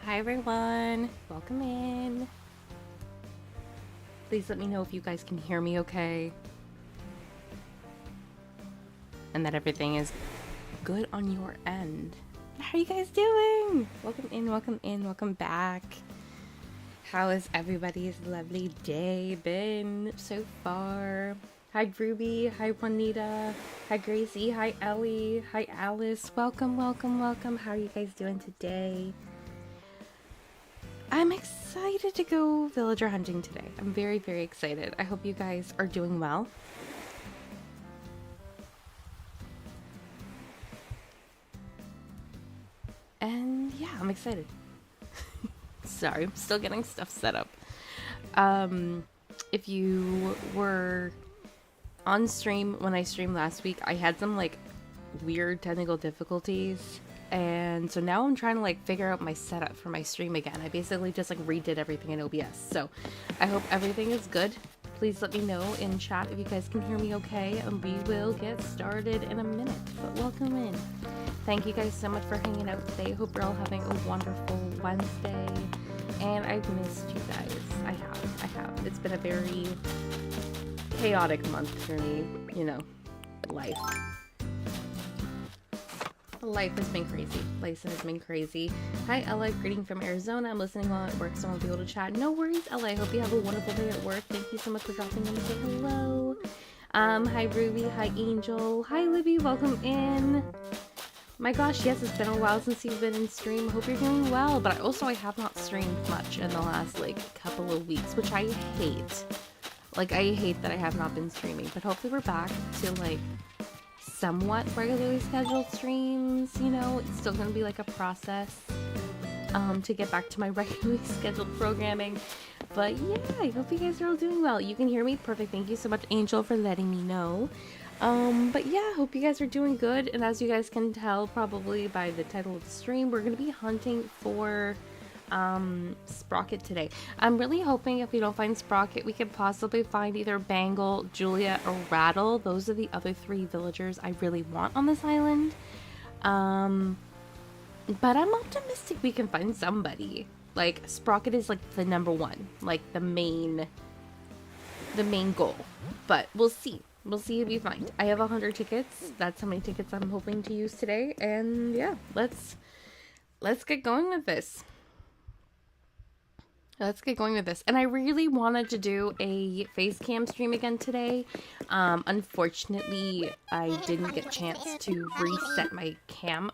Hi everyone, welcome in. Please let me know if you guys can hear me okay. And that everything is good on your end. How are you guys doing? Welcome in, welcome back. How has everybody's lovely day been so far? Hi Ruby, hi Juanita, hi Gracie, hi Ellie, hi Alice. Welcome. How are you guys doing today? I'm excited to go villager hunting today. I'm very excited. I hope you guys are doing well. And yeah, I'm excited. Sorry, I'm still getting stuff set up. If you were on stream when I streamed last week, I had some like weird technical difficulties. And so now I'm trying to like figure out my setup for my stream again. I basically just like redid everything in OBS. So I hope everything is good. Please let me know in chat if you guys can hear me okay, and we will get started in a minute. But welcome in. Thank you guys so much for hanging out today. Hope you're all having a wonderful Wednesday. And I've missed you guys. I have. It's been a very chaotic month for me. You know, life. Life has been crazy. Life has been crazy. Hi Ella, greeting from Arizona. I'm listening while at work, so I won't be able to chat. No worries, Ella. I hope you have a wonderful day at work. Thank you so much for dropping in to say hello. Hi Ruby, hi Angel, hi Libby, welcome in. My gosh, yes, it's been a while since you've been in stream. Hope you're doing well, but I have not streamed much in the last like couple of weeks, which I hate. Like, I hate that I have not been streaming, but hopefully we're back to like somewhat regularly scheduled streams. You know, it's still gonna be like a process to get back to my regularly scheduled programming, but yeah, I hope you guys are all doing well. You can hear me perfect. Thank you so much, Angel, for letting me know. But yeah, hope you guys are doing good, and as you guys can tell probably by the title of the stream, we're gonna be hunting for Sprocket today. I'm really hoping if we don't find Sprocket, we could possibly find either Bangle, Julia, or Rattle. Those are the other 3 villagers I really want on this island. But I'm optimistic we can find somebody. Like, Sprocket is like the number 1, like the main goal. But we'll see. We'll see if we find. I have 100 tickets. That's how many tickets I'm hoping to use today. And yeah, let's get going with this. And I really wanted to do a face cam stream again today. Unfortunately, I didn't get a chance to reset my cam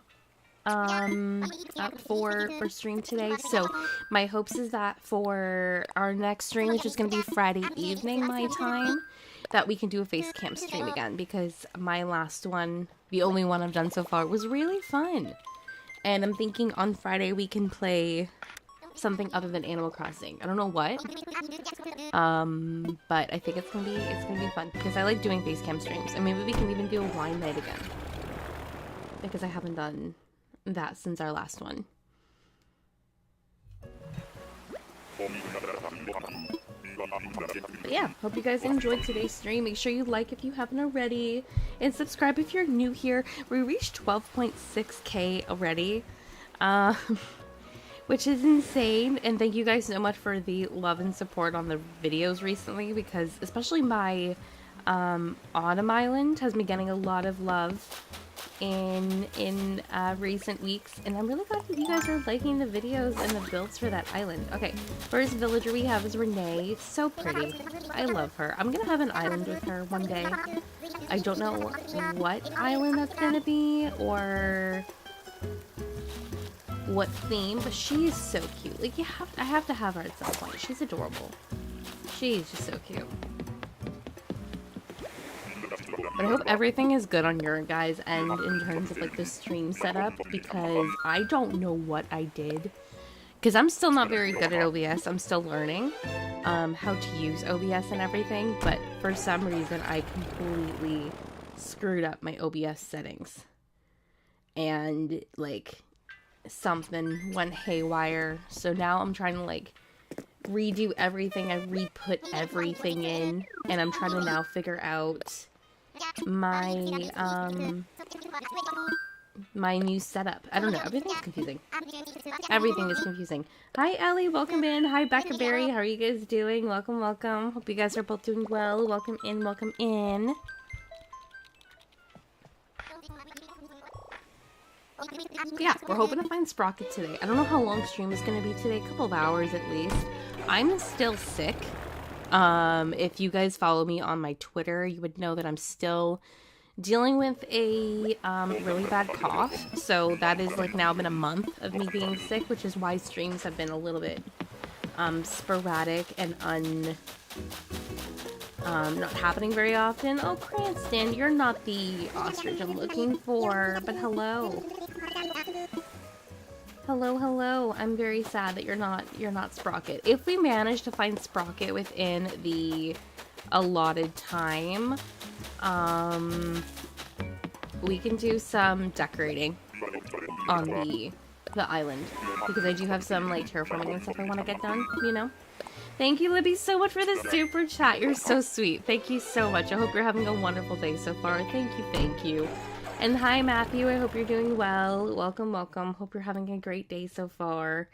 for stream today. So my hopes is that for our next stream, which is going to be Friday evening my time, that we can do a face cam stream again, because my last one, the only one I've done so far, was really fun. And I'm thinking on Friday we can play something other than Animal Crossing. I don't know what, but I think it's gonna be fun, because I like doing face cam streams, and maybe we can even do a wine night again, because I haven't done that since our last one. But yeah, hope you guys enjoyed today's stream. Make sure you like if you haven't already, and subscribe if you're new here. We reached 12.6k already, which is insane, and thank you guys so much for the love and support on the videos recently, because especially my Autumn Island has been getting a lot of love in recent weeks, and I'm really glad that you guys are liking the videos and the builds for that island. Okay, first villager we have is Renee. So pretty. I love her. I'm gonna have an island with her one day. I don't know what island that's gonna be or what theme, but she is so cute. Like, I have to have her at some point. She's adorable. She's just so cute. But I hope everything is good on your guys' end in terms of like the stream setup, because I don't know what I did. Because I'm still not very good at OBS. I'm still learning how to use OBS and everything, but for some reason I completely screwed up my OBS settings. And like something went haywire. So now I'm trying to like redo everything. I re-put everything in, and I'm trying to now figure out my my new setup. I don't know. Everything's confusing. Everything is confusing. Hi, Ellie. Welcome in. Hi, Becca Berry. How are you guys doing? Welcome, welcome. Hope you guys are both doing well. Welcome in, welcome in. Yeah, we're hoping to find Sprocket today. I don't know how long stream is going to be today. A couple of hours at least. I'm still sick. If you guys follow me on my Twitter, you would know that I'm still dealing with a really bad cough. So that is like now been a month of me being sick, which is why streams have been a little bit sporadic and not happening very often. Oh, Cranston, you're not the ostrich I'm looking for, but hello. Hello, hello. I'm very sad that you're not Sprocket. If we manage to find Sprocket within the allotted time, we can do some decorating on the island, because I do have some like terraforming and stuff I want to get done, you know? Thank you, Libby, so much for the super chat. You're so sweet. Thank you so much. I hope you're having a wonderful day so far. Thank you, thank you. And hi, Matthew. I hope you're doing well. Welcome, welcome. Hope you're having a great day so far.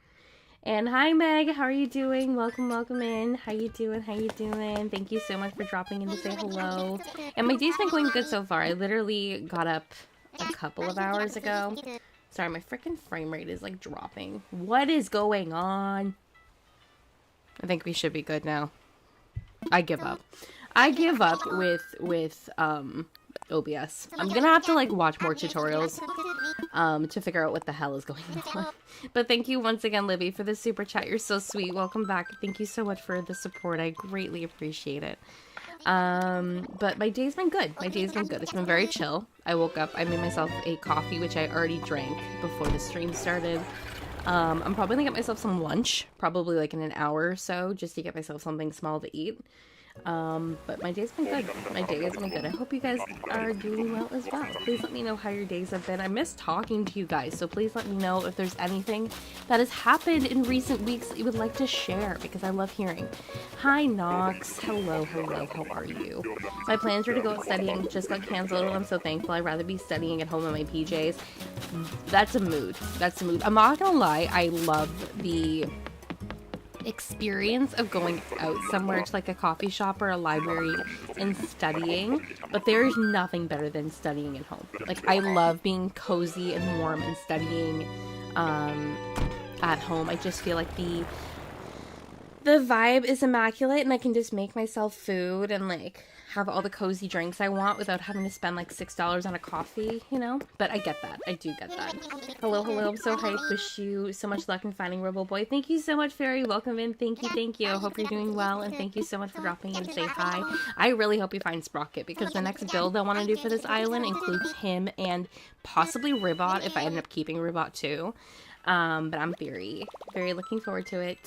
And hi, Meg. How are you doing? Welcome, welcome in. How you doing? How you doing? Thank you so much for dropping in to say hello. And my day's been going good so far. I literally got up a couple of hours ago. Sorry, my freaking frame rate is like dropping. What is going on? I think we should be good now. I give up. I give up with OBS. I'm gonna have to like watch more tutorials to figure out what the hell is going on. But thank you once again, Libby, for the super chat. You're so sweet. Welcome back. Thank you so much for the support. I greatly appreciate it. But my day's been good. My day's been good. It's been very chill. I woke up, I made myself a coffee, which I already drank before the stream started. I'm probably gonna get myself some lunch, probably like in an hour or so, just to get myself something small to eat. But my day's been good. My day has been good. I hope you guys are doing well as well. Please let me know how your days have been. I miss talking to you guys, so please let me know if there's anything that has happened in recent weeks that you would like to share, because I love hearing. Hi, Nox. Hello, hello. How are you? My plans were to go out studying, just got canceled. I'm so thankful. I'd rather be studying at home in my PJs. That's a mood. That's a mood. I'm not gonna lie. I love the experience of going out somewhere to like a coffee shop or a library and studying, but there is nothing better than studying at home. Like, I love being cozy and warm and studying at home. I just feel like the vibe is immaculate, and I can just make myself food and like have all the cozy drinks I want without having to spend like $6 on a coffee, you know? But I get that. I do get that. Hello, hello. I'm so hyped. Wish you so much luck in finding Robo Boy. Thank you so much, Fairy. Welcome in. Thank you, thank you. I hope you're doing well, and thank you so much for dropping in to say hi. I really hope you find Sprocket, because the next build I want to do for this island includes him and possibly Ribot, if I end up keeping Ribot too. But I'm very, very looking forward to it.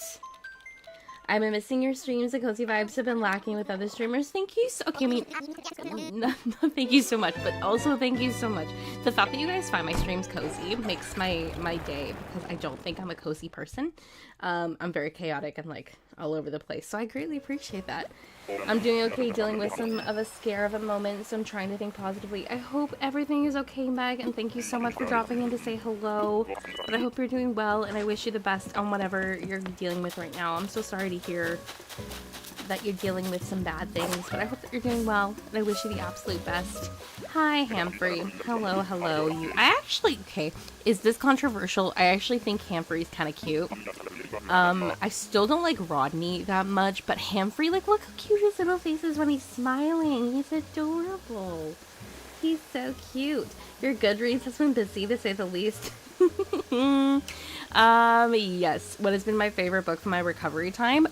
I've been missing your streams. The cozy vibes have been lacking with other streamers. Thank you so... Okay, I mean... No, thank you so much, but also thank you so much. The fact that you guys find my streams cozy makes my day, because I don't think I'm a cozy person. I'm very chaotic and, like, all over the place, so I greatly appreciate that. I'm doing okay, dealing with some of a scare of a moment, so I'm trying to think positively. I hope everything is okay, Meg, and thank you so much for dropping in to say hello. But I hope you're doing well, and I wish you the best on whatever you're dealing with right now. I'm so sorry to hear that you're dealing with some bad things, but I hope that you're doing well, and I wish you the absolute best. Hi, Hamfrey. Hello, hello. Okay, is this controversial? I actually think Hamfrey's kind of cute. I still don't like Rodney that much, but Hamfrey, like, look how cute his little face is when he's smiling. He's adorable. He's so cute. Your Goodreads has been busy, to say the least. Yes. What has been my favorite book for my recovery time?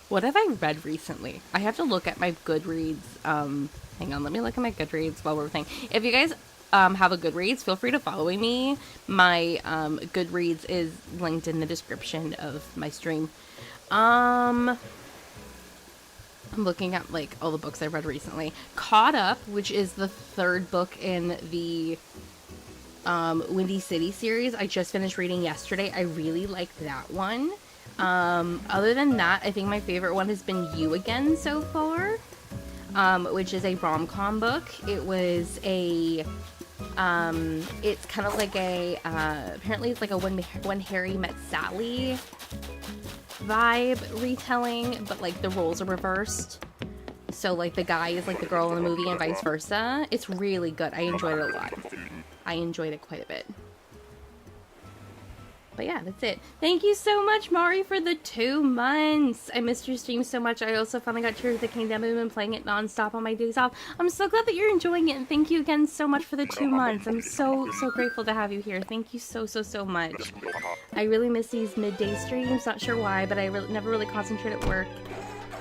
What have I read recently? I have to look at my Goodreads. Hang on, let me look at my Goodreads while we're thinking. If you guys have a Goodreads, feel free to follow me. My Goodreads is linked in the description of my stream. I'm looking at like all the books I've read recently. Caught Up, which is the third book in the Windy City series. I just finished reading yesterday. I really liked that one. Other than that, I think my favorite one has been You Again so far. which is a rom-com book. It was a, it's kind of like a, apparently it's like a When Harry Met Sally vibe retelling, but like the roles are reversed. So like the guy is like the girl in the movie and vice versa. It's really good. I enjoyed it a lot. I enjoyed it quite a bit. But yeah, that's it. Thank you so much, Mari, for the 2 months. I missed your stream so much. I also finally got Tears of the Kingdom and been playing it non-stop on my days off. I'm so glad that you're enjoying it, and thank you again so much for the 2 months. I'm so grateful to have you here. Thank you so much. I really miss these midday streams. Not sure why, but I never really concentrate at work.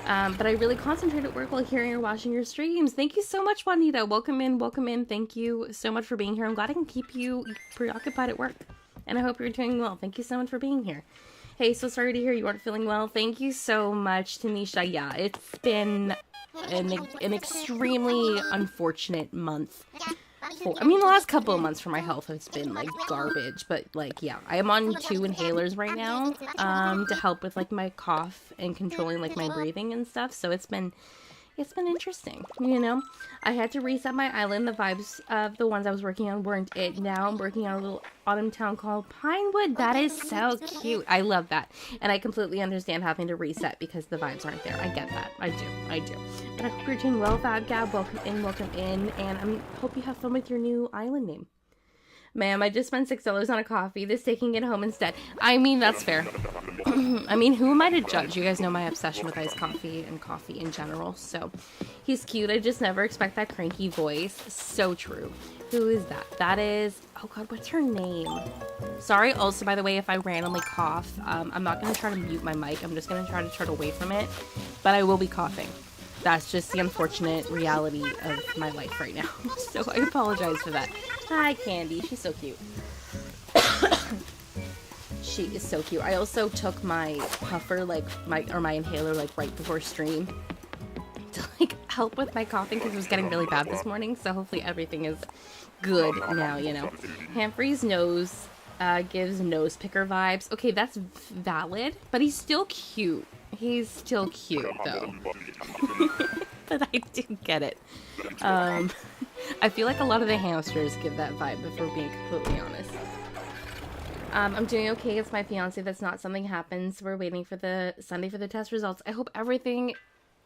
But I really concentrate at work while hearing or watching your streams. Thank you so much, Juanita. Welcome in, welcome in. Thank you so much for being here. I'm glad I can keep you preoccupied at work. And I hope you're doing well. Thank you so much for being here. Hey, so sorry to hear you aren't feeling well. Thank you so much, Tanisha. Yeah, it's been an extremely unfortunate month. I mean, the last couple of months for my health has been, like, garbage. But, like, yeah, I am on 2 inhalers right now to help with, like, my cough and controlling, like, my breathing and stuff. So it's been interesting, you know? I had to reset my island. The vibes of the ones I was working on weren't it. Now I'm working on a little autumn town called Pinewood. That is so cute. I love that. And I completely understand having to reset because the vibes aren't there. I get that. I do. But I hope you're doing well, Fab Gab. Welcome in. And I hope you have fun with your new island name. Ma'am, I just spent $6 on a coffee. This taking it home instead. I mean, that's fair. I mean, who am I to judge? You guys know my obsession with iced coffee and coffee in general. So, he's cute. I just never expect that cranky voice. So true. Who is that? That is... Oh, God, what's her name? Sorry, also, by the way, if I randomly cough. I'm not going to try to mute my mic. I'm just going to try to turn away from it. But I will be coughing. That's just the unfortunate reality of my life right now. So I apologize for that. Hi, Candy. She's so cute. She is so cute. I also took my puffer, like, my inhaler, like, right before stream to, like, help with my coughing because it was getting really bad this morning. So hopefully everything is good now, you know. Humphrey's nose gives nose picker vibes. Okay, that's valid, but he's still cute. He's still cute, though. But I do get it. I feel like a lot of the hamsters give that vibe, if we're being completely honest. I'm doing okay. It's my fiance that's not something happens. We're waiting for the Sunday for the test results. I hope everything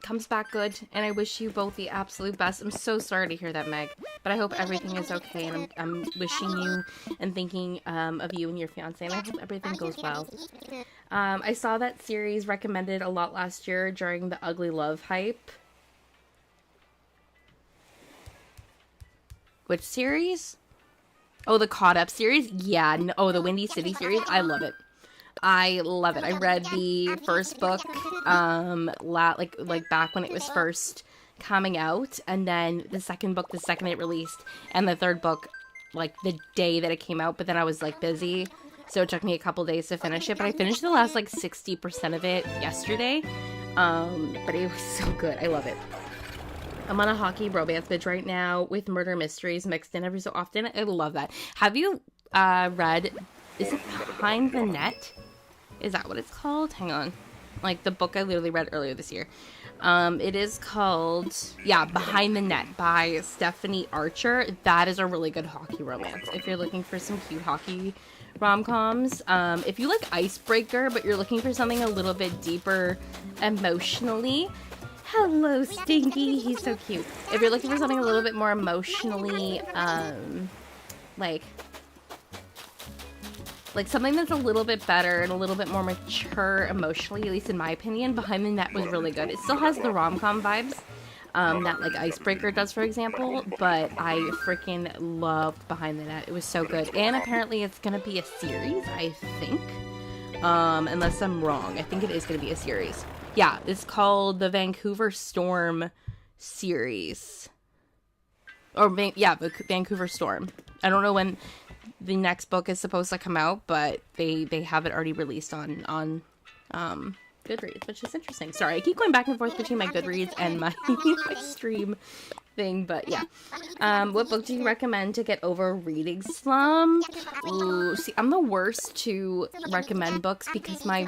comes back good, and I wish you both the absolute best. I'm so sorry to hear that, Meg, but I hope everything is okay, and I'm wishing you and thinking of you and your fiance, and I hope everything goes well. I saw that series recommended a lot last year during the Ugly Love hype. Which series? Oh, the Caught Up series? Yeah. No, oh, the Windy City series? I love it. I love it. I read the first book, like back when it was first coming out, and then the second book the second it released, and the third book, like, the day that it came out, but then I was, like, busy, so it took me a couple days to finish it, but I finished the last, like, 60% of it yesterday, but it was so good. I love it. I'm on a hockey romance binge right now with murder mysteries mixed in every so often. I love that. Have you read, is it Behind the Net? Is that what it's called? Hang on. Like, the book I literally read earlier this year. It is called, yeah, Behind the Net by Stephanie Archer. That is a really good hockey romance. If you're looking for some cute hockey rom-coms. If you like Icebreaker, but you're looking for something a little bit deeper emotionally. Hello, Stinky. He's so cute. If you're looking for something a little bit more emotionally, like something that's a little bit better and a little bit more mature emotionally, at least in my opinion, Behind the Net was really good. It still has the rom-com vibes that like Icebreaker does, for example, but I freaking loved Behind the Net. It was so good. And apparently it's gonna be a series, I think, unless I'm wrong. I think it is gonna be a series. Yeah, it's called the Vancouver Storm series. Or, the Vancouver Storm. I don't know when the next book is supposed to come out, but they have it already released on Goodreads, which is interesting. Sorry, I keep going back and forth between my Goodreads and my, my stream thing, but yeah. What book do you recommend to get over reading slump? Ooh, see, I'm the worst to recommend books because my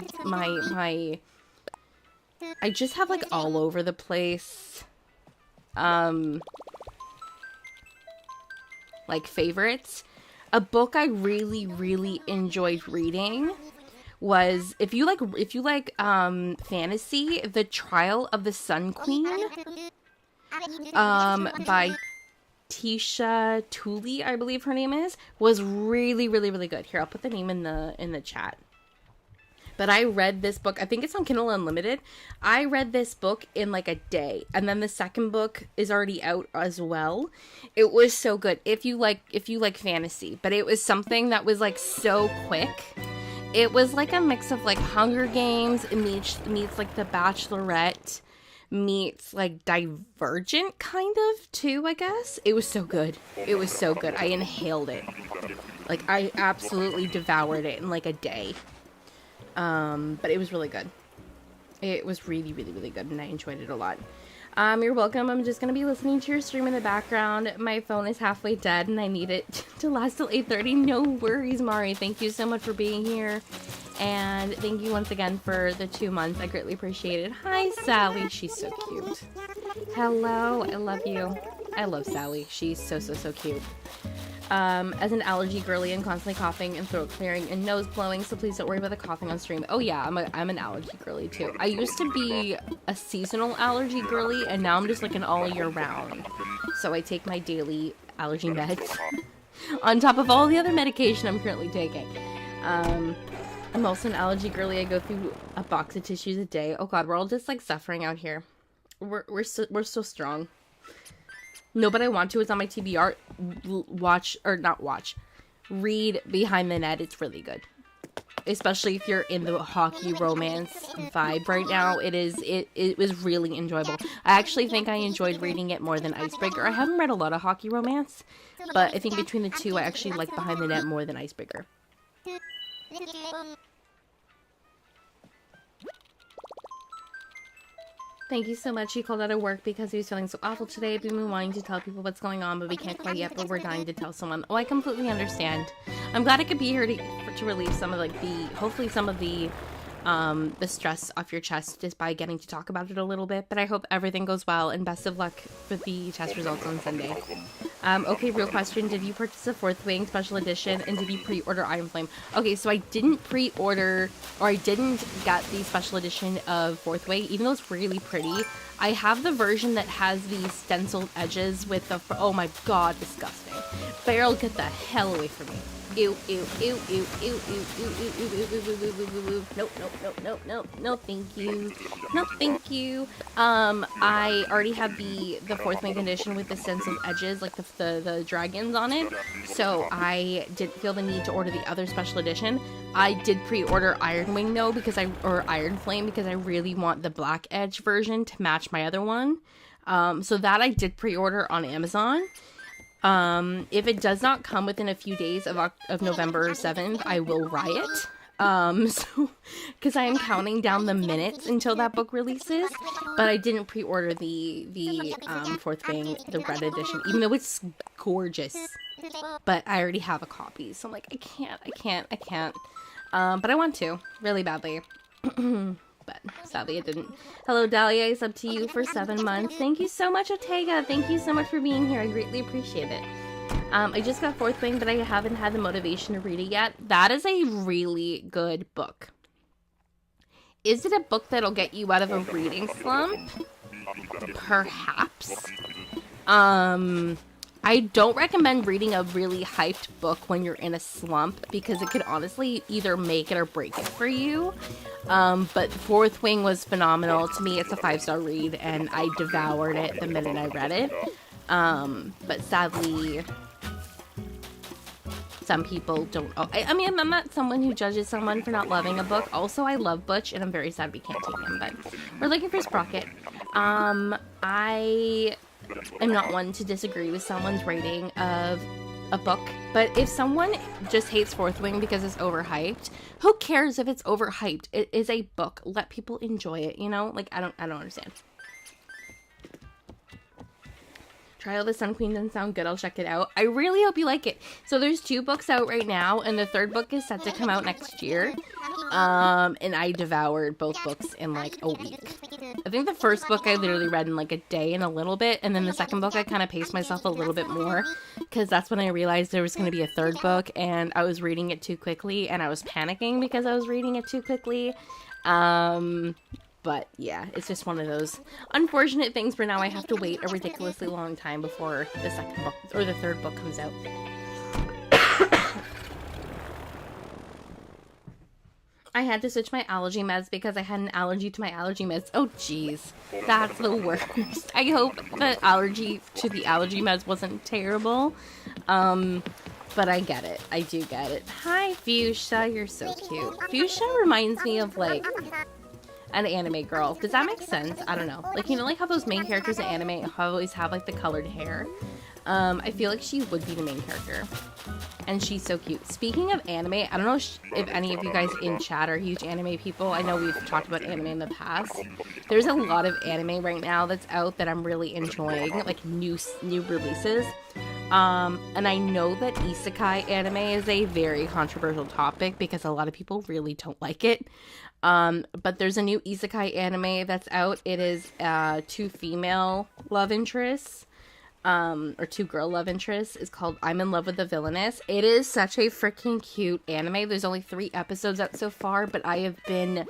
I just have, like, all over the place like favorites. A book I really, really enjoyed reading was if you like fantasy, The Trial of the Sun Queen, by Tisha Tooley, I believe her name is, was really, really, really good. Here, I'll put the name in the chat. But I read this book, I think it's on Kindle Unlimited. I read this book in like a day, and then the second book is already out as well. It was so good if you like fantasy, but it was something that was like so quick. It was like a mix of like Hunger Games, it meets like The Bachelorette, meets like Divergent kind of too, I guess. It was so good. It was so good. I inhaled it. Like I absolutely devoured it in like a day. But it was really good. It was really, really, really good, and I enjoyed it a lot. You're welcome. I'm just gonna be listening to your stream in the background. My phone is halfway dead, and I need it to last till 8:30. No worries, Mari. Thank you so much for being here, and thank you once again for the 2 months. I greatly appreciate it. Hi, Sally. She's so cute. Hello. I love you. I love Sally. She's so, so, so cute. As an allergy girly, I'm constantly coughing and throat clearing and nose blowing, so please don't worry about the coughing on stream. Oh yeah, I'm an allergy girly too. I used to be a seasonal allergy girly, and now I'm just like an all year round. So I take my daily allergy meds on top of all the other medication I'm currently taking. I'm also an allergy girly. I go through a box of tissues a day. Oh god, we're all just like suffering out here. We're so strong. No, but I want to. It's on my TBR. Read Behind the Net. It's really good. Especially if you're in the hockey romance vibe right now. It was really enjoyable. I actually think I enjoyed reading it more than Icebreaker. I haven't read a lot of hockey romance, but I think between the two, I actually like Behind the Net more than Icebreaker. Thank you so much. He called out of work because he was feeling so awful today. We've been wanting to tell people what's going on, but we can't quite yet, but we're dying to tell someone. Oh, I completely understand. I'm glad I could be here to relieve some of like hopefully some of the stress off your chest just by getting to talk about it a little bit. But I hope everything goes well, and best of luck for the test results on Sunday. Okay, real question. Did you purchase a Fourth Wing special edition, and did you pre-order Iron Flame? Okay, so I didn't pre-order, or I didn't get the special edition of Fourth Wing, even though it's really pretty. I have the version that has these stenciled edges with the, oh my god, disgusting. Beryl, get the hell away from me. Ew, ew, ew, ew, ew, ew, ew, ew, ew, ew, ew, ew, ew, ew, ew. Nope, nope, nope, nope, nope, no thank you. No thank you. I already have the Fourth Wing edition with the stenciled edges, like the dragons on it, so I didn't feel the need to order the other special edition. I did pre-order Iron Wing though, or Iron Flame, because I really want the black edge version to match my other one. So that I did pre-order on Amazon. If it does not come within a few days of November 7th, I will riot. So, because I am counting down the minutes until that book releases, but I didn't pre-order the Fourth Wing, the red edition, even though it's gorgeous, but I already have a copy, so I'm like, I can't, but I want to, really badly. But sadly it didn't. Hello Dahlia, it's up to you for 7 months. Thank you so much, Otega. Thank you so much for being here. I greatly appreciate it. I just got Fourth Wing, but I haven't had the motivation to read it yet. That is a really good book. Is it a book that'll get you out of a reading slump? Perhaps. I don't recommend reading a really hyped book when you're in a slump, because it could honestly either make it or break it for you. But Fourth Wing was phenomenal. To me, it's a 5-star read, and I devoured it the minute I read it. But sadly, some people don't. I mean, I'm not someone who judges someone for not loving a book. Also, I love Butch, and I'm very sad we can't take him, but we're looking for Sprocket. I am not one to disagree with someone's rating of a book, but if someone just hates Fourth Wing because it's overhyped, who cares if it's overhyped? It is a book. Let people enjoy it, you know? Like, I don't understand. Trial of the Sun Queen doesn't sound good. I'll check it out. I really hope you like it. So there's 2 books out right now, and the 3rd book is set to come out next year. And I devoured both books in like a week. I think the first book I literally read in like a day and a little bit, and then the second book I kind of paced myself a little bit more, because that's when I realized there was going to be a 3rd book, and I was reading it too quickly, and I was panicking because I was reading it too quickly. But yeah, it's just one of those unfortunate things where now I have to wait a ridiculously long time before the 2nd book or the 3rd book comes out. I had to switch my allergy meds because I had an allergy to my allergy meds. Oh jeez, that's the worst. I hope the allergy to the allergy meds wasn't terrible. But I get it. I do get it. Hi, Fuchsia. You're so cute. Fuchsia reminds me of like an anime girl. Does that make sense? I don't know. Like, you know, like how those main characters in anime always have like the colored hair. I feel like she would be the main character. And she's so cute. Speaking of anime, I don't know if any of you guys in chat are huge anime people. I know we've talked about anime in the past. There's a lot of anime right now that's out that I'm really enjoying, like new releases. And I know that isekai anime is a very controversial topic because a lot of people really don't like it. But there's a new isekai anime that's out. It is 2 female love interests. Or 2 girl love interests. Is called I'm in Love with the Villainess. It is such a freaking cute anime. There's only 3 episodes out so far, but I have been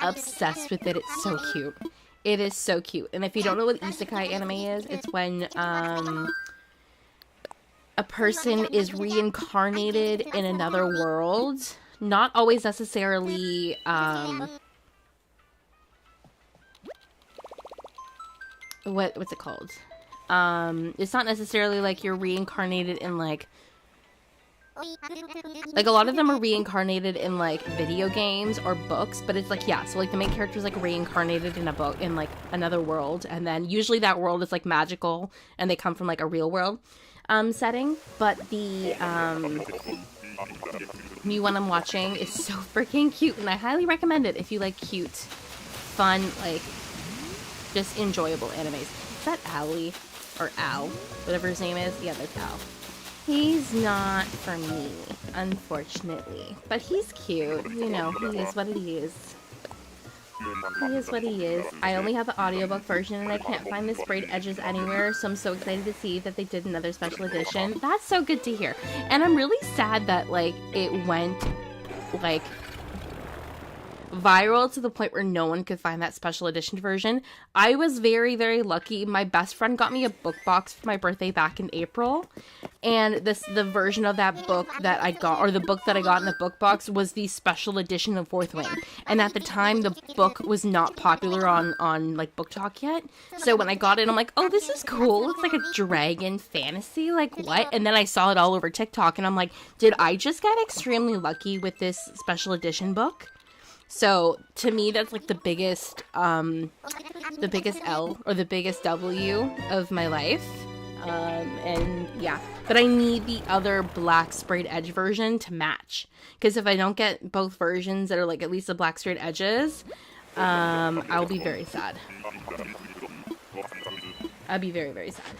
obsessed with it. It's so cute. It is so cute. And if you don't know what isekai anime is, it's when a person is reincarnated in another world. Not always necessarily what's it called? It's not necessarily like you're reincarnated in like a lot of them are reincarnated in like video games or books, but it's like, yeah, so like the main character is like reincarnated in a book in like another world, and then usually that world is like magical and they come from like a real world setting. But the new one I'm watching is so freaking cute, and I highly recommend it if you like cute, fun, like just enjoyable animes. Is that Allie? Or Al, whatever his name is. Yeah, that's Al. He's not for me, unfortunately. But he's cute. You know, he is what he is. He is what he is. I only have the audiobook version and I can't find the sprayed edges anywhere, so I'm so excited to see that they did another special edition. That's so good to hear. And I'm really sad that, like, it went, like, viral to the point where no one could find that special edition version. I was very, very lucky. My best friend got me a book box for my birthday back in April, and the version of that book that I got, or the book that I got in the book box, was the special edition of Fourth Wing. And at the time, the book was not popular on like Book Talk yet. So when I got it, I'm like, oh, this is cool. It's like a dragon fantasy. Like, what? And then I saw it all over TikTok, and I'm like, did I just get extremely lucky with this special edition book? So to me, that's like the biggest L or the biggest W of my life. And yeah, but I need the other black sprayed edge version to match, because if I don't get both versions that are like at least the black sprayed edges, I'll be very sad. I'll be very, very sad.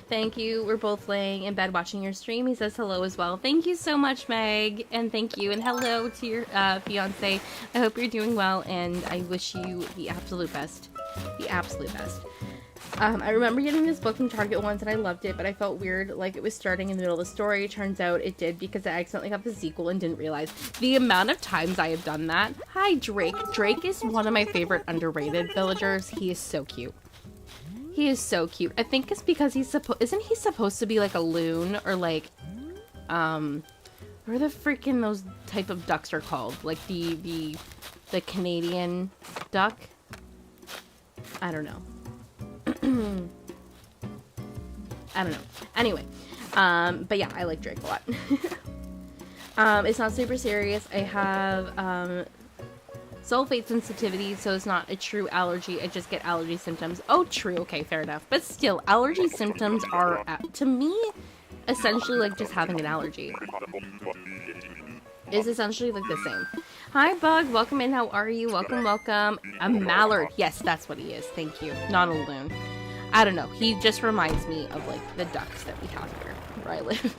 Thank you. We're both laying in bed watching your stream. He says hello as well. Thank you so much, Meg. And thank you. And hello to your fiance. I hope you're doing well, and I wish you the absolute best. The absolute best. I remember getting this book from Target once, and I loved it, but I felt weird, like it was starting in the middle of the story. Turns out it did, because I accidentally got the sequel and didn't realize. The amount of times I have done that. Hi, Drake. Drake is one of my favorite underrated villagers. He is so cute. He is so cute. I think it's because isn't he supposed to be like a loon, or like, what are the freaking those type of ducks are called? Like the Canadian duck? I don't know. I don't know. Anyway, but yeah, I like Drake a lot. It's not super serious. I have, sulfate sensitivity, so it's not a true allergy. I just get allergy symptoms. Oh, true. Okay, fair enough. But still, allergy symptoms are, to me, essentially like just having an allergy. It's essentially like the same. Hi, Bug. Welcome in. How are you? Welcome, welcome. A mallard. Yes, that's what he is. Thank you. Not a loon. I don't know. He just reminds me of, like, the ducks that we have here where I live.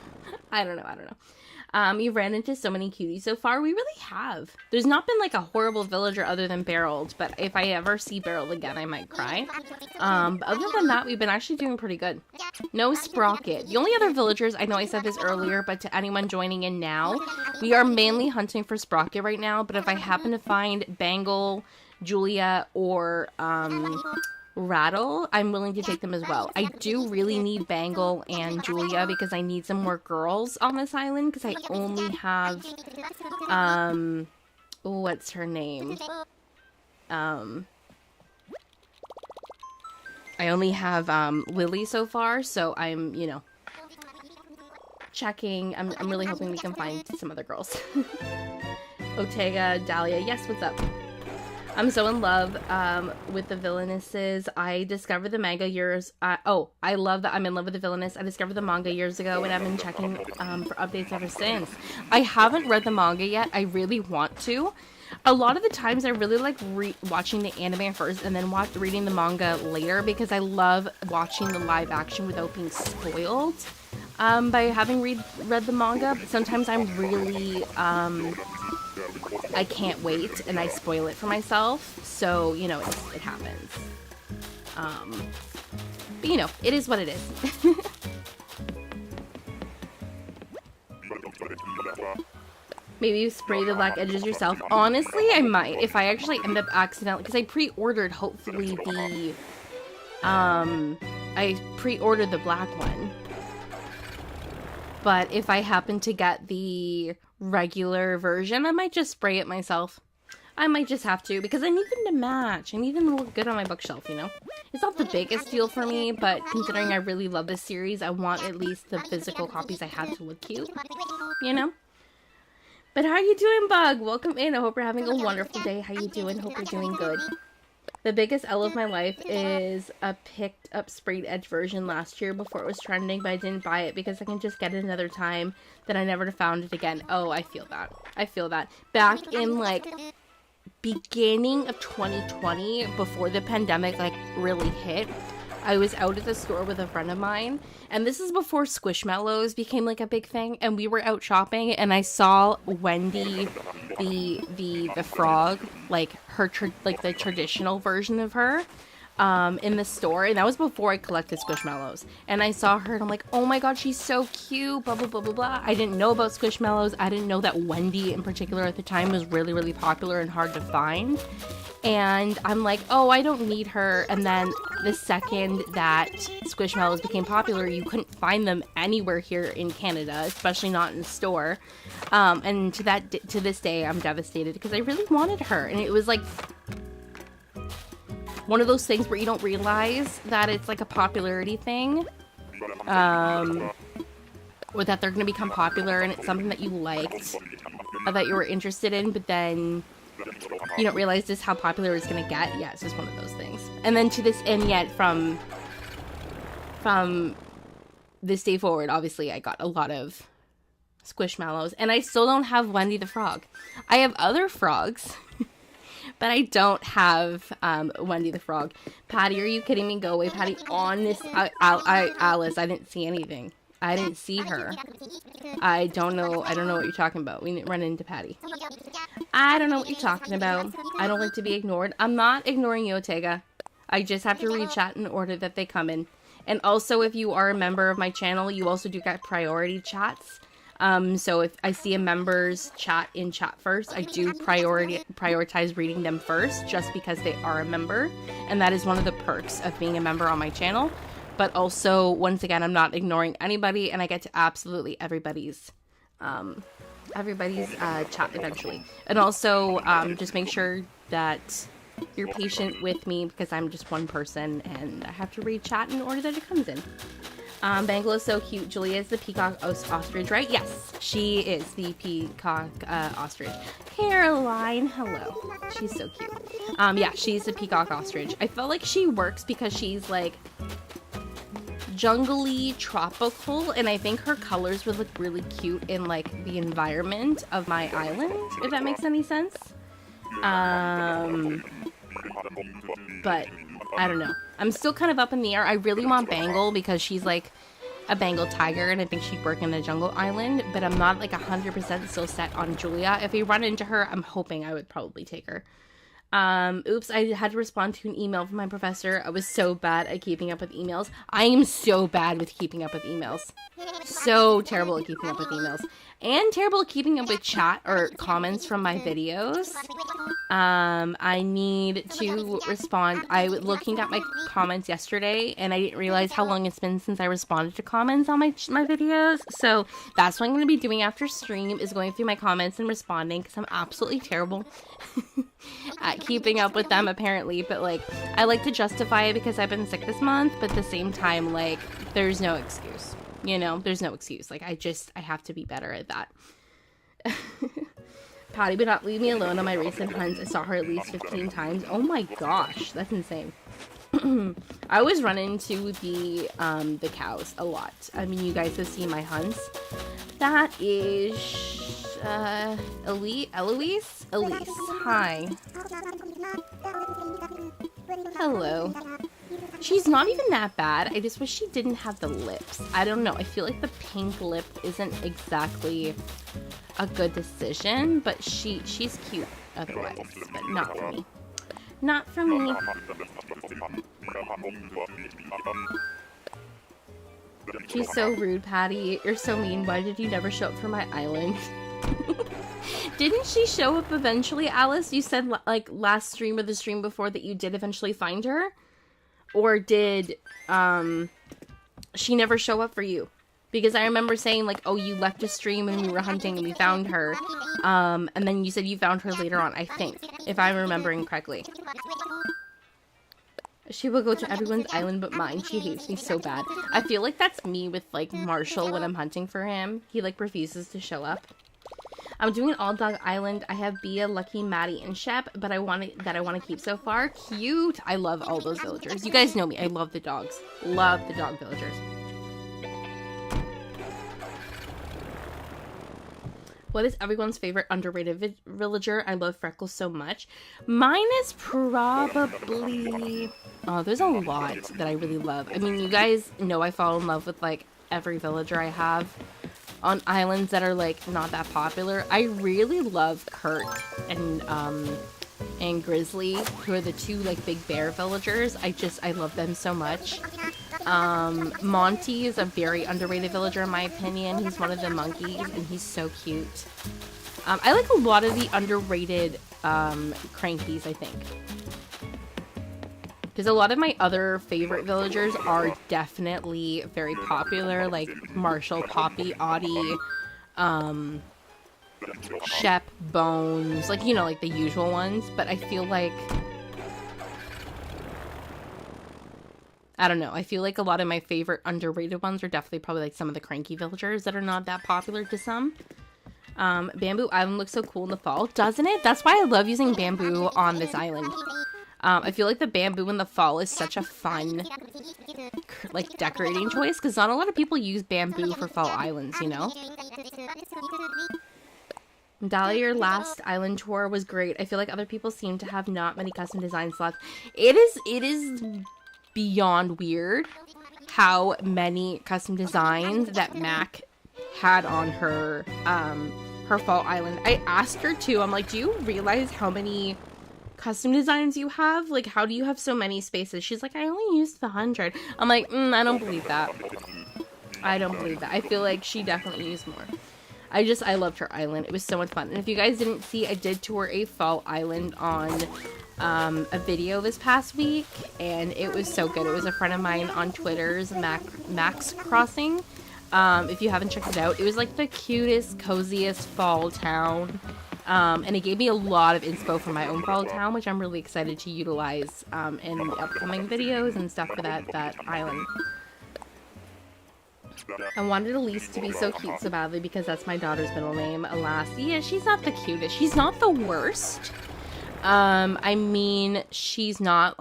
I don't know. You've ran into so many cuties so far. We really have. There's not been, like, a horrible villager other than Barreled, but if I ever see Barreled again, I might cry. But other than that, we've been actually doing pretty good. No Sprocket. The only other villagers, I know I said this earlier, but to anyone joining in now, we are mainly hunting for Sprocket right now, but if I happen to find Bangle, Julia, or, Rattle, I'm willing to take them as well. I do really need Bangle and Julia because I need some more girls on this island because I only have, what's her name? I only have, Lily so far, so I'm, you know, checking. I'm really hoping we can find some other girls. Otega, Dahlia, yes, what's up? I'm so in love with the villainesses. I discovered the manga years. I love that I'm in love with the villainess. I discovered the manga years ago, and I've been checking for updates ever since. I haven't read the manga yet. I really want to. A lot of the times, I really like watching the anime first, and then reading the manga later because I love watching the live action without being spoiled by having read the manga. But sometimes I'm really I can't wait, and I spoil it for myself, so, you know, it happens. But, you know, it is what it is. Maybe you spray the black edges yourself. Honestly, I might, if I actually end up accidentally, because I pre-ordered, hopefully, I pre-ordered the black one. But if I happen to get the regular version, I might just spray it myself. I might just have to, because I need them to match. I need them to look good on my bookshelf, you know? It's not the biggest deal for me, but considering I really love this series, I want at least the physical copies I have to look cute, you know? But how are you doing, Bug? Welcome in. I hope you're having a wonderful day. How you doing? Hope you're doing good. The biggest L of my life is a picked up sprayed edge version last year before it was trending, but I didn't buy it because I can just get it another time. Then I never found it again. Oh, I feel that. I feel that. Back in, like, beginning of 2020, before the pandemic, like, really hit, I was out at the store with a friend of mine, and this is before squishmallows became, like, a big thing, and we were out shopping, and I saw Wendy, the frog, like, the traditional version of her, in the store, and that was before I collected squishmallows, and I saw her, and I'm like, oh my god, she's so cute, blah, blah, blah, blah, blah. I didn't know about squishmallows. I didn't know that Wendy, in particular, at the time, was really, really popular and hard to find. And I'm like, oh, I don't need her. And then the second that Squishmallows became popular, you couldn't find them anywhere here in Canada, especially not in the store. And to this day, I'm devastated because I really wanted her. And it was like one of those things where you don't realize that it's like a popularity thing. Or that they're going to become popular and it's something that you liked, or that you were interested in, but then you don't realize just how popular it's gonna get. Yeah, it's just one of those things. And then to this, and yet from this day forward, obviously I got a lot of squishmallows, and I still don't have Wendy the frog. I have other frogs, but I don't have Wendy the frog. Patty, are you kidding me? Go away, Patty. Honest, Alice, I didn't see anything. I didn't see her. I don't know what you're talking about. We run into Patty. I don't know what you're talking about. I don't like to be ignored. I'm not ignoring you, Otega. I just have to read chat in order that they come in. And also, if you are a member of my channel, you also do get priority chats. So if I see a member's chat in chat first, I do prioritize reading them first, just because they are a member. And that is one of the perks of being a member on my channel. But also, once again, I'm not ignoring anybody, and I get to absolutely everybody's chat eventually. And also, just make sure that you're patient with me, because I'm just one person, and I have to read chat in order that it comes in. Bangle is so cute. Julia is the peacock ostrich, right? Yes, she is the peacock ostrich. Caroline, hello. She's so cute. Yeah, she's the peacock ostrich. I felt like she works because she's, like, jungly, tropical, and I think her colors would look really cute in, like, the environment of my island, if that makes any sense. But I don't know. I'm still kind of up in the air. I really want Bangle because she's like a Bengal tiger, and I think she'd work in a jungle island, but I'm not like 100% still set on Julia. If we run into her, I'm hoping I would probably take her. Oops, I had to respond to an email from my professor. I was so bad at keeping up with emails. I am so bad with keeping up with emails. So terrible at keeping up with emails. And terrible at keeping up with chat or comments from my videos. I need to respond. I was looking at my comments yesterday, and I didn't realize how long it's been since I responded to comments on my videos. So that's what I'm going to be doing after stream, is going through my comments and responding, because I'm absolutely terrible at keeping up with them, apparently. But like, I like to justify it because I've been sick this month, but at the same time, like, there's no excuse. You know, there's no excuse. Like, I have to be better at that. Patty would not leave me alone on my recent hunts. I saw her at least 15 times. Oh my gosh, that's insane. I always run into the cows a lot. I mean, you guys have seen my hunts. That is Elise. Hi. Hello. She's not even that bad. I just wish she didn't have the lips. I don't know. I feel like the pink lip isn't exactly a good decision, but she's cute otherwise, but not for me. Not for me. She's so rude, Patty. You're so mean. Why did you never show up for my island? Didn't she show up eventually, Alice? You said like last stream or the stream before that you did eventually find her? Or did she never show up for you? Because I remember saying like, oh, you left a stream and we were hunting and we found her. And then you said you found her later on, I think, if I'm remembering correctly. She will go to everyone's island but mine. She hates me so bad. I feel like that's me with like Marshall when I'm hunting for him. He like refuses to show up. I'm doing an all-dog island. I have Bia, Lucky, Maddie, and Shep, but I want to keep so far. Cute. I love all those villagers. You guys know me. I love the dogs. Love the dog villagers. What is everyone's favorite underrated villager? I love Freckles so much. Mine is probably... Oh, there's a lot that I really love. I mean, you guys know I fall in love with, like, every villager I have on islands that are, like, not that popular. I really love Kurt and Grizzly, who are the two, like, big bear villagers. I love them so much. Monty is a very underrated villager in my opinion. He's one of the monkeys and he's so cute. I like a lot of the underrated crankies, I think. Because a lot of my other favorite villagers are definitely very popular, like Marshall, Poppy, Audie, Shep, Bones, like, you know, like the usual ones. But I feel like, I don't know, I feel like a lot of my favorite underrated ones are definitely probably like some of the cranky villagers that are not that popular to some. Bamboo Island looks so cool in the fall, doesn't it? That's why I love using bamboo on this island. I feel like the bamboo in the fall is such a fun, like, decorating choice, because not a lot of people use bamboo for fall islands, you know? Dahlia, your last island tour was great. I feel like other people seem to have not many custom designs left. It is beyond weird how many custom designs that Mac had on her her fall island. I asked her too, I'm like, do you realize how many custom designs you have? Like, how do you have so many spaces? She's like, I only used the 100. I'm like, I don't believe that. I don't believe that. I feel like she definitely used more. I loved her island. It was so much fun. And if you guys didn't see, I did tour a fall island on a video this past week, and it was so good. It was a friend of mine on Twitter's Max Crossing. If you haven't checked it out, it was like the cutest, coziest fall town. And it gave me a lot of inspo for my own fall town, which I'm really excited to utilize in the upcoming videos and stuff for that island. I wanted Elise to be so cute so badly because that's my daughter's middle name. Alas, yeah, she's not the cutest. She's not the worst. I mean, she's not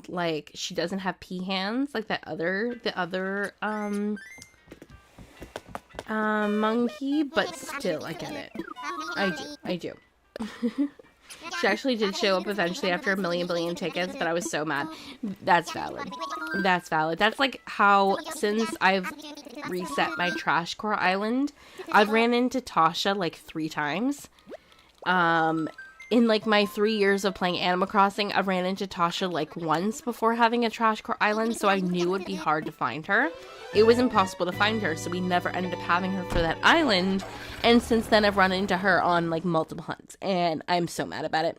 like she doesn't have pea hands like the other monkey, but still, I get it. I do. She actually did show up eventually after a billion tickets, but I was so mad. That's valid. That's valid. That's like how, since I've reset my Trash Core Island, I've ran into Tasha like 3 times. In like my 3 years of playing Animal Crossing, I've ran into Tasha like once before having a Trash Core Island, so I knew it would be hard to find her. It was impossible to find her, so we never ended up having her for that island. And since then, I've run into her on like multiple hunts, and I'm so mad about it.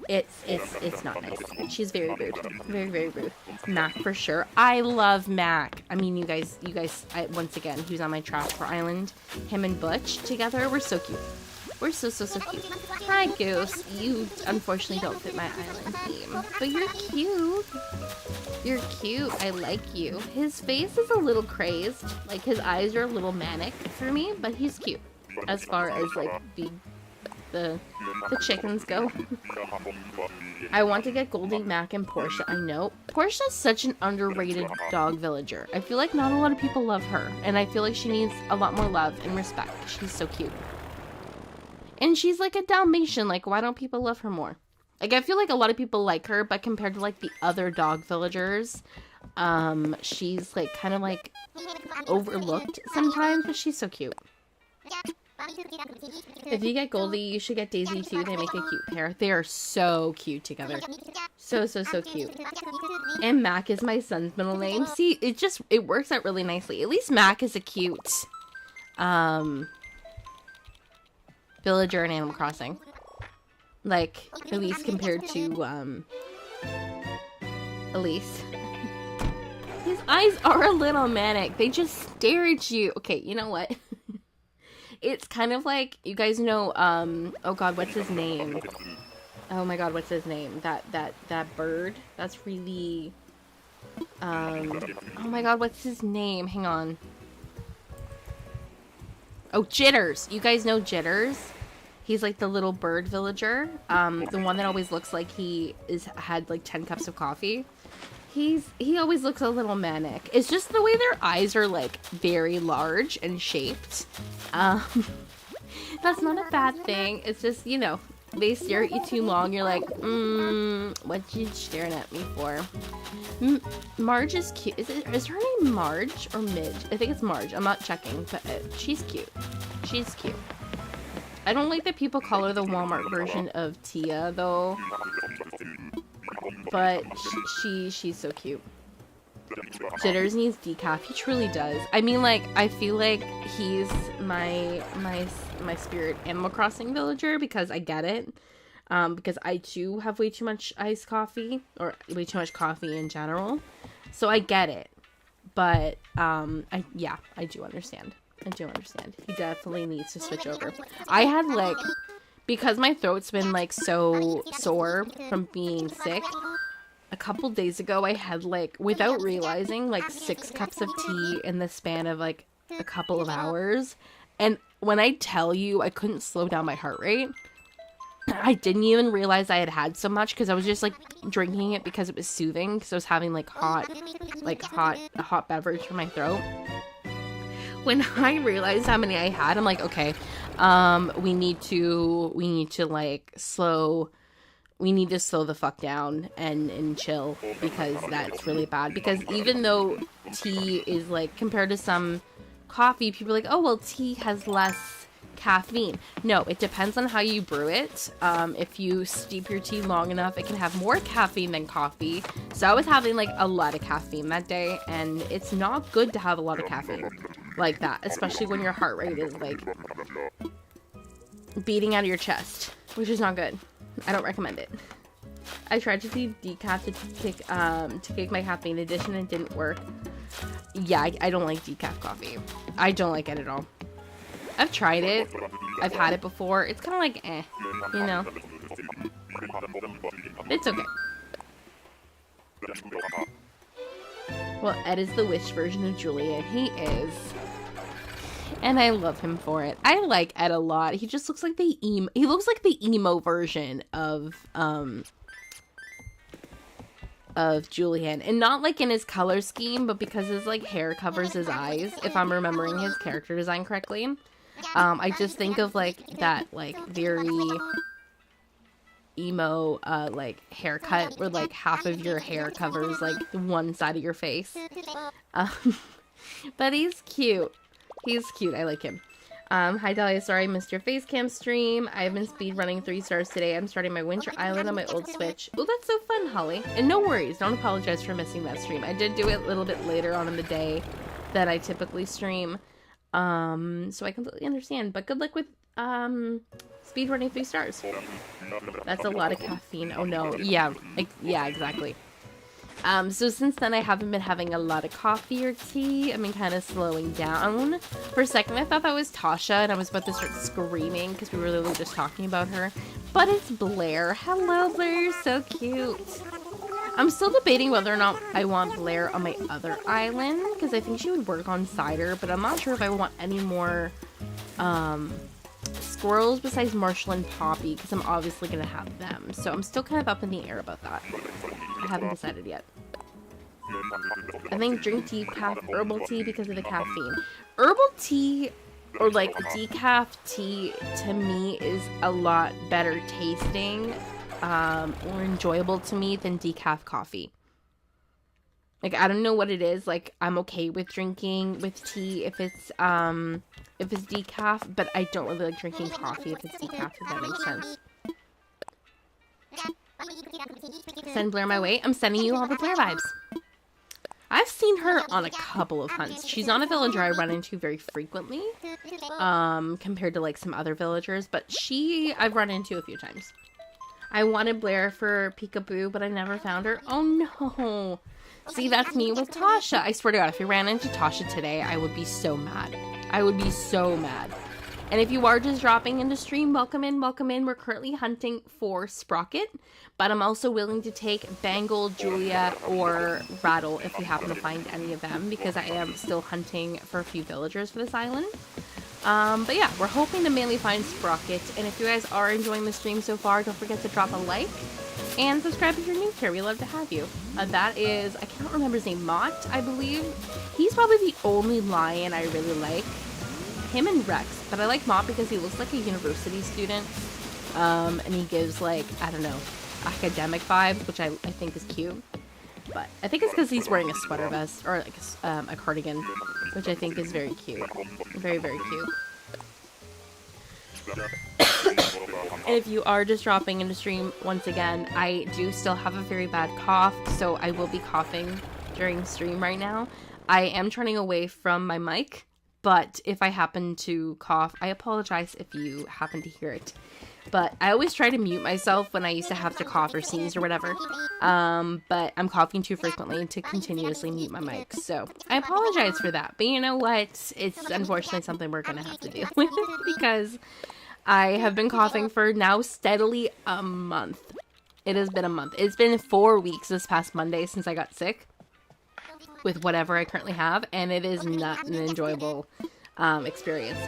It's not nice. She's very rude. Very, very rude. Mac for sure. I love Mac. I mean, you guys, once again, he was on my Trash Core Island. Him and Butch together were so cute. We're so cute. Hi, Goose. You unfortunately don't fit my island theme, but you're cute. You're cute. I like you. His face is a little crazed. Like, his eyes are a little manic for me, but he's cute. As far as, like, the chickens go. I want to get Goldie, Mac, and Portia. I know. Portia's such an underrated dog villager. I feel like not a lot of people love her, and I feel like she needs a lot more love and respect. She's so cute. And she's like a Dalmatian. Like, why don't people love her more? Like, I feel like a lot of people like her, but compared to, like, the other dog villagers, she's, like, kind of, like, overlooked sometimes, but she's so cute. If you get Goldie, you should get Daisy, too. They make a cute pair. They are so cute together. So cute. And Mac is my son's middle name. See, it works out really nicely. At least Mac is a cute, villager in Animal Crossing. Like, at least compared to, Elise. His eyes are a little manic. They just stare at you. Okay, you know what? It's kind of like, you guys know, oh god, what's his name? Oh my god, what's his name? That bird? That's really, oh my god, what's his name? Hang on. Oh, Jitters. You guys know Jitters? He's like the little bird villager. The one that always looks like he had like 10 cups of coffee. He always looks a little manic. It's just the way their eyes are like very large and shaped. That's not a bad thing. It's just, you know, they stare at you too long. You're like, what you staring at me for? Marge is cute. Is her name Marge or Midge? I think it's Marge. I'm not checking, but she's cute. She's cute. I don't like that people call her the Walmart version of Tia, though. But she's so cute. Jitters needs decaf. He truly does. I mean, like, I feel like he's my spirit Animal Crossing villager because I get it. Because I too have way too much iced coffee, or way too much coffee in general. So I get it. But I do understand. He definitely needs to switch over. I had like, because my throat's been like so sore from being sick, a couple days ago I had like, without realizing, like 6 cups of tea in the span of like a couple of hours. And when I tell you I couldn't slow down my heart rate, I didn't even realize I had had so much because I was just like drinking it because it was soothing, because I was having like a hot beverage for my throat. When I realized how many I had, I'm like, okay, we need to slow the fuck down and chill, because that's really bad. Because even though tea is like, compared to some coffee, people are like, oh, well, tea has less caffeine. No, it depends on how you brew it. If you steep your tea long enough, it can have more caffeine than coffee. So I was having like a lot of caffeine that day, and it's not good to have a lot of caffeine like that, especially when your heart rate is like beating out of your chest, which is not good. I don't recommend it. I tried to do decaf to take my caffeine addition and it didn't work. Yeah, I don't like decaf coffee. I don't like it at all. I've tried it. I've had it before. It's kind of like, you know. It's okay. Well, Ed is the witch version of Julian. He is. And I love him for it. I like Ed a lot. He just looks like the emo version of Julian. And not like in his color scheme, but because his like hair covers his eyes, if I'm remembering his character design correctly. I just think of like that like very emo like haircut where like half of your hair covers like one side of your face. But he's cute. He's cute. I like him. Hi Dahlia, sorry I missed your face cam stream. I've been speed running 3 stars today. I'm starting my Winter Island on my old Switch. Oh, that's so fun, Holly. And no worries, don't apologize for missing that stream. I did do it a little bit later on in the day than I typically stream. So I completely understand. But good luck with speed running 3 stars. That's a lot of caffeine. Oh no. Yeah, yeah, exactly. So since then, I haven't been having a lot of coffee or tea. I've been kind of slowing down. For a second, I thought that was Tasha, and I was about to start screaming because we were literally just talking about her. But it's Blair. Hello, Blair. You're so cute. I'm still debating whether or not I want Blair on my other island because I think she would work on Cider, but I'm not sure if I want any more squirrels besides Marshall and Poppy because I'm obviously going to have them. So I'm still kind of up in the air about that. I haven't decided yet. I think drink decaf herbal tea because of the caffeine. Herbal tea or like decaf tea to me is a lot better tasting or enjoyable to me than decaf coffee. Like I don't know what it is. Like I'm okay with drinking with tea if it's decaf, but I don't really like drinking coffee if it's decaf, if that makes sense. Send Blair my way. I'm sending you all the Blair vibes. I've seen her on a couple of hunts. She's not a villager I run into very frequently, compared to like some other villagers, but I've run into a few times. I wanted Blair for Peekaboo, but I never found her. Oh no. See, that's me with Tasha. I swear to God, if we ran into Tasha today, I would be so mad. I would be so mad. And if you are just dropping into stream, welcome in, welcome in. We're currently hunting for Sprocket, but I'm also willing to take Bangle, Julia, or Rattle if we happen to find any of them, because I am still hunting for a few villagers for this island. But yeah, we're hoping to mainly find Sprocket, and if you guys are enjoying the stream so far, don't forget to drop a like, and subscribe if you're new here. We love to have you. That is, I can't remember his name, Mott, I believe. He's probably the only lion I really like. Him and Rex, but I like Mott because he looks like a university student, and he gives like, I don't know, academic vibes, which I think is cute. But I think it's because he's wearing a sweater vest, or like a cardigan, which I think is very cute. Very, very cute. And if you are just dropping into stream, once again, I do still have a very bad cough, so I will be coughing during stream right now. I am turning away from my mic, but if I happen to cough, I apologize if you happen to hear it. But I always try to mute myself when I used to have to cough or sneeze or whatever. But I'm coughing too frequently to continuously mute my mic. So I apologize for that. But you know what? It's unfortunately something we're going to have to deal with because I have been coughing for now steadily a month. It has been a month. It's been 4 weeks this past Monday since I got sick with whatever I currently have. And it is not an enjoyable experience.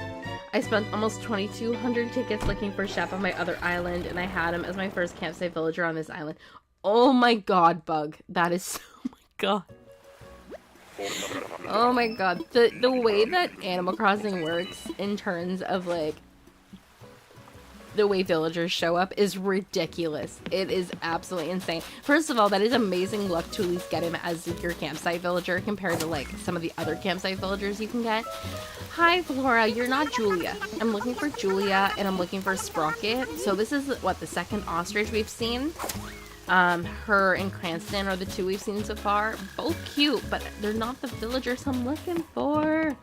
I spent almost 2,200 tickets looking for Shep on my other island, and I had him as my first campsite villager on this island. Oh my god, Bug. That is, oh my god. Oh my god. The way that Animal Crossing works in terms of, like, the way villagers show up is ridiculous. It is absolutely insane. First of all, that is amazing luck to at least get him as your campsite villager compared to like some of the other campsite villagers you can get. Hi Flora, you're not Julia. I'm looking for Julia and I'm looking for Sprocket. So this is what, the second ostrich we've seen. Her and Cranston are the 2 we've seen so far. Both cute, but they're not the villagers I'm looking for.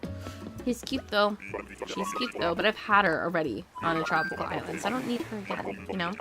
He's cute though. She's cute though, but I've had her already on a tropical island, so I don't need her again, you know?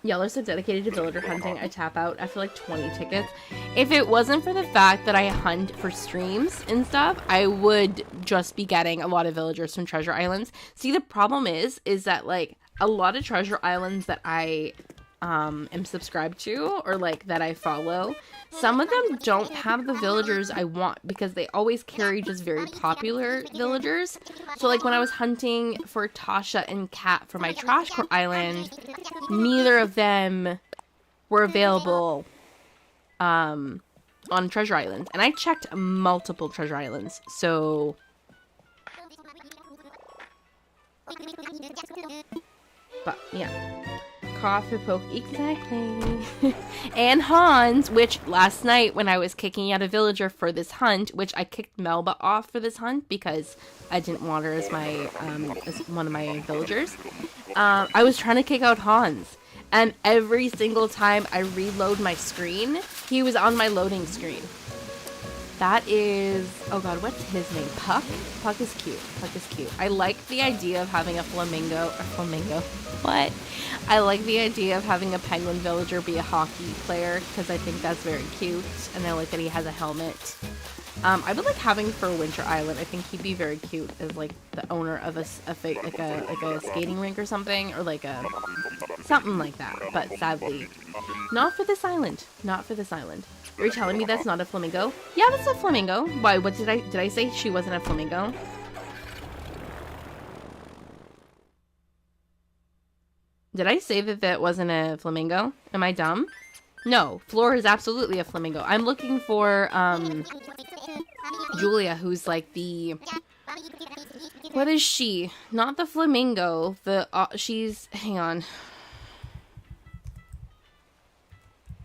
Y'all are so dedicated to villager hunting, I tap out after like 20 tickets. If it wasn't for the fact that I hunt for streams and stuff, I would just be getting a lot of villagers from treasure islands. See, the problem is that like a lot of treasure islands that I am subscribed to or like that I follow, some of them don't have the villagers I want because they always carry just very popular villagers. So like when I was hunting for Tasha and Kat for my Trashcore island, neither of them were available on treasure islands, and I checked multiple treasure islands. So But, yeah. Coffee poke, exactly. And Hans, which last night when I was kicking out a villager for this hunt, which I kicked Melba off for this hunt because I didn't want her as my, as one of my villagers. I was trying to kick out Hans. And every single time I reload my screen, he was on my loading screen. That is, oh god, what's his name? Puck? Puck is cute. Puck is cute. I like the idea of having a flamingo. What? I like the idea of having a penguin villager be a hockey player because I think that's very cute. And I like that he has a helmet. I would like having for Winter Island. I think he'd be very cute as like the owner of a skating rink or something, or like a something like that. But sadly, not for this island. Not for this island. You're telling me that's not a flamingo? Yeah, that's a flamingo. Why? What did I say? She wasn't a flamingo? Did I say that that wasn't a flamingo? Am I dumb? No, Flora is absolutely a flamingo. I'm looking for Julia, who's like the, what is she? Not the flamingo. The she's, hang on.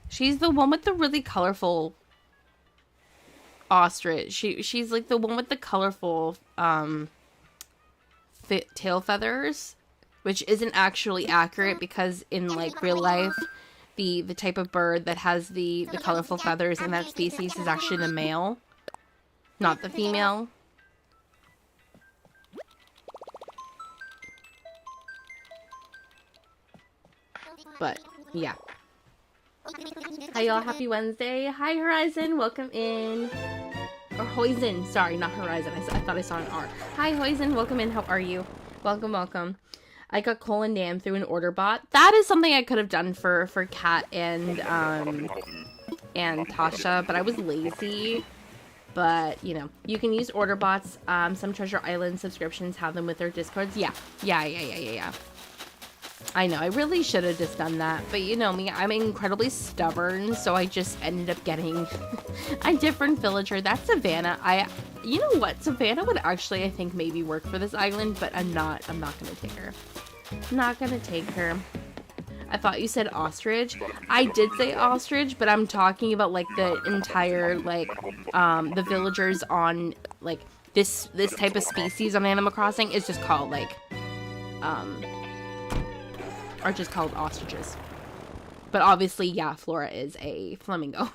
She's the one with the really colorful ostrich. She's like the one with the colorful tail feathers, which isn't actually accurate because in like real life, the type of bird that has the colorful feathers in that species is actually the male, not the female. But yeah. Hi y'all, happy Wednesday. Hi Horizon, welcome in. Or Hoisin, sorry, not Horizon. I thought I saw an R. Hi Hoisin, welcome in. How are you? Welcome, welcome. I got Colin Dam through an order bot. That is something I could have done for Kat and Tasha, but I was lazy. But, you know, you can use order bots. Some Treasure Island subscriptions have them with their Discords. Yeah. I know, I really should have just done that. But you know me, I'm incredibly stubborn, so I just ended up getting a different villager. That's Savannah. You know what? Savannah would actually, I think, maybe work for this island, but I'm not gonna take her. I'm not gonna take her. I thought you said ostrich. I did say ostrich, but I'm talking about, like, the entire, like, the villagers on, like, this type of species on Animal Crossing is just called, like, are just called ostriches. But obviously, yeah, Flora is a flamingo.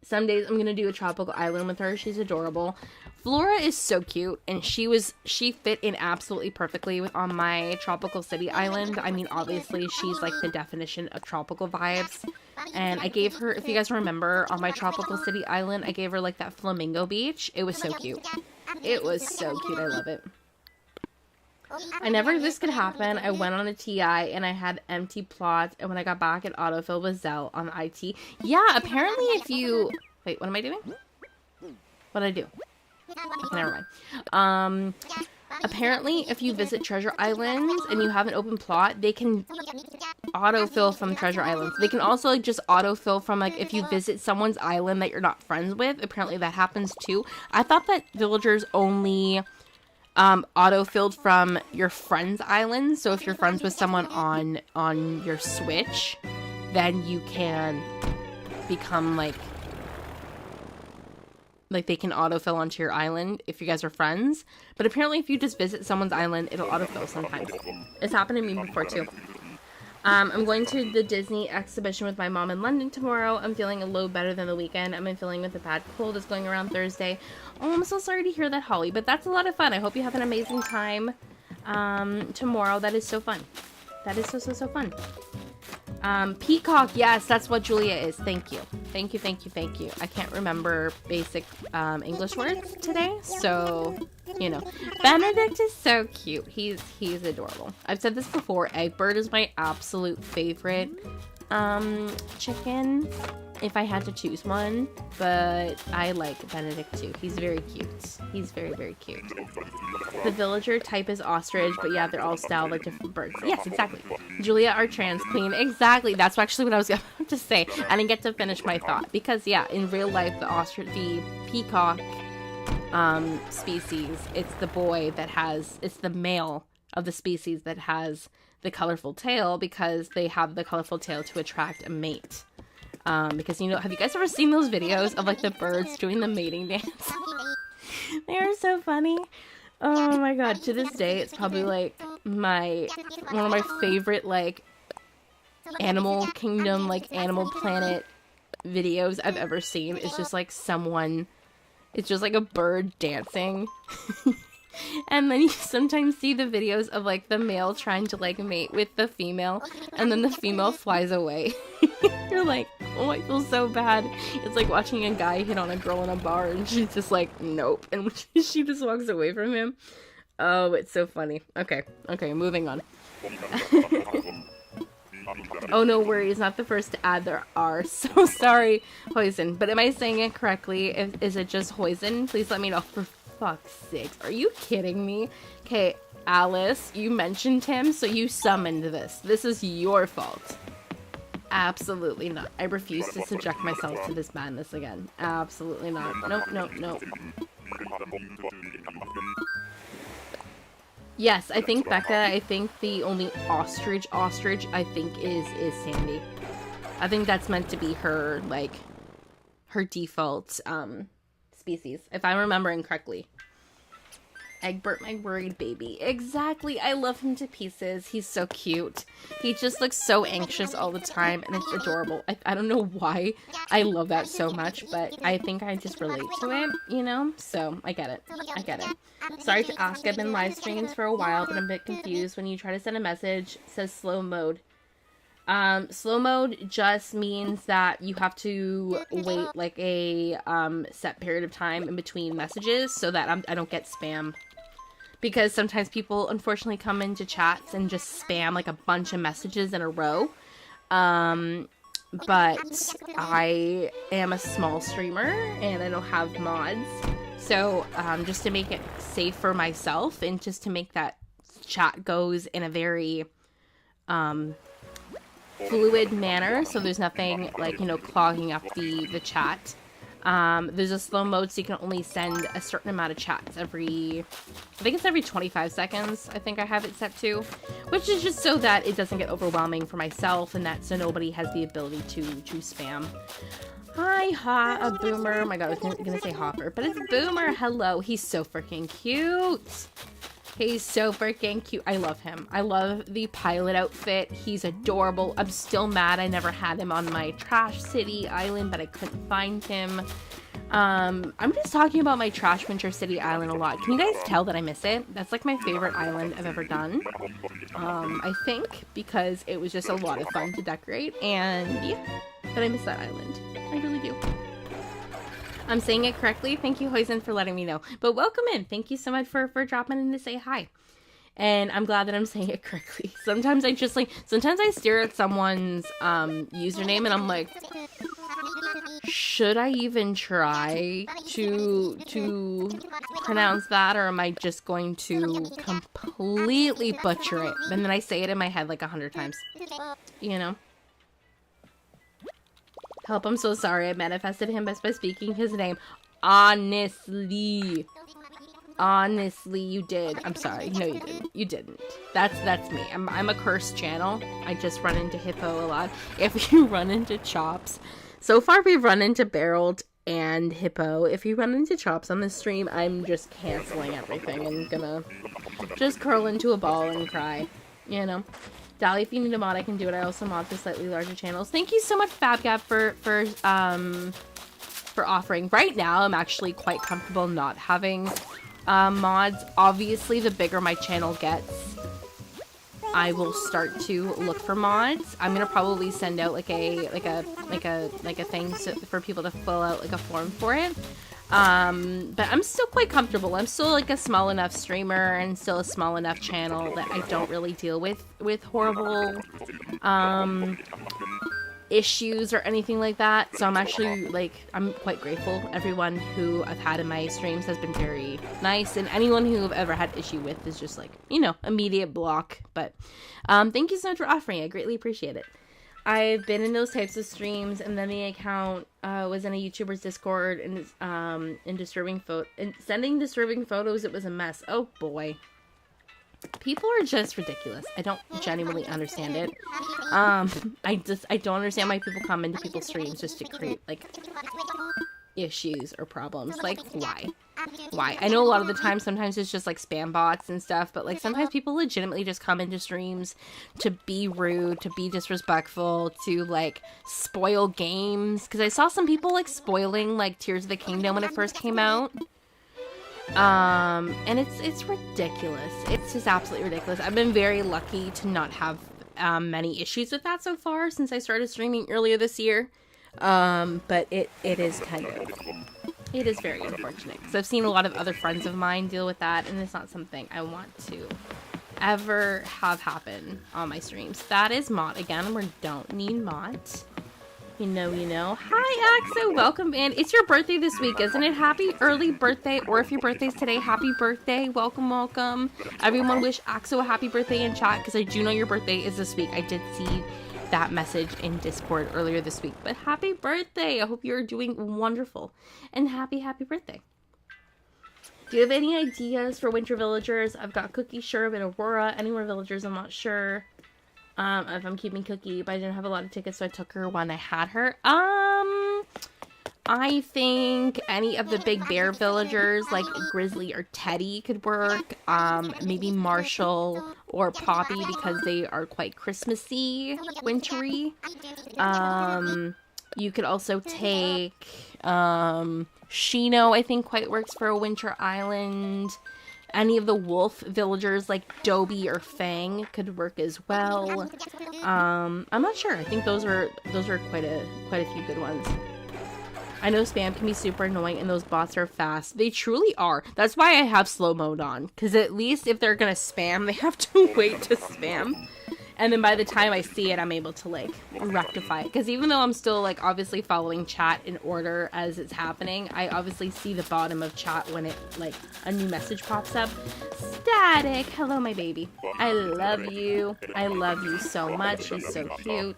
Some days I'm gonna do a tropical island with her. She's adorable. Flora is so cute, and she fit in absolutely perfectly on my tropical city island. I mean, obviously, she's like the definition of tropical vibes. And I gave her, if you guys remember, on my tropical city island, I gave her like that flamingo beach. It was so cute. It was so cute. I love it. I never knew this could happen. I went on a TI and I had empty plots, and when I got back it autofilled with Zell on IT. Yeah, apparently if you... Wait, what am I doing? What did I do? Never mind. Apparently if you visit Treasure Islands and you have an open plot, they can autofill from Treasure Islands. They can also like just autofill from like if you visit someone's island that you're not friends with. Apparently that happens too. I thought that villagers only... auto-filled from your friend's island. So if you're friends with someone on your Switch, then you can become like they can autofill onto your island if you guys are friends. But apparently if you just visit someone's island, it'll autofill sometimes. It's happened to me before too. I'm going to the Disney exhibition with my mom in London tomorrow. I'm feeling a little better than the weekend. I've been feeling with a bad cold that's going around Thursday. Oh, I'm so sorry to hear that, Holly, but that's a lot of fun. I hope you have an amazing time tomorrow. That is so fun. That is so fun. Peacock, yes, that's what Julia is. Thank you. Thank you. I can't remember basic English words today, so, you know. Benedict is so cute. He's adorable. I've said this before, Eggbird is my absolute favorite chicken, if I had to choose one, but I like Benedict too. He's very cute. He's very cute. The villager type is ostrich, but yeah, they're all styled like different birds. Yes, exactly. Julia, our trans queen. Exactly. That's actually what I was about to say. I didn't get to finish my thought because yeah, in real life, the peacock species, it's the male of the species that has the colorful tail, because they have the colorful tail to attract a mate. Because, you know, have you guys ever seen those videos of, like, the birds doing the mating dance? They are so funny. Oh my god, to this day, it's probably, like, one of my favorite, like, Animal Kingdom, like, Animal Planet videos I've ever seen. It's just, like, it's just, like, a bird dancing. And then you sometimes see the videos of, like, the male trying to, like, mate with the female, and then the female flies away. You're like, oh, I feel so bad. It's like watching a guy hit on a girl in a bar, and she's just like, nope. And she just walks away from him. Oh, it's so funny. Okay, moving on. Oh, no worries, not the first to add there are. So sorry, Hoisin. But am I saying it correctly? Is it just Hoisin? Please let me know. For fuck's sakes, are you kidding me? Okay, Alice, you mentioned him, so you summoned this. This is your fault. Absolutely not. I refuse to subject myself to this madness again. Absolutely not. Nope. Yes, I think Becca, I think the only ostrich, I think is Sandy. I think that's meant to be her, like, her default, species, if I'm remembering correctly. Egbert, my worried baby. Exactly. I love him to pieces. He's so cute. He just looks so anxious all the time, and it's adorable. I don't know why I love that so much, but I think I just relate to it, you know? So, I get it. Sorry to ask, I've been live streaming for a while, but I'm a bit confused. When you try to send a message, it says slow mode. Slow mode just means that you have to wait, like, a, set period of time in between messages so that I don't get spam. Because sometimes people, unfortunately, come into chats and just spam, like, a bunch of messages in a row. But I am a small streamer, and I don't have mods. So, just to make it safe for myself, and just to make that chat goes in a very, fluid manner, so there's nothing, like, you know, clogging up the chat. There's a slow mode, so you can only send a certain amount of chats I think it's every 25 seconds, I think I have it set to, which is just so that it doesn't get overwhelming for myself, and that so nobody has the ability to spam. Hi, a Boomer. Oh my god, I was gonna say Hopper, but it's Boomer. Hello, he's so freaking cute. He's so freaking cute. I love him. I love the pilot outfit. He's adorable. I'm still mad I never had him on my Trash City island, but I couldn't find him. I'm just talking about my Trash Winter City island a lot. Can you guys tell that I miss it? That's like my favorite island I've ever done. I think, because it was just a lot of fun to decorate, and yeah, but I miss that island. I really do. I'm saying it correctly. Thank you, Hoisin, for letting me know. But welcome in. Thank you so much for dropping in to say hi. And I'm glad that I'm saying it correctly. Sometimes I stare at someone's username and I'm like, should I even try to pronounce that, or am I just going to completely butcher it? And then I say it in my head like 100 times. You know? Help, I'm so sorry. I manifested him by speaking his name. Honestly, you did. I'm sorry. No, you didn't. You didn't. That's me. I'm a cursed channel. I just run into Hippo a lot. If you run into Chops, so far we've run into Barreled and Hippo. If you run into Chops on the stream, I'm just canceling everything and gonna just curl into a ball and cry. You know. Dali, if you need a mod, I can do it. I also mod for slightly larger channels. Thank you so much, FabGab, for offering. Right now, I'm actually quite comfortable not having mods. Obviously, the bigger my channel gets, I will start to look for mods. I'm gonna probably send out like a thing for people to fill out like a form for it. But I'm still quite comfortable. I'm still like a small enough streamer and still a small enough channel that I don't really deal with horrible issues or anything like that. So I'm actually like, I'm quite grateful. Everyone who I've had in my streams has been very nice, and anyone who I've ever had issue with is just like, you know, immediate block. But thank you so much for offering. I greatly appreciate it. I've been in those types of streams, and then the account was in a YouTuber's Discord, and sending disturbing photos. It was a mess. Oh boy, people are just ridiculous. I don't genuinely understand it. I don't understand why people come into people's streams just to create like issues or problems. Like, why? I know a lot of the time sometimes it's just like spam bots and stuff, but like sometimes people legitimately just come into streams to be rude, to be disrespectful, to like spoil games. Because I saw some people like spoiling like Tears of the Kingdom when it first came out. And it's ridiculous. It's just absolutely ridiculous. I've been very lucky to not have many issues with that so far since I started streaming earlier this year. But it is very unfortunate because I've seen a lot of other friends of mine deal with that, and it's not something I want to ever have happen on my streams. That is Mott again. We don't need Mott. You know. Hi, Axo. Welcome in. It's your birthday this week, isn't it? Happy early birthday, or if your birthday's today, happy birthday. Welcome. Everyone wish Axo a happy birthday in chat because I do know your birthday is this week. I did see that message in Discord earlier this week, but happy birthday. I hope you're doing wonderful and happy birthday. Do you have any ideas for winter villagers? I've got Cookie, Sherb, and Aurora. Any more villagers? I'm not sure if I'm keeping Cookie, but I didn't have a lot of tickets, so I took her when I had her. I think any of the big bear villagers like Grizzly or Teddy could work. Maybe Marshall or Poppy because they are quite Christmassy, wintry. You could also take Shino, I think quite works for a winter island. Any of the wolf villagers like Dobby or Fang could work as well. I'm not sure. I think those are quite a few good ones. I know spam can be super annoying and those bots are fast. They truly are. That's why I have slow mode on. Because at least if they're going to spam, they have to wait to spam. And then by the time I see it, I'm able to like rectify it. Because even though I'm still like obviously following chat in order as it's happening, I obviously see the bottom of chat when it like a new message pops up. Static. Hello, my baby. I love you. I love you so much. You're so cute.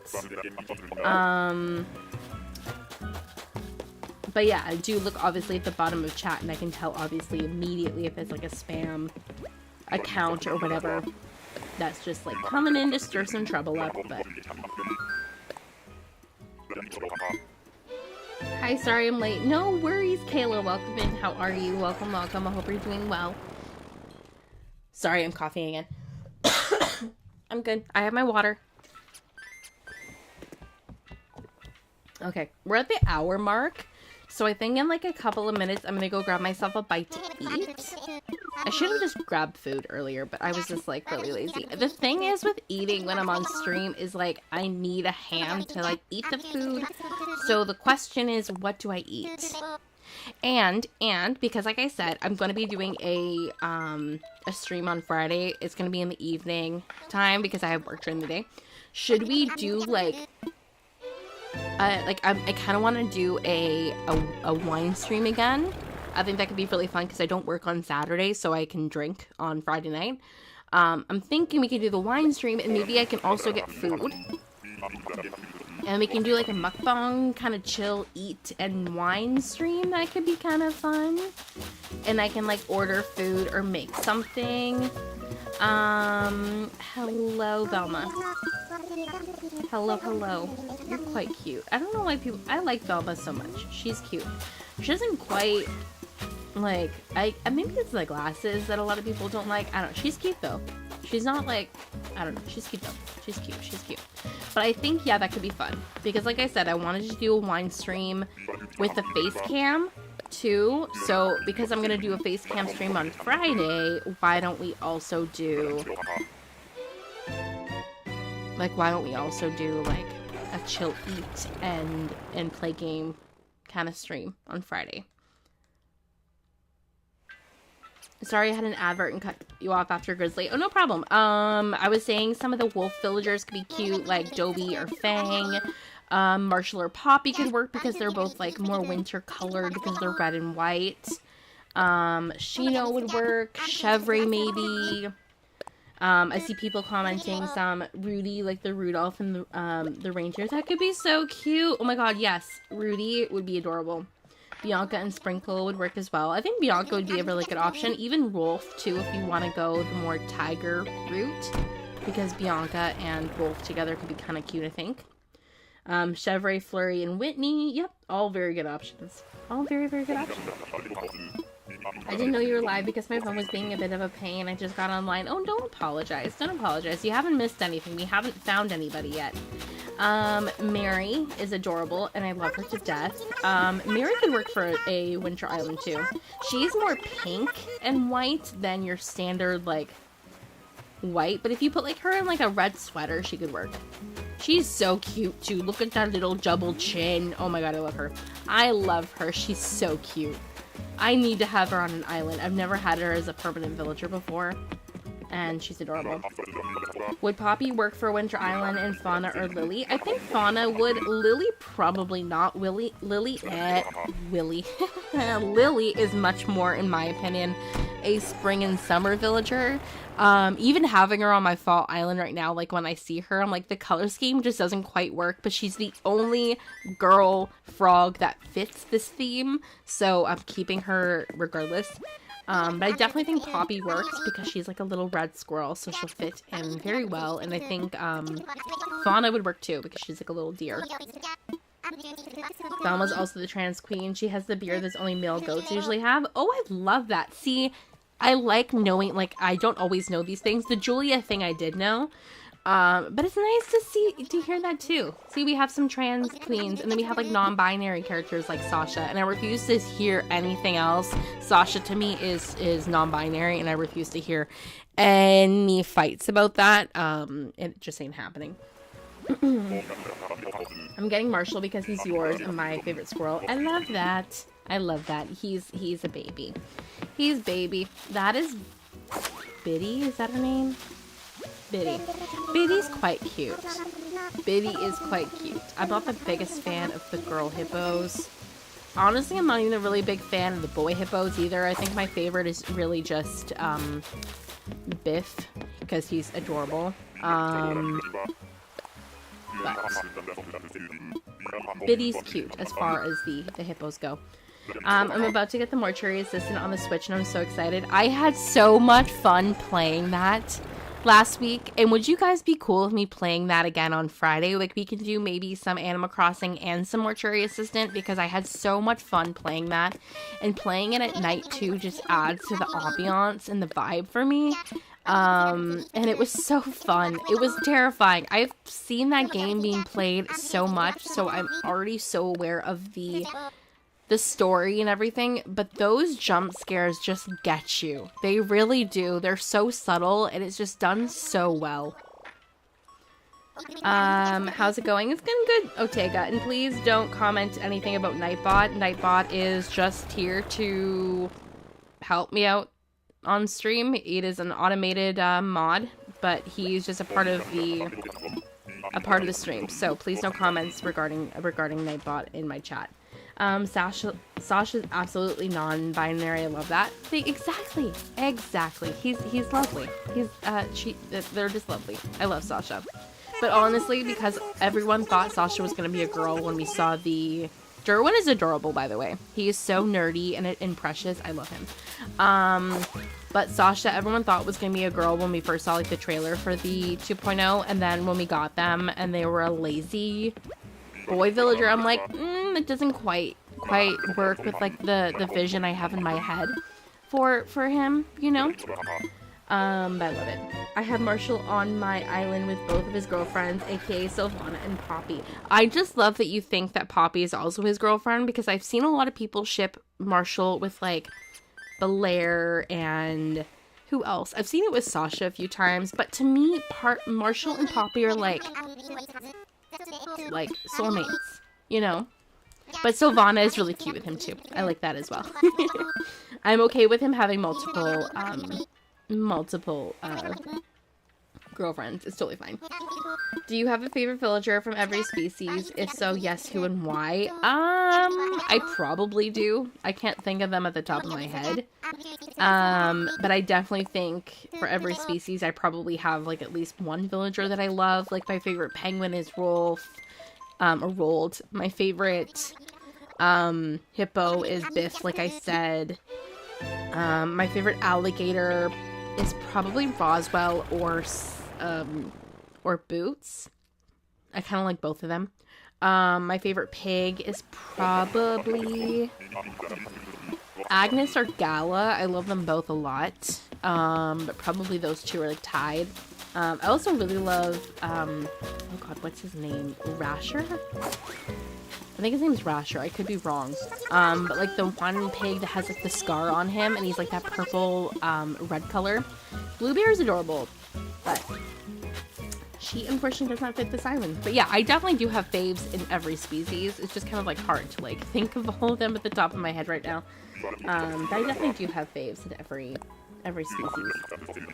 But yeah, I do look obviously at the bottom of chat and I can tell obviously immediately if it's like a spam account or whatever that's just like coming in to stir some trouble up. But hi, sorry I'm late. No worries, Kayla. Welcome in. How are you? Welcome. I hope you're doing well. Sorry, I'm coughing again. I'm good. I have my water. Okay, we're at the hour mark. So I think in like a couple of minutes, I'm gonna go grab myself a bite to eat. I should have just grabbed food earlier, but I was just like really lazy. The thing is with eating when I'm on stream is like, I need a hand to like eat the food. So the question is, what do I eat? And because like I said, I'm going to be doing a stream on Friday. It's going to be in the evening time because I have work during the day. Should we do like I kind of want to do a wine stream again. I think that could be really fun because I don't work on Saturday, so I can drink on Friday night. I'm thinking we could do the wine stream, and maybe I can also get food. And we can do like a mukbang, kind of chill, eat, and wine stream. That could be kind of fun. And I can like order food or make something. Hello, Velma. Hello. You're quite cute. I don't know why I like Velma so much. She's cute. She doesn't quite, like, maybe it's the glasses that a lot of people don't like. I don't know. She's cute, though. She's not, like, I don't know. She's cute, though. She's cute. But I think, yeah, that could be fun. Because, like I said, I wanted to do a wine stream with the face cam, too. So, because I'm going to do a face cam stream on Friday, why don't we also do, like, a chill eat and play game kind of stream on Friday. Sorry I had an advert and cut you off after Grizzly. Oh, no problem. I was saying some of the wolf villagers could be cute, like Dobby or Fang. Marshall or Poppy could work because they're both like more winter colored because they're red and white. Shino would work. Chevre maybe. I see people commenting some Rudy, like the Rudolph and the reindeer. That could be so cute. Oh my god, yes. Rudy would be adorable. Bianca and Sprinkle would work as well. I think Bianca would be a really good option. Even Rolf, too, if you want to go the more tiger route. Because Bianca and Rolf together could be kind of cute, I think. Chevrolet, Flurry, and Whitney. Yep, all very good options. All very, very good options. I didn't know you were live because my phone was being a bit of a pain. I just got online. Oh, don't apologize. Don't apologize. You haven't missed anything. We haven't found anybody yet. Mary is adorable, and I love her to death. Mary could work for a Winter Island, too. She's more pink and white than your standard, like, white. But if you put, like, her in, like, a red sweater, she could work. She's so cute, too. Look at that little double chin. Oh, my God, I love her. I love her. She's so cute. I need to have her on an island. I've never had her as a permanent villager before. And she's adorable. Would Poppy work for Winter Island and Fauna or Lily? I think Fauna would. Lily probably not. Lily is much more, in my opinion, a spring and summer villager. Even having her on my fall island right now, like when I see her, I'm like, the color scheme just doesn't quite work, but she's the only girl frog that fits this theme, so I'm keeping her regardless. But I definitely think Poppy works because she's like a little red squirrel, so she'll fit in very well. And I think Fauna would work too because she's like a little deer. Velma's also the trans queen. She has the beard that's only male goats usually have. Oh, I love that. See, I like knowing, like, I don't always know these things. The Julia thing I did know. But it's nice to hear that too. See, we have some trans queens, and then we have like non-binary characters like Sasha, and I refuse to hear anything else. Sasha to me is non-binary, and I refuse to hear any fights about that. It just ain't happening. I'm getting Marshall because he's yours and my favorite squirrel. I love that. I love that. He's a baby. He's baby. That is Biddy. Is that her name? Biddy. Biddy's quite cute. Biddy is quite cute. I'm not the biggest fan of the girl hippos. Honestly, I'm not even a really big fan of the boy hippos either. I think my favorite is really just Biff because he's adorable. But Biddy's cute as far as the hippos go. I'm about to get the mortuary assistant on the Switch and I'm so excited. I had so much fun playing that last week, and would you guys be cool with me playing that again on Friday? Like, we can do maybe some Animal Crossing and some Mortuary Assistant, because I had so much fun playing that, and playing it at night too just adds to the ambiance and the vibe for me. And it was so fun. It was terrifying. I've seen that game being played so much, so I'm already so aware of the story and everything, but those jump scares just get you. They really do. They're so subtle, and it's just done so well. How's it going? It's going good, Otega, and please don't comment anything about Nightbot. Nightbot is just here to help me out on stream. It is an automated mod, but he's just a part of the stream, so please no comments regarding Nightbot in my chat. Sasha's absolutely non-binary. I love that. Exactly. He's lovely. They're just lovely. I love Sasha. But honestly, because everyone thought Sasha was gonna be a girl when we saw the... Derwin is adorable, by the way. He is so nerdy and precious. I love him. But Sasha, everyone thought was gonna be a girl when we first saw like the trailer for the 2.0, and then when we got them and they were a lazy boy villager, I'm like, it doesn't quite work with like the vision I have in my head for him, you know. But I love it. I have Marshall on my island with both of his girlfriends, aka Sylvana and Poppy. I just love that you think that Poppy is also his girlfriend, because I've seen a lot of people ship Marshall with like Belair and who else? I've seen it with Sasha a few times, but to me, Marshall and Poppy are like soulmates, you know. But Sylvana is really cute with him too. I like that as well. I'm okay with him having multiple girlfriends. It's totally fine. Do you have a favorite villager from every species? If so, yes, who and why? I probably do. I can't think of them at the top of my head. But I definitely think for every species, I probably have like at least one villager that I love. Like my favorite penguin is Rolf, or Rolled. My favorite hippo is Biff, like I said. My favorite alligator is probably Roswell or Boots. I kind of like both of them. My favorite pig is probably Agnes or Gala. I love them both a lot. But probably those two are like tied. I also really love, oh god, what's his name? Rasher? I think his name's Rasher. I could be wrong. But like the one pig that has like the scar on him and he's like that purple, red color. Bluebear is adorable, but she unfortunately does not fit this island. But yeah, I definitely do have faves in every species. It's just kind of like hard to like think of all of them at the top of my head right now. But I definitely do have faves in every species,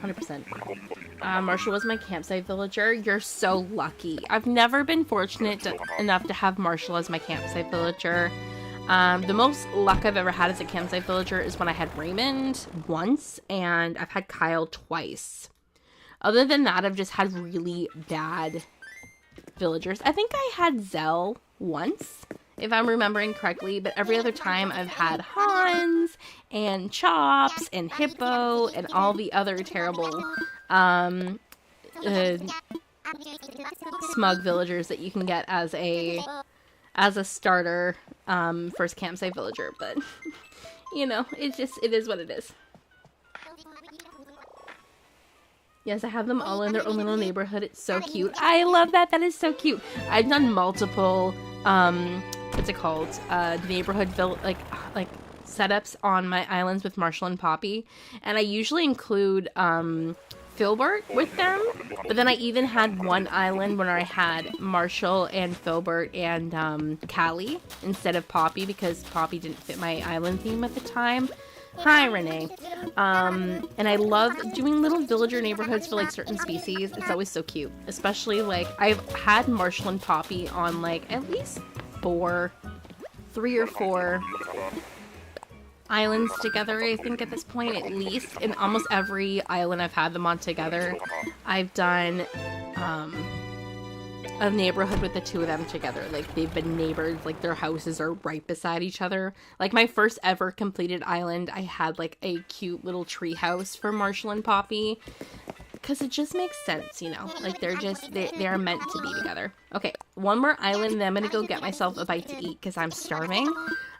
100%. Marshall was my campsite villager. You're so lucky. I've never been fortunate enough to have Marshall as my campsite villager. The most luck I've ever had as a campsite villager is when I had Raymond once, and I've had Kyle twice. Other than that, I've just had really bad villagers. I think I had Zell once, if I'm remembering correctly, but every other time I've had Hans and Chops and Hippo and all the other terrible smug villagers that you can get as a starter first campsite villager. But you know, it is what it is. Yes, I have them all in their own little neighborhood. It's so cute. I love that. That is so cute. I've done multiple what's it called? Neighborhood like setups on my islands with Marshall and Poppy, and I usually include Filbert with them. But then I even had one island where I had Marshall and Filbert and Callie instead of Poppy because Poppy didn't fit my island theme at the time. Hi, Renee. And I love doing little villager neighborhoods for like certain species. It's always so cute. Especially like I've had Marshall and Poppy on like at least 3 or 4 islands together, I think at this point at least. In almost every island I've had them on together, I've done a neighborhood with the two of them together. Like they've been neighbors, like their houses are right beside each other. Like my first ever completed island, I had like a cute little tree house for Marshall and Poppy because it just makes sense, you know, like they are meant to be together. Okay, one more island and then I'm gonna go get myself a bite to eat because I'm starving.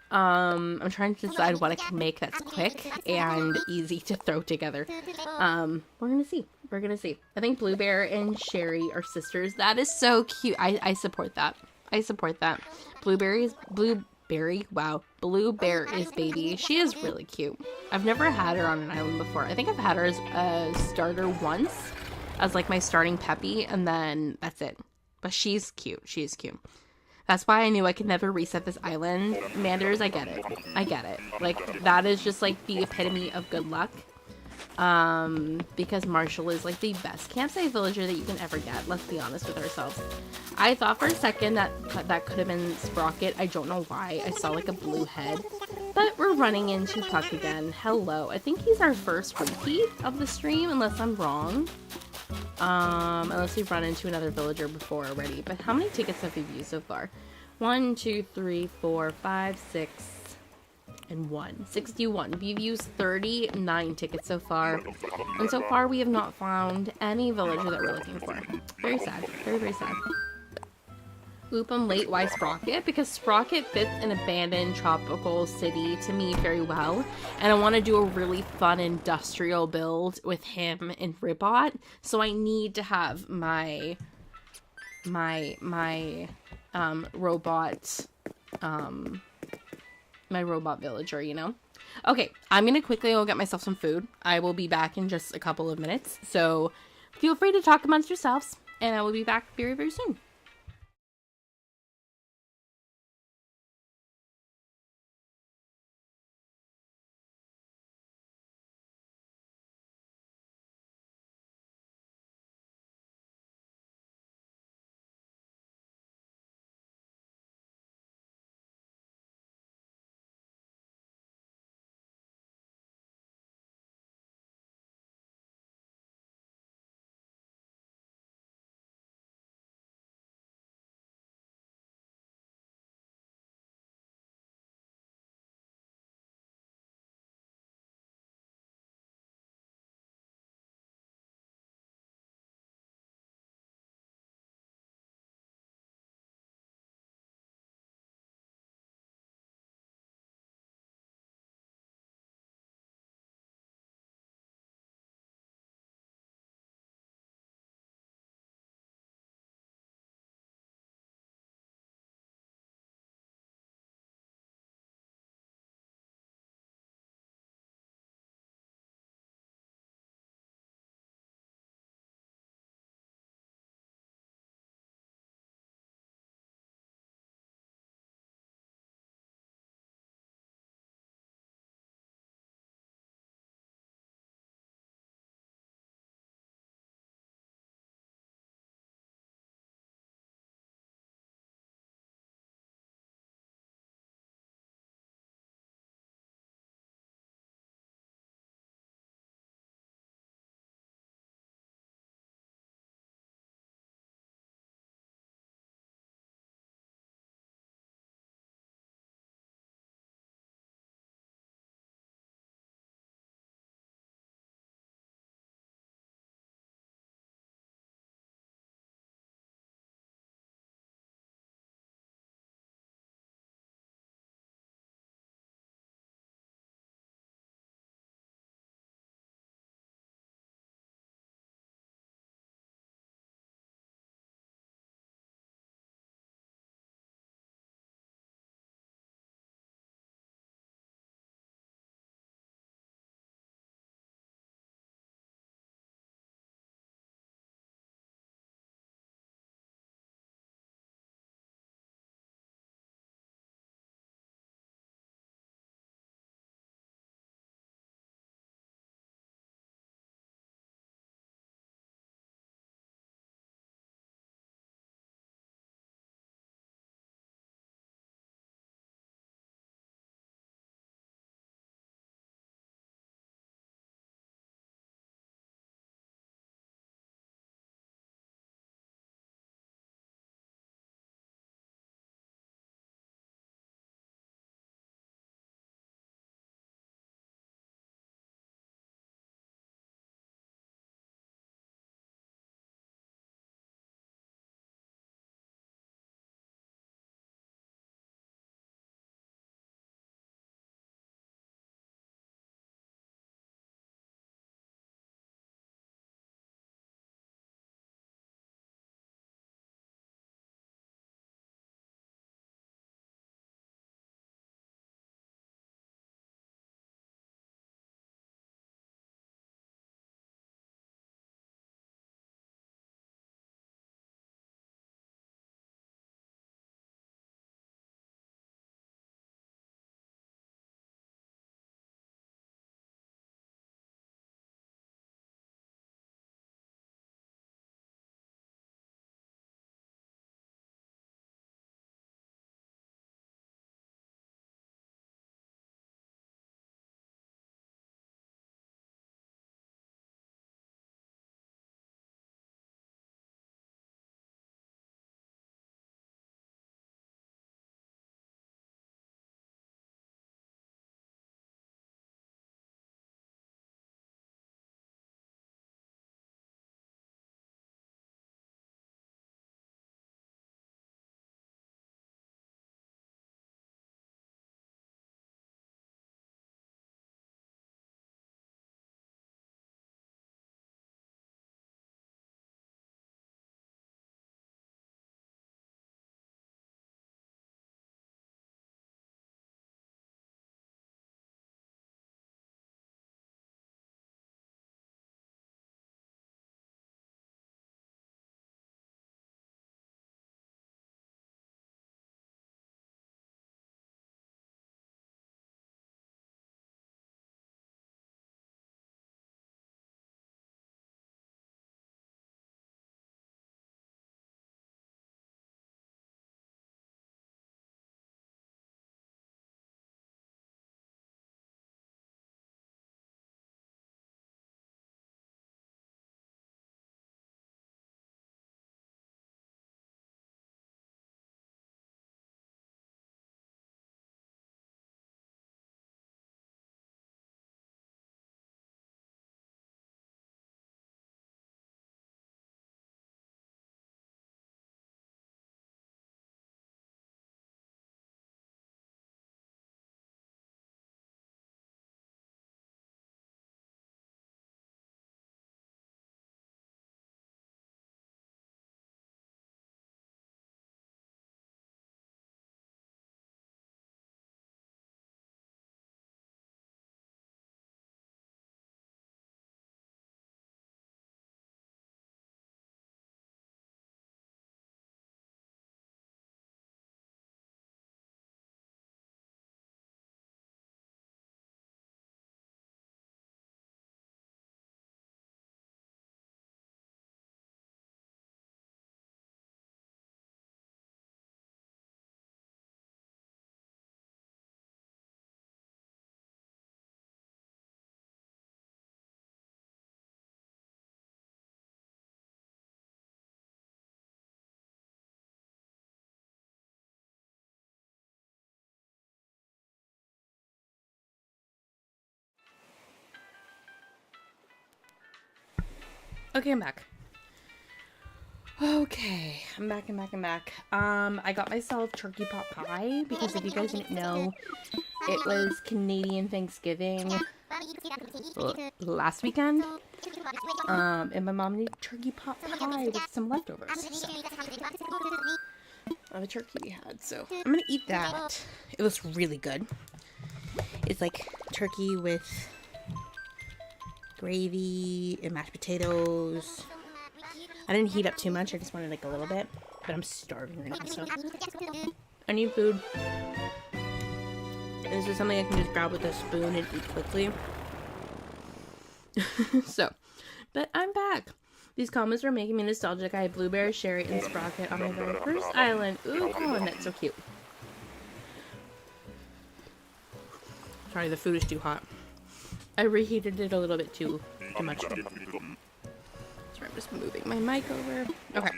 I'm trying to decide what I can make that's quick and easy to throw together. We're gonna see. I think Bluebear and Sherry are sisters. That is so cute. I support that. Blueberry, wow. Blue Bear is baby. She is really cute. I've never had her on an island before. I think I've had her as a starter once, as like my starting Peppy, and then that's it. But she's cute. That's why I knew I could never reset this island. Manders, I get it. Like, that is just, like, the epitome of good luck. Because Marshall is, like, the best campsite villager that you can ever get. Let's be honest with ourselves. I thought for a second that could have been Sprocket. I don't know why. I saw, like, a blue head. But we're running into Puck again. Hello. I think he's our first repeat of the stream, unless I'm wrong. Unless we've run into another villager before already. But how many tickets have we used so far? 1, 2, 3, 4, 5, 6, and 1. 61. We've used 39 tickets so far. And so far we have not found any villager that we're looking for. Very sad. Very, very sad. Oop, I'm late. Why Sprocket? Because Sprocket fits an abandoned tropical city to me very well. And I want to do a really fun industrial build with him in Ribot. So I need to have my robot villager, you know? Okay, I'm gonna quickly go get myself some food. I will be back in just a couple of minutes. So feel free to talk amongst yourselves. And I will be back very, very soon. Okay, I'm back. Okay, I'm back. I got myself turkey pot pie because if you guys didn't know, it was Canadian Thanksgiving last weekend. And my mom made turkey pot pie with some leftovers. So, of a turkey we had, so I'm gonna eat that. It looks really good. It's like turkey with gravy and mashed potatoes. I didn't heat up too much, I just wanted like a little bit, but I'm starving right now, so I need food. This is something I can just grab with a spoon and eat quickly. So, but I'm back. These comments are making me nostalgic. I had blueberry, sherry, and sprocket on my very first island. Ooh, oh, that's so cute. Sorry, the food is too hot. I reheated it a little bit too much. Sorry, I'm just moving my mic over. Okay.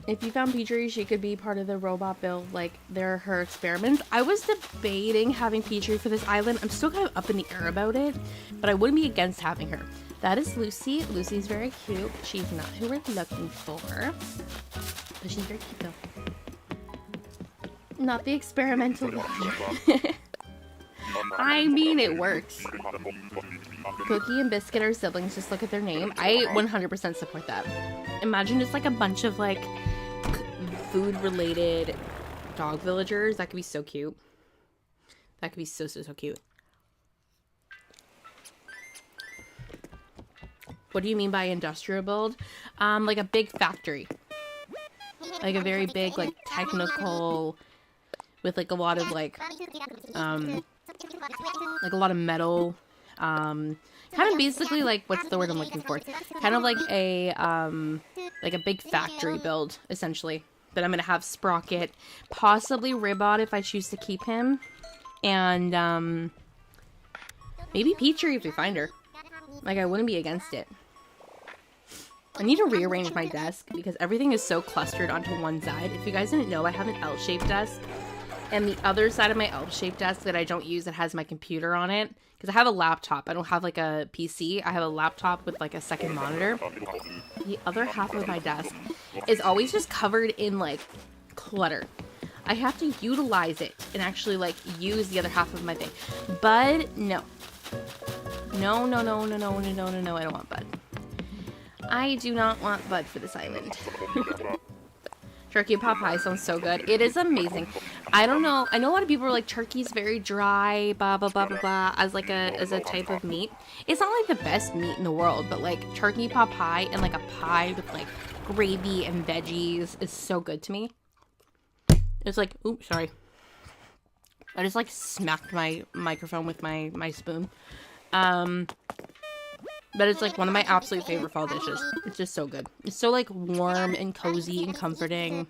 If you found Petrie, she could be part of the robot build, like they're her experiments. I was debating having Petrie for this island. I'm still kind of up in the air about it, but I wouldn't be against having her. That is Lucy. Lucy's very cute. She's not who we're looking for, but she's very cute though. Not the experimental one. I mean, it works. Cookie and Biscuit are siblings, just look at their name. I 100% support that. Imagine just like a bunch of like food related dog villagers. That could be so cute. That could be so cute. What do you mean by industrial build? Like a big factory. Like a very big, like technical, with like a lot of like a lot of metal. Kind of basically like, what's the word I'm looking for? Kind of like a big factory build, essentially. That I'm gonna have Sprocket, possibly Ribbot if I choose to keep him, and maybe Petrie if we find her. Like, I wouldn't be against it. I need to rearrange my desk because everything is so clustered onto one side. If you guys didn't know, I have an L-shaped desk. And the other side of my L-shaped desk that I don't use that has my computer on it, because I have a laptop. I don't have like a PC. I have a laptop with like a second monitor. The other half of my desk is always just covered in like clutter. I have to utilize it and actually like use the other half of my thing. Bud, no. No, I don't want Bud. I do not want Bud for this island. Turkey pot pie sounds so good. It is amazing. I don't know. I know a lot of people are like, turkey's very dry, blah, blah, blah, blah, blah, as a type of meat. It's not like the best meat in the world, but like turkey pot pie and like a pie with like gravy and veggies is so good to me. It's like, oops, sorry. I just like smacked my microphone with my spoon. But it's like one of my absolute favorite fall dishes. It's just so good. It's so like warm and cozy and comforting.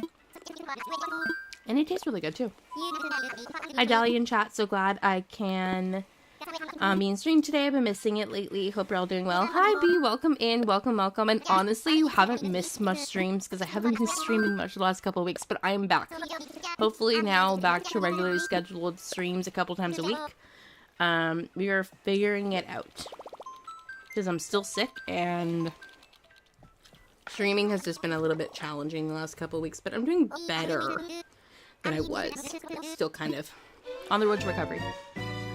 And it tastes really good too. Hi Dally in chat. So glad I can be in stream today. I've been missing it lately. Hope you're all doing well. Hi B, welcome in. Welcome. And honestly, you haven't missed much streams because I haven't been streaming much the last couple of weeks, but I'm back. Hopefully now back to regularly scheduled streams a couple times a week. We are figuring it out. Because I'm still sick, and streaming has just been a little bit challenging the last couple of weeks, but I'm doing better than I was. Still kind of on the road to recovery.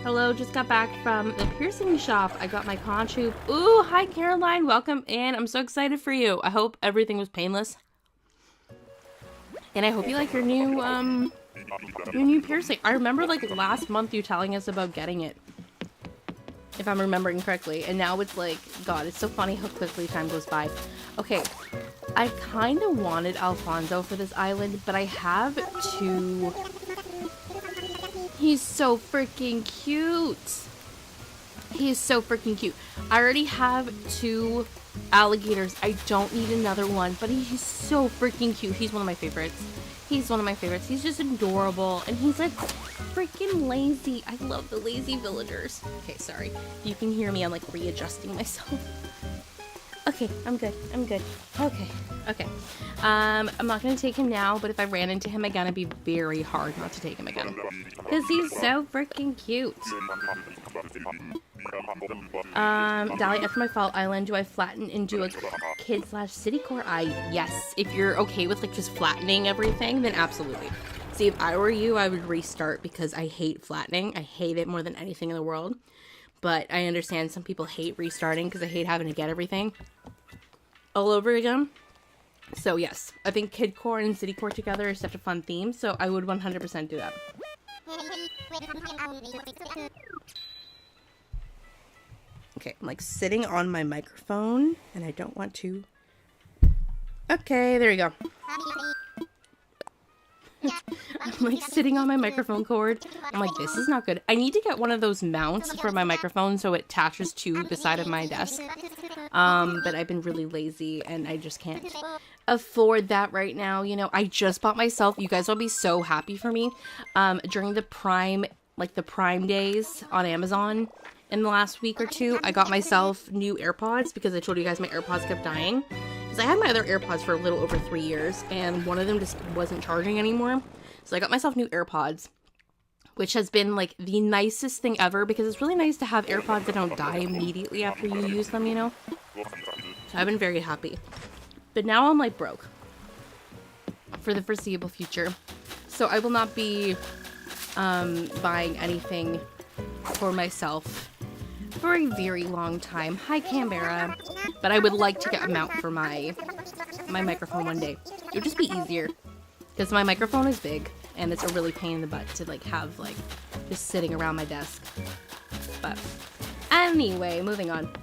Hello, just got back from the piercing shop. I got my conch hoop. Ooh, hi Caroline, welcome in. I'm so excited for you. I hope everything was painless. And I hope you like your new piercing. I remember like last month you telling us about getting it. If I'm remembering correctly. And now it's like, God, it's so funny how quickly time goes by. Okay, I kind of wanted Alfonso for this island, but I have two. He's so freaking cute. He is so freaking cute. I already have two alligators. I don't need another one, but he's so freaking cute. He's one of my favorites. He's one of my favorites. He's just adorable, and he's like freaking lazy. I love the lazy villagers. Okay, sorry. You can hear me. I'm like readjusting myself. Okay, I'm good. Okay. I'm not gonna take him now, but if I ran into him again, it'd be very hard not to take him again. Because he's so freaking cute. Dali, after my fall island, do I flatten and do a kid/city core? Yes. If you're okay with like just flattening everything, then absolutely. See, if I were you, I would restart because I hate flattening. I hate it more than anything in the world. But I understand some people hate restarting because I hate having to get everything all over again. So yes, I think kid core and city core together is such a fun theme, so I would 100% do that. Okay, I'm like sitting on my microphone and I don't want to. Okay, there we go. I'm like sitting on my microphone cord. I'm like, this is not good. I need to get one of those mounts for my microphone so it attaches to the side of my desk. But I've been really lazy and I just can't afford that right now. You know, I just bought myself, you guys will be so happy for me, during the Prime, like the Prime days on Amazon in the last week or two, I got myself new AirPods because I told you guys my AirPods kept dying. Because I had my other AirPods for a little over 3 years and one of them just wasn't charging anymore. So I got myself new AirPods, which has been like the nicest thing ever because it's really nice to have AirPods that don't die immediately after you use them, you know? So I've been very happy. But now I'm like broke for the foreseeable future. So I will not be buying anything for myself for a very long time. Hi, Canberra. But I would like to get a mount for my microphone one day. It would just be easier because my microphone is big and it's a really pain in the butt to like have like just sitting around my desk. But anyway, moving on.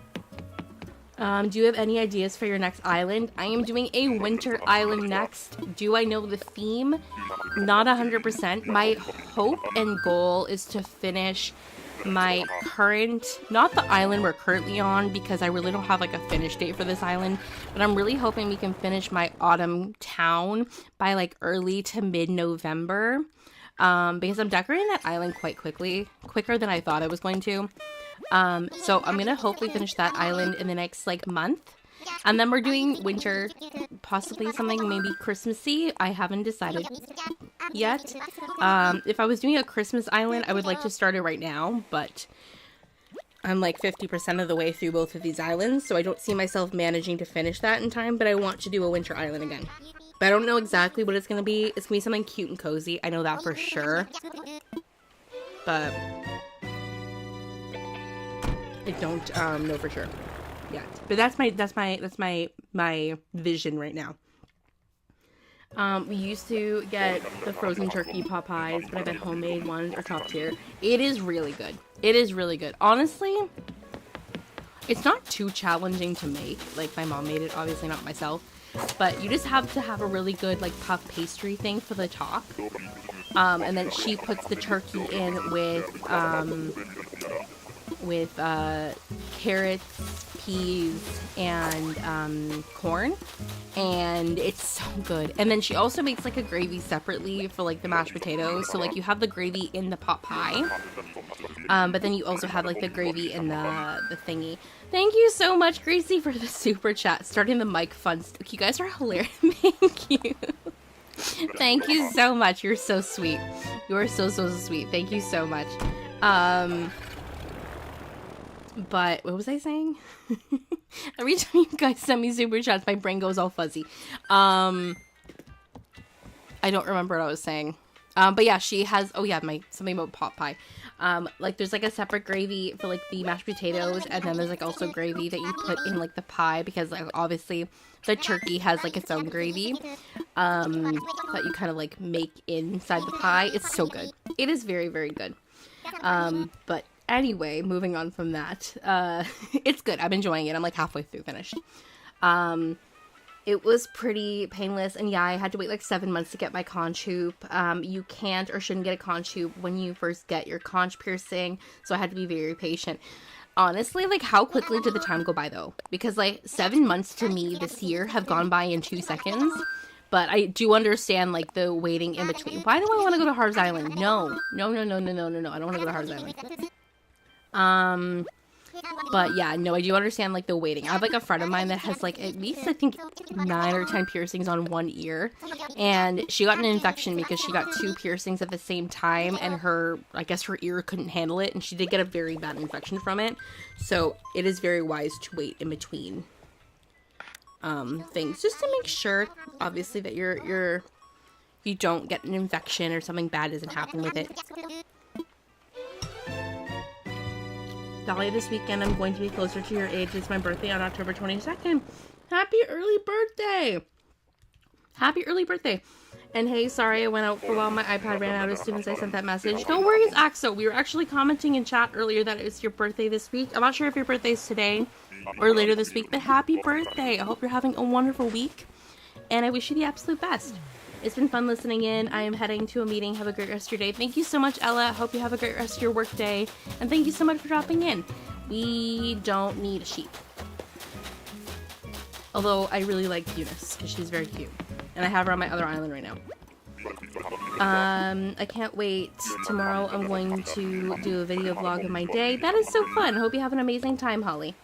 Do you have any ideas for your next island? I am doing a winter island next. Do I know the theme? Not 100%. My hope and goal is to finish my current, not the island we're currently on because I really don't have like a finish date for this island, but I'm really hoping we can finish my autumn town by like early to mid-November, because I'm decorating that island quite quickly, quicker than I thought I was going to. So I'm gonna hopefully finish that island in the next like month, and then we're doing winter, possibly something maybe Christmassy. I haven't decided yet. If I was doing a Christmas island, I would like to start it right now, but I'm like 50% of the way through both of these islands, so I don't see myself managing to finish that in time, but I want to do a winter island again. But I don't know exactly what it's gonna be. It's gonna be something cute and cozy. I know that for sure. But I don't know for sure yet. But that's my vision right now. We used to get the frozen turkey pot pies, but I bet homemade ones are top tier. It is really good. It is really good. Honestly, it's not too challenging to make. Like, my mom made it, obviously not myself. But you just have to have a really good, like, puff pastry thing for the top. And then she puts the turkey in with carrots, peas, and corn, and it's so good. And then she also makes like a gravy separately for like the mashed potatoes, so like you have the gravy in the pot pie, but then you also have like the gravy in the thingy. Thank you so much, Gracie, for the super chat. Starting the mic fun. You guys are hilarious. Thank you. Thank you so much. You're so sweet. You are so sweet. Thank you so much. But what was I saying? Every time you guys send me super chats, my brain goes all fuzzy. I don't remember what I was saying. But yeah, she has, oh yeah, something about pot pie. Like there's like a separate gravy for like the mashed potatoes, and then there's like also gravy that you put in like the pie, because like obviously the turkey has like its own gravy, that you kind of like make inside the pie. It's so good. It is very, very good. But anyway, moving on from that, it's good. I'm enjoying it. I'm like halfway through finished. It was pretty painless, and yeah, I had to wait like 7 months to get my conch hoop. You can't or shouldn't get a conch hoop when you first get your conch piercing, so I had to be very patient. Honestly, like, how quickly did the time go by though? Because like 7 months to me this year have gone by in 2 seconds. But I do understand, like, the waiting in between. Why do I want to go to Harv's Island? No. I don't want to go to Harv's Island. But yeah, no, I do understand like the waiting. I have like a friend of mine that has like at least I think 9 or 10 piercings on one ear, and she got an infection because she got 2 piercings at the same time, and I guess her ear couldn't handle it, and she did get a very bad infection from it. So it is very wise to wait in between things, just to make sure, obviously, that you don't get an infection or something bad doesn't happen with it. Dolly, this weekend I'm going to be closer to your age. It's my birthday on October 22nd. Happy early birthday! Happy early birthday. And hey, sorry I went out for a while. My iPad ran out as soon as I sent that message. No worries, Axo. We were actually commenting in chat earlier that it's your birthday this week. I'm not sure if your birthday's today or later this week, but happy birthday. I hope you're having a wonderful week, and I wish you the absolute best. It's been fun listening in. I am heading to a meeting. Have a great rest of your day. Thank you so much, Ella. Hope you have a great rest of your work day. And thank you so much for dropping in. We don't need a sheep. Although I really like Eunice because she's very cute. And I have her on my other island right now. I can't wait. Tomorrow I'm going to do a video vlog of my day. That is so fun. Hope you have an amazing time, Holly.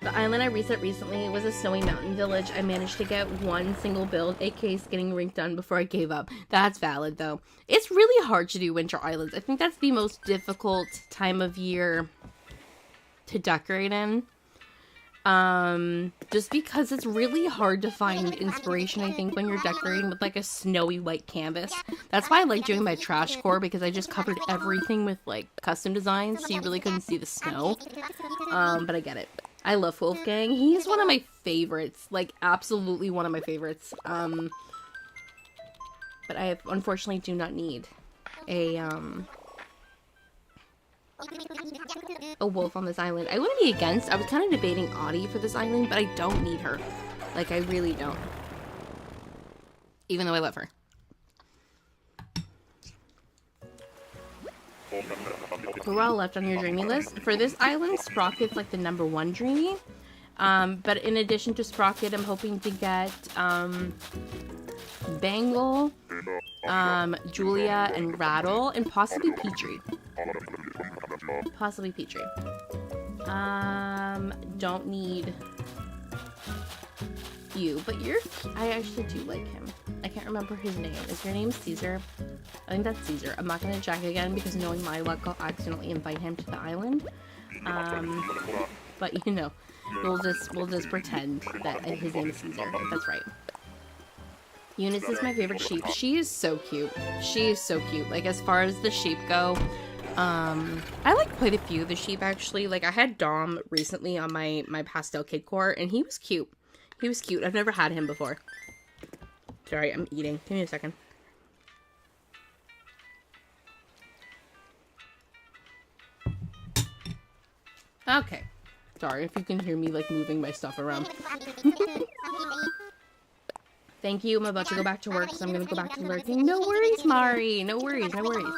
The island I reset recently was a snowy mountain village. I managed to get one single build, aka getting rink done before I gave up. That's valid though. It's really hard to do winter islands. I think that's the most difficult time of year to decorate in. Just because it's really hard to find inspiration, I think, when you're decorating with like a snowy white canvas. That's why I like doing my trash core, because I just covered everything with like custom designs, so you really couldn't see the snow. But I get it. I love Wolfgang. He's one of my favorites, like absolutely one of my favorites. But I unfortunately do not need a wolf on this island. I wouldn't be against. I was kind of debating Audie for this island, but I don't need her. Like, I really don't. Even though I love her. Who all left on your dreamy list? For this island, Sprocket's like the #1 dreamy. But in addition to Sprocket, I'm hoping to get Bangle, Julia, and Rattle, and possibly Petrie. Possibly Petrie. Don't need you, but I actually do like him. I can't remember his name. Is your name Caesar? I think that's Caesar. I'm not gonna check again because knowing my luck, I'll accidentally invite him to the island. But you know, we'll just pretend that his name is Caesar, if that's right. Eunice is my favorite sheep. She is so cute. She is so cute. Like, as far as the sheep go, I like quite a few of the sheep, actually. Like, I had Dom recently on my pastel kid core, and he was cute. He was cute. I've never had him before. Sorry, I'm eating. Give me a second. Okay. Sorry if you can hear me, like, moving my stuff around. Thank you. I'm about to go back to work, so I'm gonna go back to lurking. No worries, Mari. No worries, no worries.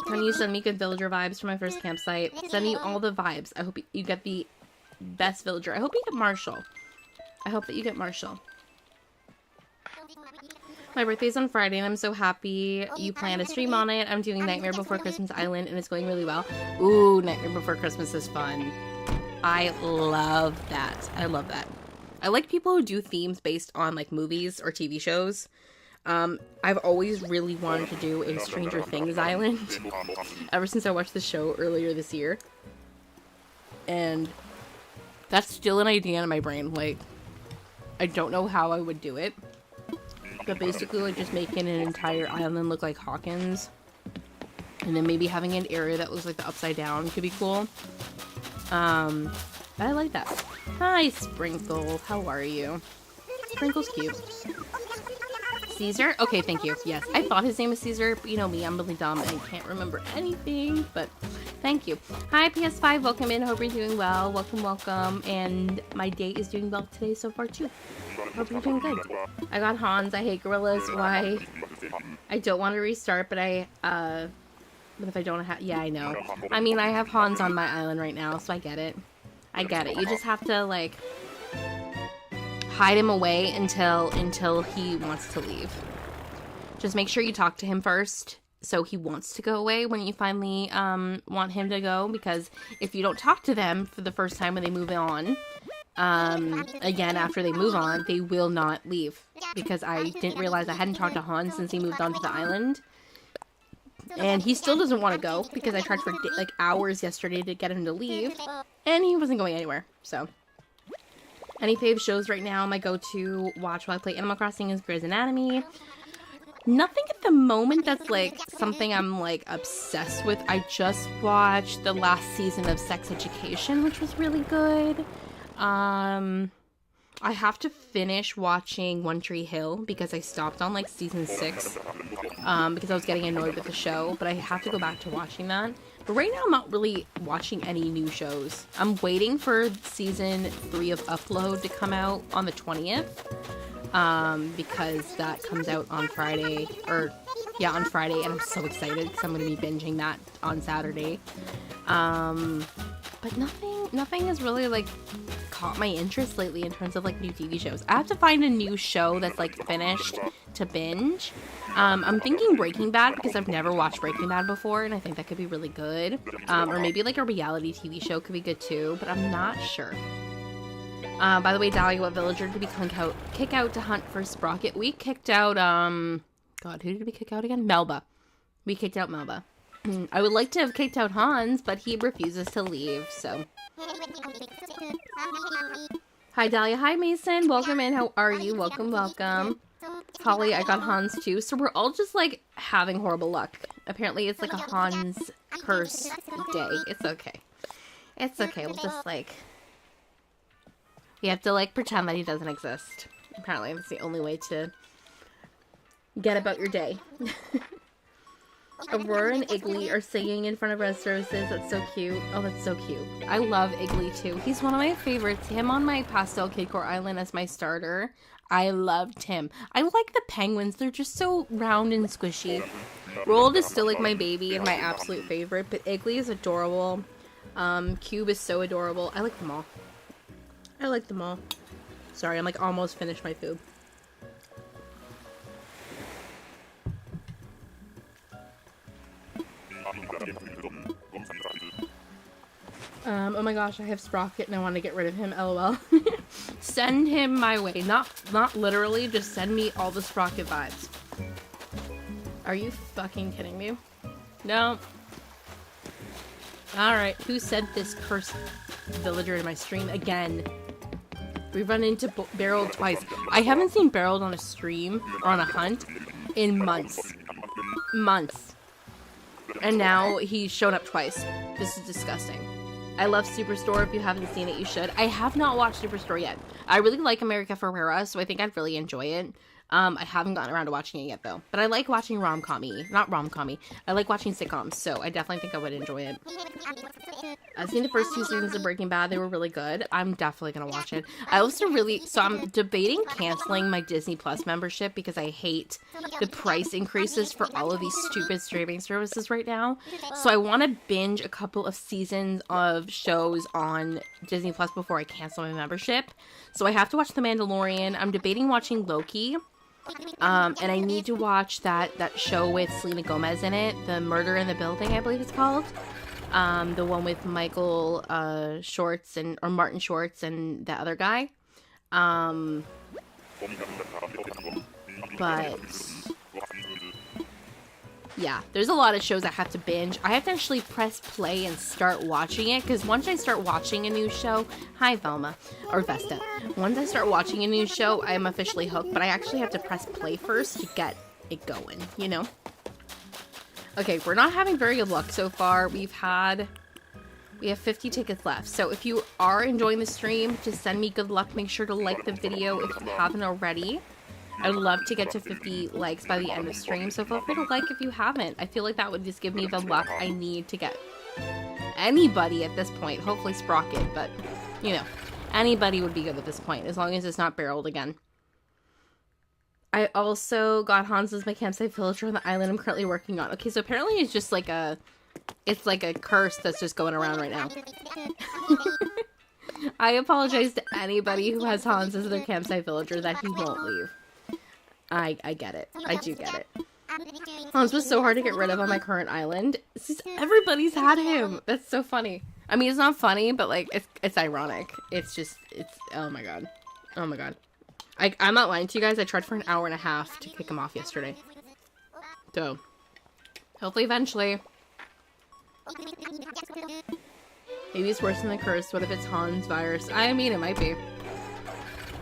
Can you send me good villager vibes for my first campsite? Send me all the vibes. I hope you get the best villager. I hope you get Marshall. I hope that you get Marshall. My birthday's on Friday, and I'm so happy you planned a stream on it. I'm doing Nightmare Before Christmas Island, and it's going really well. Ooh, Nightmare Before Christmas is fun. I love that. I love that. I like people who do themes based on, like, movies or TV shows. I've always really wanted to do a Stranger Things island ever since I watched the show earlier this year. And that's still an idea in my brain. Like, I don't know how I would do it. But basically, like, just making an entire island look like Hawkins. And then maybe having an area that looks like the Upside Down could be cool. But I like that. Hi, Sprinkle. How are you? Sprinkle's cute. Caesar? Okay, thank you. Yes, I thought his name was Caesar, but you know me, I'm really dumb and I can't remember anything, but thank you. Hi, PS5. Welcome in. Hope you're doing well. Welcome, welcome. And my day is doing well today so far, too. Hope you're doing good. I got Hans. I hate gorillas. Why? I don't want to restart, but but if I don't have, yeah, I know. I mean, I have Hans on my island right now, so I get it. I get it. You just have to, like, hide him away until he wants to leave. Just make sure you talk to him first, so he wants to go away when you finally want him to go, because if you don't talk to them for the first time when they move on, again, after they move on, they will not leave, because I didn't realize I hadn't talked to Hans since he moved onto the island, and he still doesn't want to go, because I tried for like hours yesterday to get him to leave, and he wasn't going anywhere. So any fave shows right now, my go-to watch while I play Animal Crossing is Grey's Anatomy. Nothing at the moment that's like something I'm like obsessed with. I just watched the last season of Sex Education, which was really good. I have to finish watching One Tree Hill because I stopped on like season 6 because I was getting annoyed with the show, but I have to go back to watching that. But right now I'm not really watching any new shows. I'm waiting for season 3 of Upload to come out on the 20th. Because that comes out on Friday, on Friday, and I'm so excited because I'm going to be binging that on Saturday. But nothing has really, like, caught my interest lately in terms of, like, new TV shows. I have to find a new show that's, like, finished to binge. I'm thinking Breaking Bad because I've never watched Breaking Bad before, and I think that could be really good. Or maybe, like, a reality TV show could be good, too, but I'm not sure. By the way, Dahlia, what villager did we kick out to hunt for Sprocket? We kicked out, God, who did we kick out again? Melba. We kicked out Melba. I would like to have kicked out Hans, but he refuses to leave, so. Hi, Dahlia. Hi, Mason. Welcome in. How are you? Welcome, welcome. Holly, I got Hans too, so we're all just, like, having horrible luck. Apparently, it's, like, a Hans curse day. It's okay. It's okay. We'll just, like... You have to, like, pretend that he doesn't exist. Apparently, that's the only way to get about your day. Aurora and Iggly are singing in front of red roses. That's so cute. Oh, that's so cute. I love Iggly, too. He's one of my favorites. Him on my Pastel Kid Core Island as my starter. I loved him. I like the penguins. They're just so round and squishy. Roald is still, like, my baby and my absolute favorite, but Iggly is adorable. Cube is so adorable. I like them all. I like them all. Sorry, I'm like almost finished my food. Oh my gosh, I have Sprocket and I want to get rid of him, LOL. Send him my way. Not literally, just send me all the Sprocket vibes. Are you fucking kidding me? No. Alright, who sent this cursed villager to my stream again? We've run into Beryl twice. I haven't seen Beryl on a stream or on a hunt in months. Months. And now he's shown up twice. This is disgusting. I love Superstore. If you haven't seen it, you should. I have not watched Superstore yet. I really like America Ferrera, so I think I'd really enjoy it. I haven't gotten around to watching it yet, though. But I like watching rom-com-y. Not rom-com-y. I like watching sitcoms, so I definitely think I would enjoy it. I've seen the first 2 seasons of Breaking Bad. They were really good. I'm definitely going to watch it. I also so I'm debating canceling my Disney Plus membership because I hate the price increases for all of these stupid streaming services right now. So I want to binge a couple of seasons of shows on Disney Plus before I cancel my membership. So I have to watch The Mandalorian. I'm debating watching Loki. And I need to watch that show with Selena Gomez in it, The Murder in the Building, I believe it's called. The one with Michael Shorts or Martin Shorts and the other guy. But yeah, there's a lot of shows I have to binge. I have to actually press play and start watching it, because once I start watching a new show, hi Velma, or Vesta, once I start watching a new show, I am officially hooked, but I actually have to press play first to get it going, you know? Okay, we're not having very good luck so far. We have 50 tickets left, so if you are enjoying the stream, just send me good luck. Make sure to like the video if you haven't already. I'd love to get to 50 likes by the end of stream, so feel free to like if you haven't. I feel like that would just give me the luck I need to get anybody at this point. Hopefully Sprocket, but, you know, anybody would be good at this point, as long as it's not barreled again. I also got Hans as my campsite villager on the island I'm currently working on. Okay, so apparently it's just like it's like a curse that's just going around right now. I apologize to anybody who has Hans as their campsite villager that he won't leave. I get it. I do get it. Hans was so hard to get rid of on my current island. Everybody's had him. That's so funny. I mean, it's not funny, but like, it's ironic. It's oh my god. Oh my god. I'm not lying to you guys. I tried for an hour and a half to kick him off yesterday. So, hopefully eventually. Maybe it's worse than the curse. What if it's Hans virus? I mean, it might be.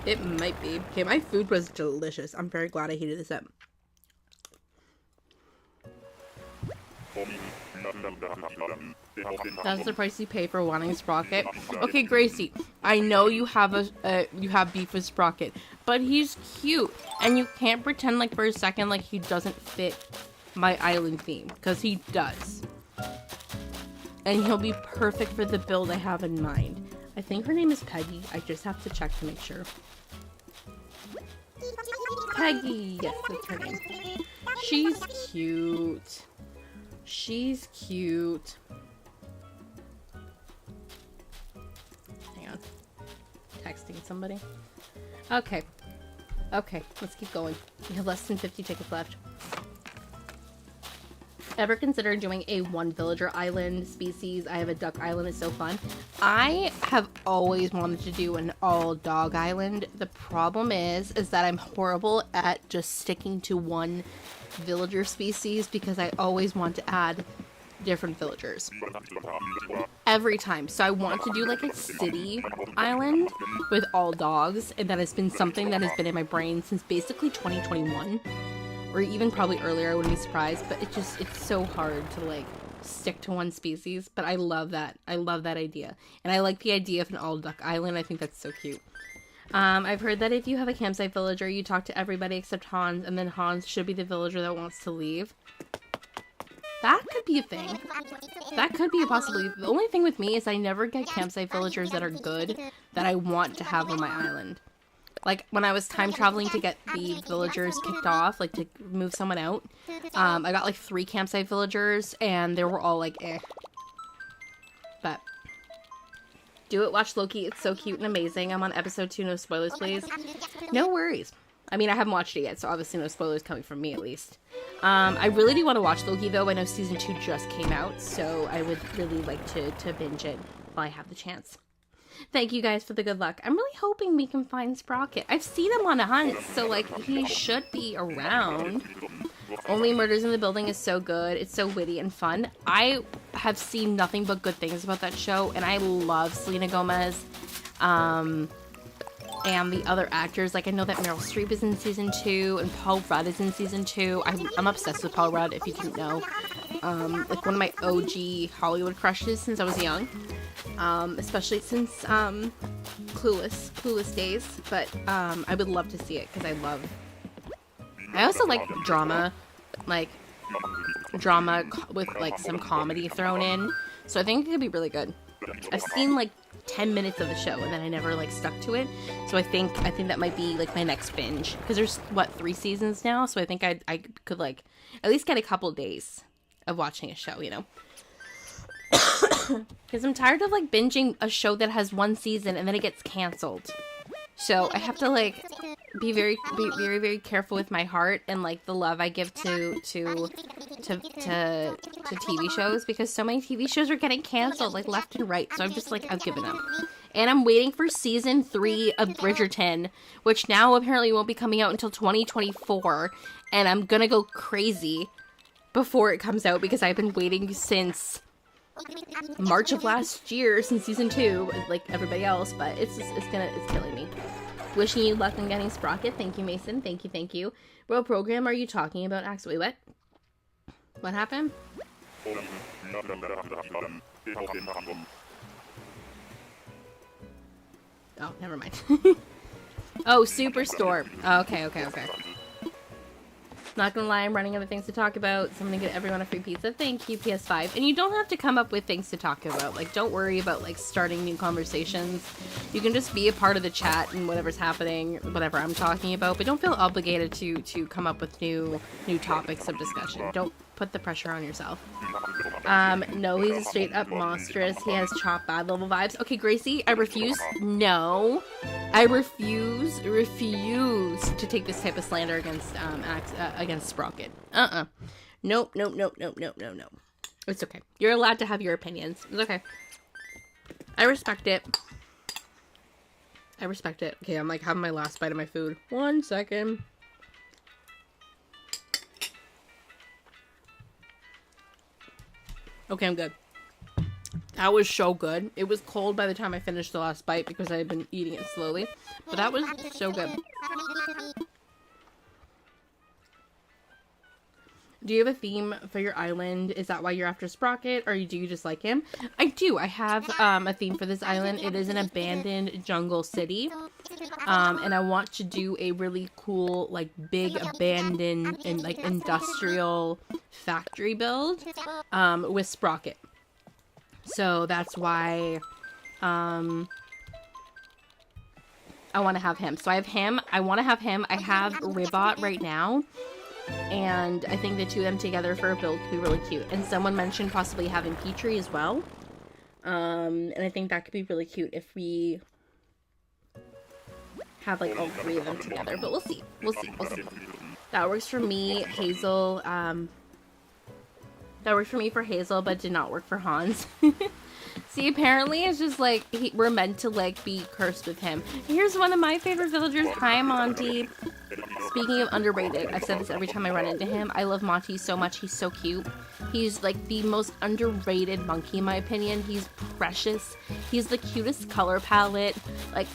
It might be. Okay, my food was delicious. I'm very glad I heated this up. That's the price you pay for wanting Sprocket. Okay, Gracie, I know you have beef with Sprocket, but he's cute, and you can't pretend like for a second like he doesn't fit my island theme, because he does. And he'll be perfect for the build I have in mind. I think her name is Peggy. I just have to check to make sure. Peggy! Yes, that's her name. She's cute. She's cute. Hang on. Texting somebody. Okay. Okay, let's keep going. We have less than 50 tickets left. Ever consider doing a one villager island species? I have a duck island. It's so fun. I have always wanted to do an all dog island. The problem is that I'm horrible at just sticking to one villager species because I always want to add different villagers every time. So I want to do like a city island with all dogs, and that has been something that has been in my brain since basically 2021. Or even probably earlier, I wouldn't be surprised, but it's so hard to like stick to one species, but I love that. I love that idea. And I like the idea of an all duck island. I think that's so cute. I've heard that if you have a campsite villager, you talk to everybody except Hans, and then Hans should be the villager that wants to leave. That could be a thing. That could be a possibility. The only thing with me is I never get campsite villagers that are good that I want to have on my island. Like, when I was time traveling to get the villagers kicked off, like, to move someone out, I got, like, 3 campsite villagers, and they were all, like, eh. But, do it, watch Loki, it's so cute and amazing. I'm on episode 2, no spoilers, please. No worries. I mean, I haven't watched it yet, so obviously no spoilers coming from me, at least. I really do want to watch Loki, though. I know season 2 just came out, so I would really like to binge it while I have the chance. Thank you guys for the good luck. I'm really hoping we can find Sprocket. I've seen him on a hunt, so like he should be around. Only Murders in the Building is so good. It's so witty and fun. I have seen nothing but good things about that show, and I love Selena Gomez. And the other actors. Like, I know that Meryl Streep is in season 2, and Paul Rudd is in season 2. I'm obsessed with Paul Rudd, if you didn't know. Like one of my OG Hollywood crushes since I was young. Especially since Clueless days, but I would love to see it because I also like drama with like some comedy thrown in, so I think it could be really good. I've seen like 10 minutes of the show and then I never like stuck to it, so I think that might be like my next binge, because there's what, 3 seasons now, so I think I could like at least get a couple days of watching a show, you know. Because I'm tired of like binging a show that has 1 season and then it gets canceled. So I have to like be very very careful with my heart and like the love I give to TV shows, because so many TV shows are getting canceled like left and right. So I'm just like, I've given up. And I'm waiting for season 3 of Bridgerton, which now apparently won't be coming out until 2024, and I'm gonna go crazy before it comes out because I've been waiting since March of last year, since season 2, like everybody else, but it's killing me. Wishing you luck on getting Sprocket. Thank you, Mason. Thank you. What program are you talking about? Actually, what? What happened? Oh, never mind. Oh, Superstore. Oh, okay. Not gonna lie, I'm running out of things to talk about, so I'm gonna get everyone a free pizza. Thank you, PS5. And you don't have to come up with things to talk about. Like, don't worry about, like, starting new conversations. You can just be a part of the chat and whatever's happening, whatever I'm talking about, but don't feel obligated to come up with new topics of discussion. Don't put the pressure on yourself. No, he's a straight up monstrous. He has chop bad level vibes. Okay, Gracie, I refuse. No. I refuse to take this type of slander against Sprocket. Nope. It's okay. You're allowed to have your opinions. It's okay. I respect it. Okay, I'm like having my last bite of my food. 1 second. Okay, I'm good. That was so good. It was cold by the time I finished the last bite because I had been eating it slowly. But that was so good. Do you have a theme for your island? Is that why you're after Sprocket, or do you just like him? I do. I have a theme for this island. It is an abandoned jungle city. And I want to do a really cool, like, big abandoned and, like, industrial factory build with Sprocket. So that's why I want to have him. So I have him. I want to have him. I have Ribbot right now. And I think the two of them together for a build could be really cute. And someone mentioned possibly having Petrie as well. And I think that could be really cute if we have like all three of them together. But we'll see. We'll see. That works for me, Hazel. That worked for me for Hazel, but did not work for Hans. See, apparently it's just like we're meant to like be cursed with him. Here's one of my favorite villagers. Hi, Monty. Speaking of underrated, I've said this every time I run into him. I love Monty so much. He's so cute. He's like the most underrated monkey in my opinion. He's precious. He's the cutest color palette. Like,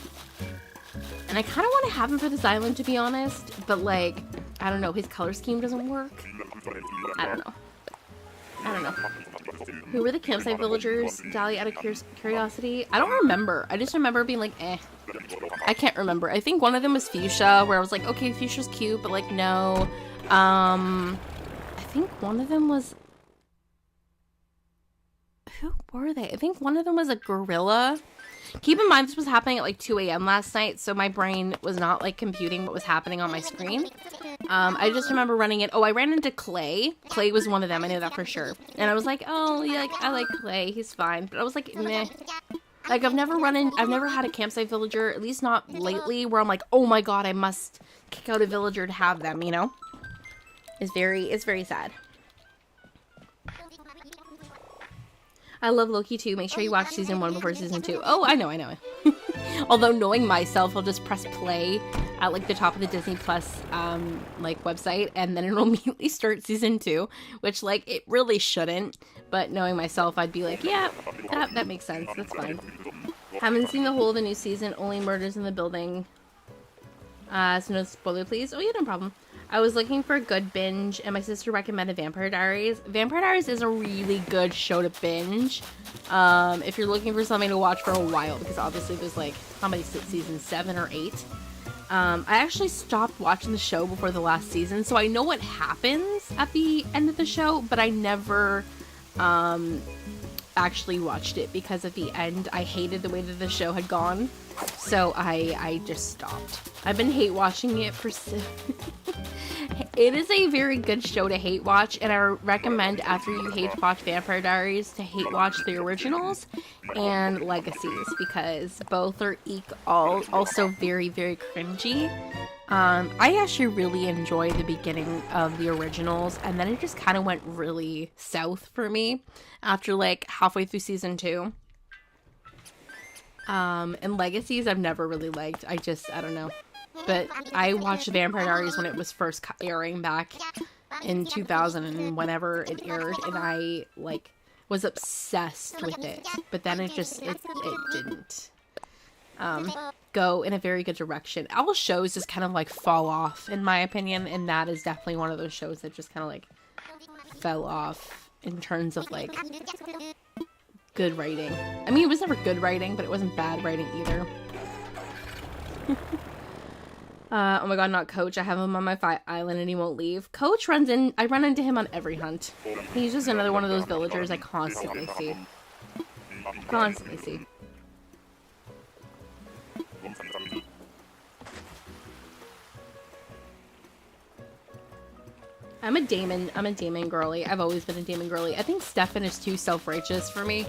and I kind of want to have him for this island, to be honest. But like, I don't know. His color scheme doesn't work. I don't know. Who were the campsite villagers, Dahlia, out of curiosity? I don't remember. I just remember being like, eh. I can't remember. I think one of them was Fuchsia, where I was like, okay, Fuchsia's cute, but like, no. I think one of them was... Who were they? I think one of them was a gorilla. Keep in mind, this was happening at like 2 a.m. last night, so my brain was not like computing what was happening on my screen. I just remember running in. Oh, I ran into Clay. Clay was one of them. I knew that for sure. And I was like, oh, yeah, like, I like Clay. He's fine. But I was like, meh. Like, I've never had a campsite villager, at least not lately, where I'm like, oh my god, I must kick out a villager to have them, you know? It's very sad. I love Loki too. Make sure you watch season 1 before season 2. Oh, I know. Although knowing myself, I'll just press play at like the top of the Disney Plus like website, and then it'll immediately start season 2, which like it really shouldn't. But knowing myself, I'd be like, yeah, that makes sense. That's fine. Haven't seen the whole of the new season. Only murders in the building. So no spoiler, please. Oh yeah, no problem. I was looking for a good binge, and my sister recommended Vampire Diaries. Vampire Diaries is a really good show to binge. If you're looking for something to watch for a while, because obviously there's like, how many seasons? 7 or 8? I actually stopped watching the show before the last season, so I know what happens at the end of the show, but I never actually watched it, because at the end I hated the way that the show had gone. So I just stopped. I've been hate watching it for It is a very good show to hate watch, and I recommend after you hate watch Vampire Diaries to hate watch the originals and Legacies, because both are also very, very cringy. I actually really enjoy the beginning of the originals, and then it just kind of went really south for me after like halfway through season 2. And Legacies I've never really liked. I don't know. But I watched Vampire Diaries when it was first airing back in 2000 and whenever it aired, and I like was obsessed with it. But then it didn't go in a very good direction. All shows just kind of like fall off in my opinion, and that is definitely one of those shows that just kind of like fell off in terms of like good writing. I mean, it was never good writing, but it wasn't bad writing either. Oh my god, not Coach. I have him on my island and he won't leave. Coach I run into him on every hunt. He's just another one of those villagers I constantly see. I'm a Damon girly. I've always been a Damon girly. I think Stefan is too self-righteous for me.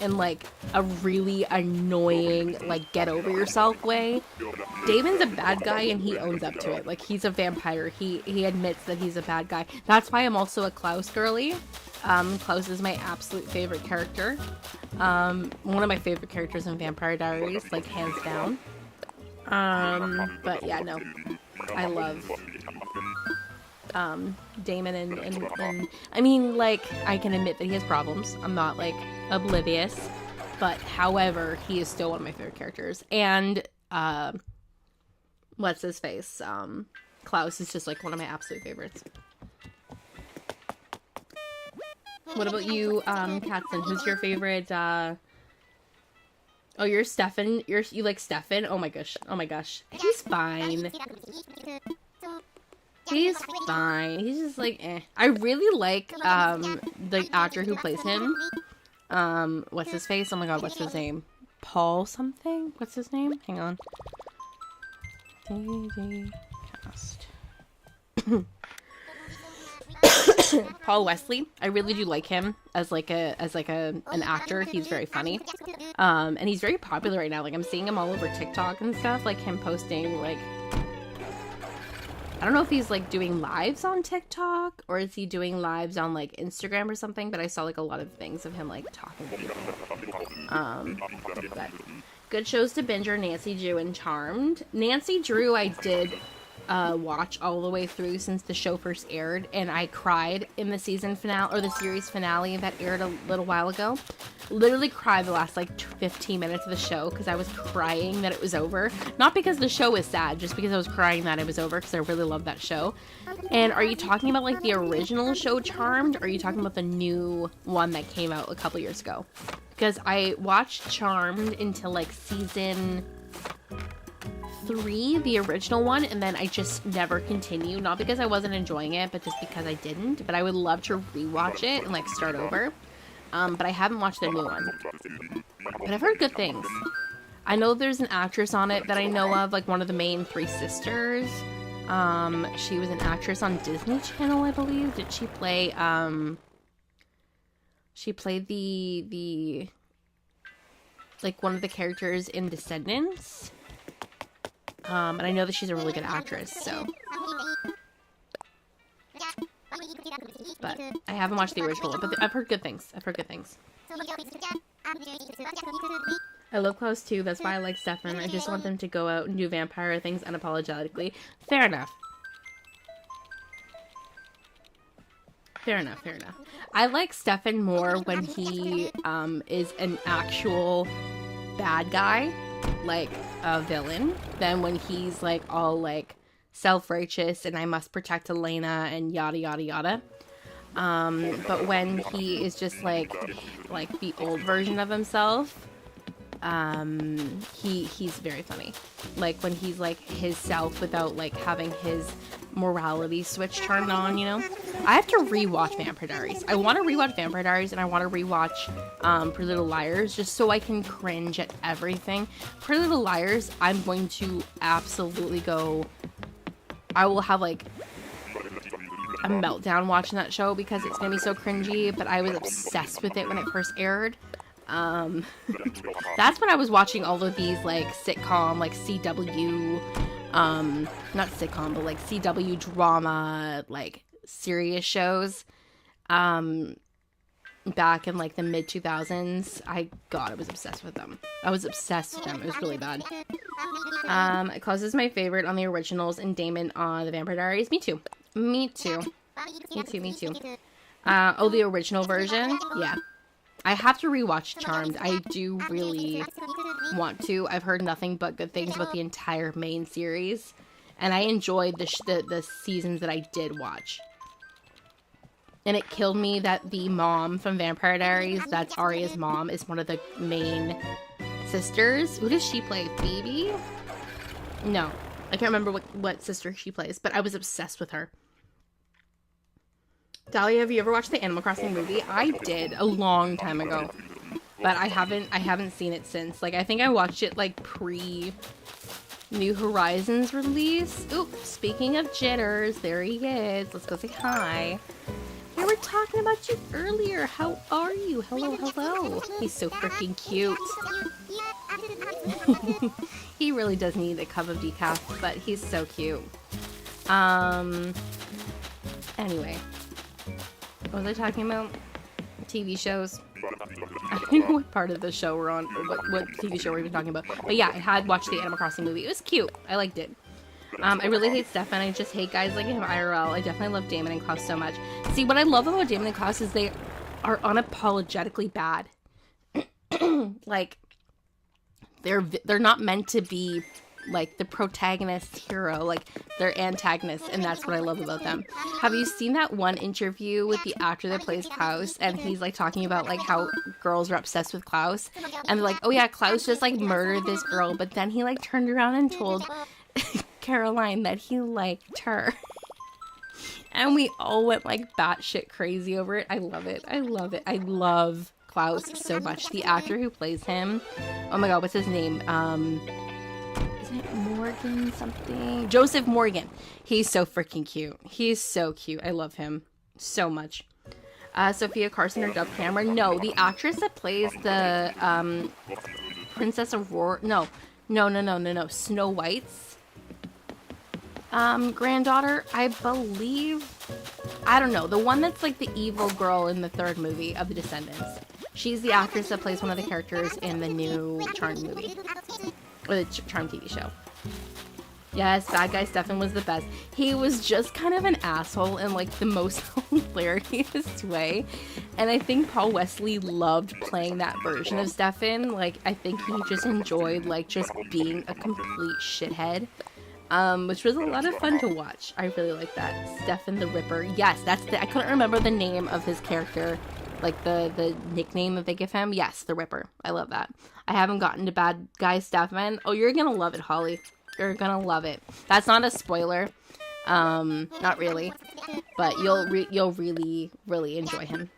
And like, a really annoying, like, get over yourself way. Damon's a bad guy and he owns up to it. Like, he's a vampire. He admits that he's a bad guy. That's why I'm also a Klaus girly. Klaus is my absolute favorite character. One of my favorite characters in Vampire Diaries, like, hands down. But yeah, no. I love Damon and I mean, like, I can admit that he has problems. I'm not, like, oblivious. But, however, he is still one of my favorite characters. And, what's his face? Klaus is just, like, one of my absolute favorites. What about you, Katzen? Who's your favorite, Oh, you're Stefan? You like Stefan? Oh my gosh. Oh my gosh. He's fine. He's fine. He's just, like, eh. I really like, the actor who plays him. What's his face? Oh my god, what's his name? Paul something? What's his name? Hang on. Cast. Paul Wesley. I really do like him as an actor. He's very funny. And he's very popular right now. Like, I'm seeing him all over TikTok and stuff, like him posting, like, I don't know if he's, like, doing lives on TikTok or is he doing lives on, like, Instagram or something, but I saw, like, a lot of things of him, like, talking to people. But good shows to binge are Nancy Drew and Charmed. Nancy Drew I did watch all the way through since the show first aired, and I cried in the season finale, or the series finale that aired a little while ago. Literally cried the last, like, 15 minutes of the show because I was crying that it was over. Not because the show was sad, just because I was crying that it was over because I really love that show. And are you talking about, like, the original show Charmed, or are you talking about the new one that came out a couple years ago? Because I watched Charmed until, like, season 3, the original one, and then I just never continued. Not because I wasn't enjoying it, but just because I didn't. But I would love to rewatch it and, like, start over. But I haven't watched the new one. But I've heard good things. I know there's an actress on it that I know of, like one of the main 3 sisters. She was an actress on Disney Channel, I believe. Did she play, she played the like, one of the characters in Descendants. And I know that she's a really good actress, so. But I haven't watched the original one, but I've heard good things. I've heard good things. I love Klaus too, that's why I like Stefan. I just want them to go out and do vampire things unapologetically. Fair enough. Fair enough, fair enough. I like Stefan more when he is an actual bad guy, like a villain, than when he's, like, all, like, self-righteous and I must protect Elena and yada yada yada. But when he is just like the old version of himself, he's very funny. Like, when he's, like, his self without, like, having his morality switch turned on, you know? I have to rewatch Vampire Diaries. I want to rewatch Vampire Diaries, and I want to rewatch Pretty Little Liars, just so I can cringe at everything. Pretty Little Liars, I'm going to absolutely go... I will have, like, a meltdown watching that show because it's gonna be so cringy, but I was obsessed with it when it first aired. That's when I was watching all of these, like, sitcom, like, CW, not sitcom, but, like, CW drama, like, serious shows, back in, like, the mid-2000s. God, I was obsessed with them. I was obsessed with them. It was really bad. Klaus is my favorite on the originals and Damon on the Vampire Diaries. Me too. Me too. Me too, me too. Oh, the original version? Yeah. I have to rewatch Charmed. I do really want to. I've heard nothing but good things about the entire main series. And I enjoyed the seasons that I did watch. And it killed me that the mom from Vampire Diaries, that's Arya's mom, is one of the main sisters. Who does she play? Phoebe? No. I can't remember what sister she plays, but I was obsessed with her. Dahlia, have you ever watched the Animal Crossing movie? I did a long time ago, but I haven't seen it since. Like, I think I watched it, like, pre New Horizons release. Oop, speaking of jitters, there he is. Let's go say hi. Here we're talking about you earlier. How are you? Hello, hello. He's so freaking cute. He really does need a cup of decaf, but he's so cute. Anyway. What was I talking about? TV shows. I don't know what part of the show we're on, or what TV show we're even talking about. But yeah, I had watched the Animal Crossing movie. It was cute. I liked it. I really hate Stefan. I just hate guys like him IRL. I definitely love Damon and Klaus so much. See, what I love about Damon and Klaus is they are unapologetically bad. Like, they're not meant to be like the protagonist hero, like they're antagonists, and that's what I love about them. Have you seen that one interview with the actor that plays Klaus, and he's like talking about like how girls are obsessed with Klaus, and they're like, oh yeah, Klaus just like murdered this girl, but then he like turned around and told Caroline that he liked her. And we all went like batshit crazy over it. I love it. I love it. I love Klaus so much. The actor who plays him, oh my god, what's his name? Isn't it Morgan something? Joseph Morgan. He's so freaking cute. He's so cute. I love him so much. Sophia Carson or Dove Cameron? No, the actress that plays the Princess Aurora. No. Snow White's granddaughter, I believe. I don't know. The one that's like the evil girl in the third movie of The Descendants. She's the actress that plays one of the characters in the new Charmed movie. Or the Charmed TV show. Yes, Bad Guy Stefan was the best. He was just kind of an asshole in like the most hilarious way. And I think Paul Wesley loved playing that version of Stefan. Like, I think he just enjoyed like just being a complete shithead. Which was a lot of fun to watch. I really like that. Stefan the Ripper. Yes, that's I couldn't remember the name of his character. Like the nickname that they give him. Yes, the Ripper. I love that. I haven't gotten to Bad Guy Stefan. Oh, you're gonna love it, Holly. You're gonna love it. That's not a spoiler. Not really. But you'll really, really enjoy him.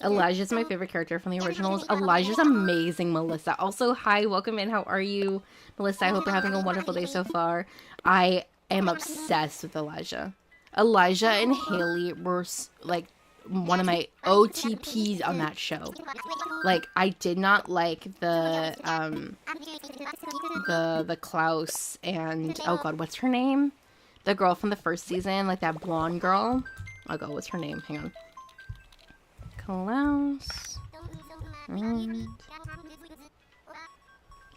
Elijah's my favorite character from the originals. Elijah's amazing, Melissa. Also, hi, welcome in. How are you, Melissa? I hope you're having a wonderful day so far. I am obsessed with Elijah. Elijah and Hiiiii were like one of my OTPs on that show. Like, I did not like the Klaus and, oh god, what's her name? The girl from the first season, like that blonde girl. Oh god, what's her name? Hang on. Klaus.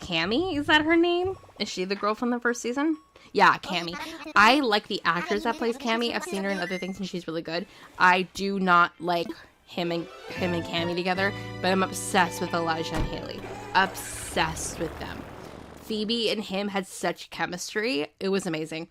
Cammy? Is that her name? Is she the girl from the first season? Yeah, Cammy. I like the actress that plays Cammy. I've seen her in other things and she's really good. I do not like him and Cammy together, but I'm obsessed with Elijah and Hiiiii. Obsessed with them. Phoebe and him had such chemistry. It was amazing.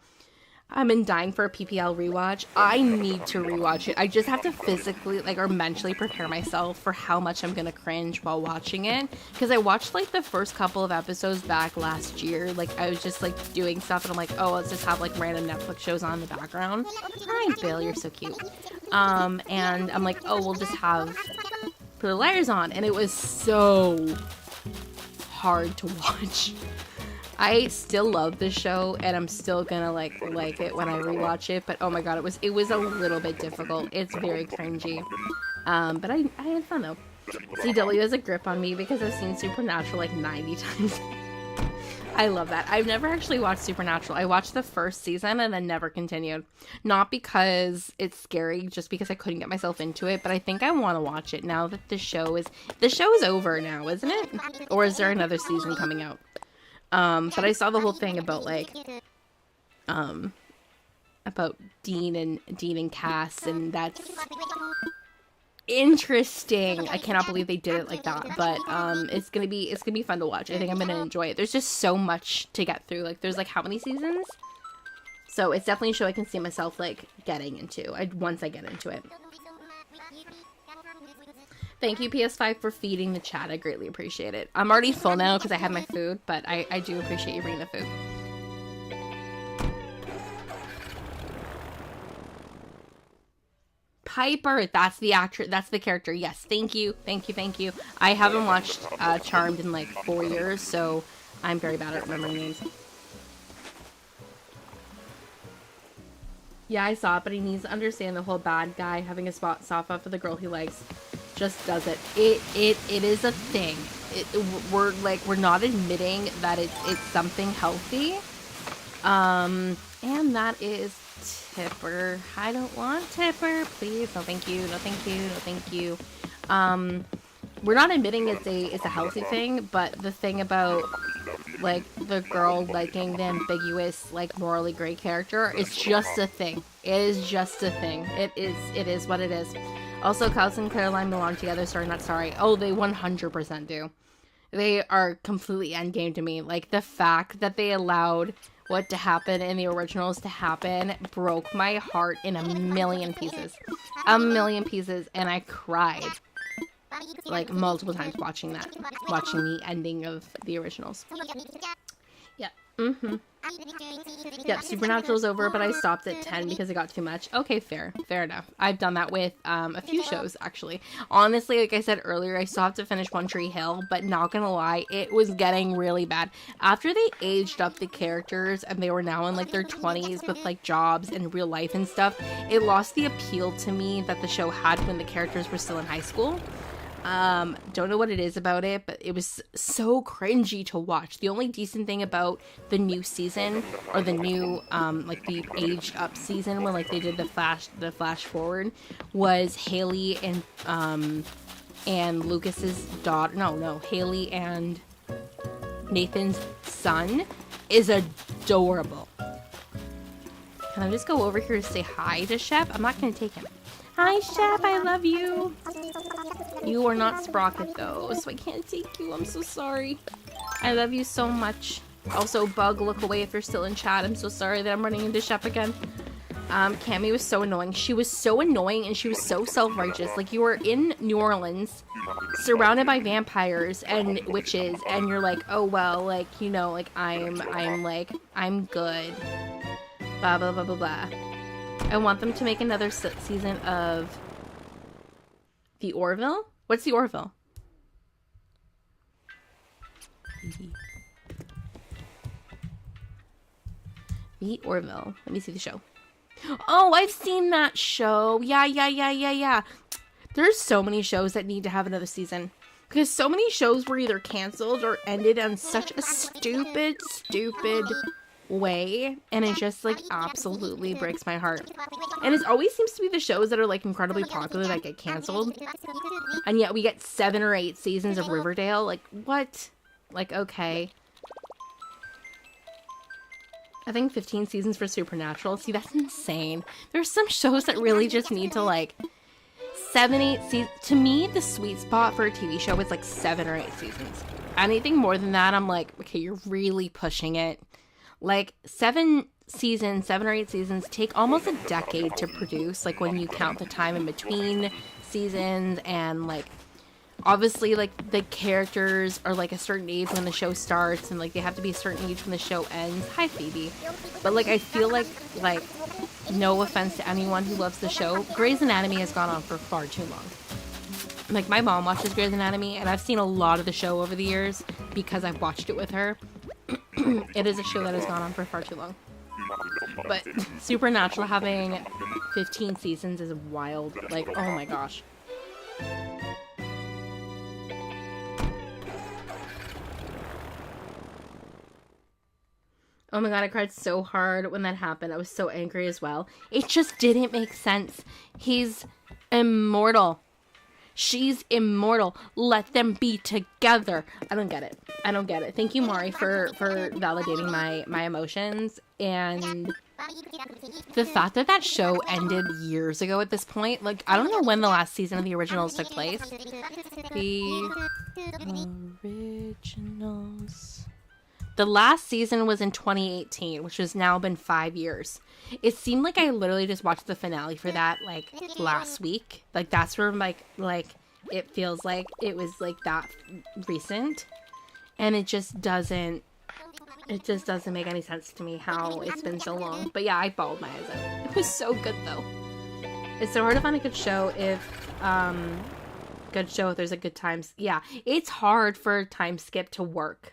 I've been dying for a PPL rewatch. I need to rewatch it. I just have to physically, like, or mentally prepare myself for how much I'm gonna cringe while watching it. Because I watched, like, the first couple of episodes back last year. Like, I was just, like, doing stuff, and I'm like, oh, let's just have, like, random Netflix shows on in the background. Hi, Bill, you're so cute. And I'm like, oh, we'll just have Pretty Liars on. And it was so hard to watch. I still love this show, and I'm still gonna like it when I rewatch it. But oh my god, it was a little bit difficult. It's very cringy, but I had fun though. CW has a grip on me because I've seen Supernatural like 90 times. I love that. I've never actually watched Supernatural. I watched the first season and then never continued. Not because it's scary, just because I couldn't get myself into it. But I think I want to watch it now that the show is over now, isn't it? Or is there another season coming out? But I saw the whole thing about like, about Dean and Cass, and that's interesting. I cannot believe they did it like that, but, it's gonna be fun to watch. I think I'm gonna enjoy it. There's just so much to get through. Like, there's like how many seasons? So it's definitely a show I can see myself like getting into, once I get into it. Thank you, PS5, for feeding the chat. I greatly appreciate it. I'm already full now because I had my food, but I do appreciate you bringing the food. Piper, that's the actor, that's the character. Yes, thank you. I haven't watched Charmed in like 4 years, so I'm very bad at remembering names. Yeah, I saw it, but he needs to understand the whole bad guy having a soft spot for the girl he likes just does it. It is a thing. We're not admitting that it's something healthy. And that is Tipper. I don't want Tipper, please. No, thank you. No, thank you. No, thank you. We're not admitting it's a healthy thing, but the thing about like the girl liking the ambiguous, like morally gray character, it's just a thing. It is just a thing. It is what it is. Also, Kyle and Caroline belong together. Sorry, not sorry. Oh, they 100% do. They are completely endgame to me. Like, the fact that they allowed what to happen in the originals to happen broke my heart in a million pieces. A million pieces, and I cried. Like, multiple times watching the ending of the originals. Yeah. Yep, Supernatural's over, but I stopped at 10 because it got too much. Okay, fair enough. I've done that with a few shows, actually. Honestly, like I said earlier, I still have to finish One Tree Hill, but not gonna lie, it was getting really bad. After they aged up the characters and they were now in like their 20s with like jobs and real life and stuff, it lost the appeal to me that the show had when the characters were still in high school. Don't know what it is about it, but it was so cringy to watch. The only decent thing about the new season, or the new, like the aged up season when like they did the flash forward, was Hiiiii and Lucas's daughter. No, Hiiiii and Nathan's son is adorable. Can I just go over here to say hi to Shep? I'm not gonna take him. Hi, Shep, I love you. You are not Sprocket, though, so I can't take you. I'm so sorry. I love you so much. Also, Bug, look away if you're still in chat. I'm so sorry that I'm running into Shep again. Cammy was so annoying. She was so annoying, and she was so self-righteous. Like, you were in New Orleans, surrounded by vampires and witches, and you're like, oh, well, like, you know, like, I'm good. Blah, blah, blah, blah, blah. I want them to make another season of the Orville? What's the Orville? The Orville. Let me see the show. Oh, I've seen that show. Yeah. There's so many shows that need to have another season. Because so many shows were either canceled or ended on such a stupid way, and it just like absolutely breaks my heart. And it always seems to be the shows that are like incredibly popular that get canceled, and yet we get 7 or 8 seasons of Riverdale. Like, what? Like, okay, I think 15 seasons for Supernatural. See, that's insane. There's some shows that really just need to like 7, 8 seasons. To me, the sweet spot for a TV show is like 7 or 8 seasons. Anything more than that, I'm like, okay, you're really pushing it. Like, 7 or 8 seasons take almost a decade to produce, like, when you count the time in between seasons, and, like, obviously, like, the characters are, like, a certain age when the show starts, and, like, they have to be a certain age when the show ends. Hi, Phoebe. But, like, I feel like, no offense to anyone who loves the show, Grey's Anatomy has gone on for far too long. Like, my mom watches Grey's Anatomy, and I've seen a lot of the show over the years because I've watched it with her. It is a show that has gone on for far too long. But Supernatural having 15 seasons is wild. Like, oh my gosh. Oh my god, I cried so hard when that happened. I was so angry as well. It just didn't make sense. He's immortal. She's immortal. Let them be together. I don't get it. Thank you, Mari, for validating my emotions. And the fact that show ended years ago at this point, like, I don't know when the last season of the originals took place. The originals. The last season was in 2018, which has now been 5 years. It seemed like I literally just watched the finale for that, like, last week. Like, that's where, like, it feels like it was, like, that recent. And it just doesn't make any sense to me how it's been so long. But yeah, I bawled my eyes out. It was so good, though. It's so hard to find a good show if there's a good time. Yeah, it's hard for a time skip to work.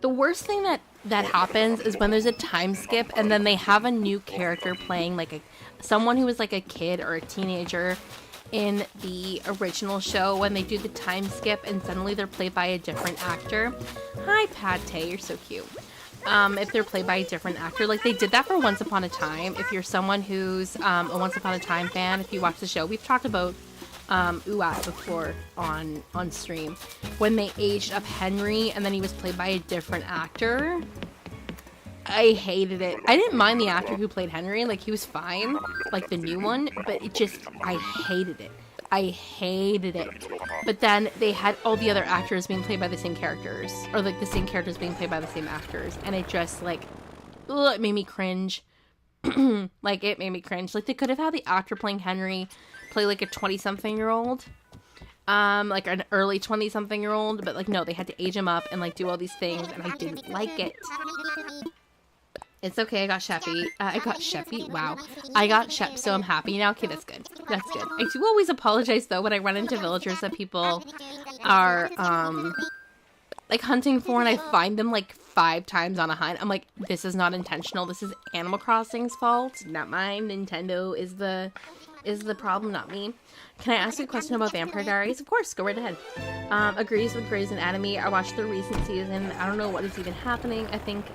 The worst thing that happens is when there's a time skip and then they have a new character playing like someone who was like a kid or a teenager in the original show, when they do the time skip and suddenly they're played by a different actor. Hi, Pate, you're so cute. If they're played by a different actor, like they did that for Once Upon a Time. If you're someone who's a Once Upon a Time fan, if you watch the show, we've talked about Uat before on stream, when they aged up Henry and then he was played by a different actor. I hated it. I didn't mind the actor who played Henry, like he was fine, like the new one, but it just, I hated it. I hated it. But then they had all the other actors being played by the same characters, or like the same characters being played by the same actors, and it just like, ugh, it made me cringe. Like it made me cringe. Like they could have had the actor playing Henry play like a 20-something-year-old, like an early 20-something-year-old, but like no, they had to age him up and like do all these things, and I didn't like it. It's okay, I got Sheppy. Wow. I got Shep, so I'm happy now. Okay, that's good. That's good. I do always apologize, though, when I run into villagers that people are, like, hunting for, and I find them, like, 5 times on a hunt. I'm like, this is not intentional. This is Animal Crossing's fault, not mine. Nintendo is the problem, not me. Can I ask you a question about Vampire Diaries? Of course, go right ahead. Agrees with Grey's Anatomy. I watched the recent season. I don't know what is even happening. I think,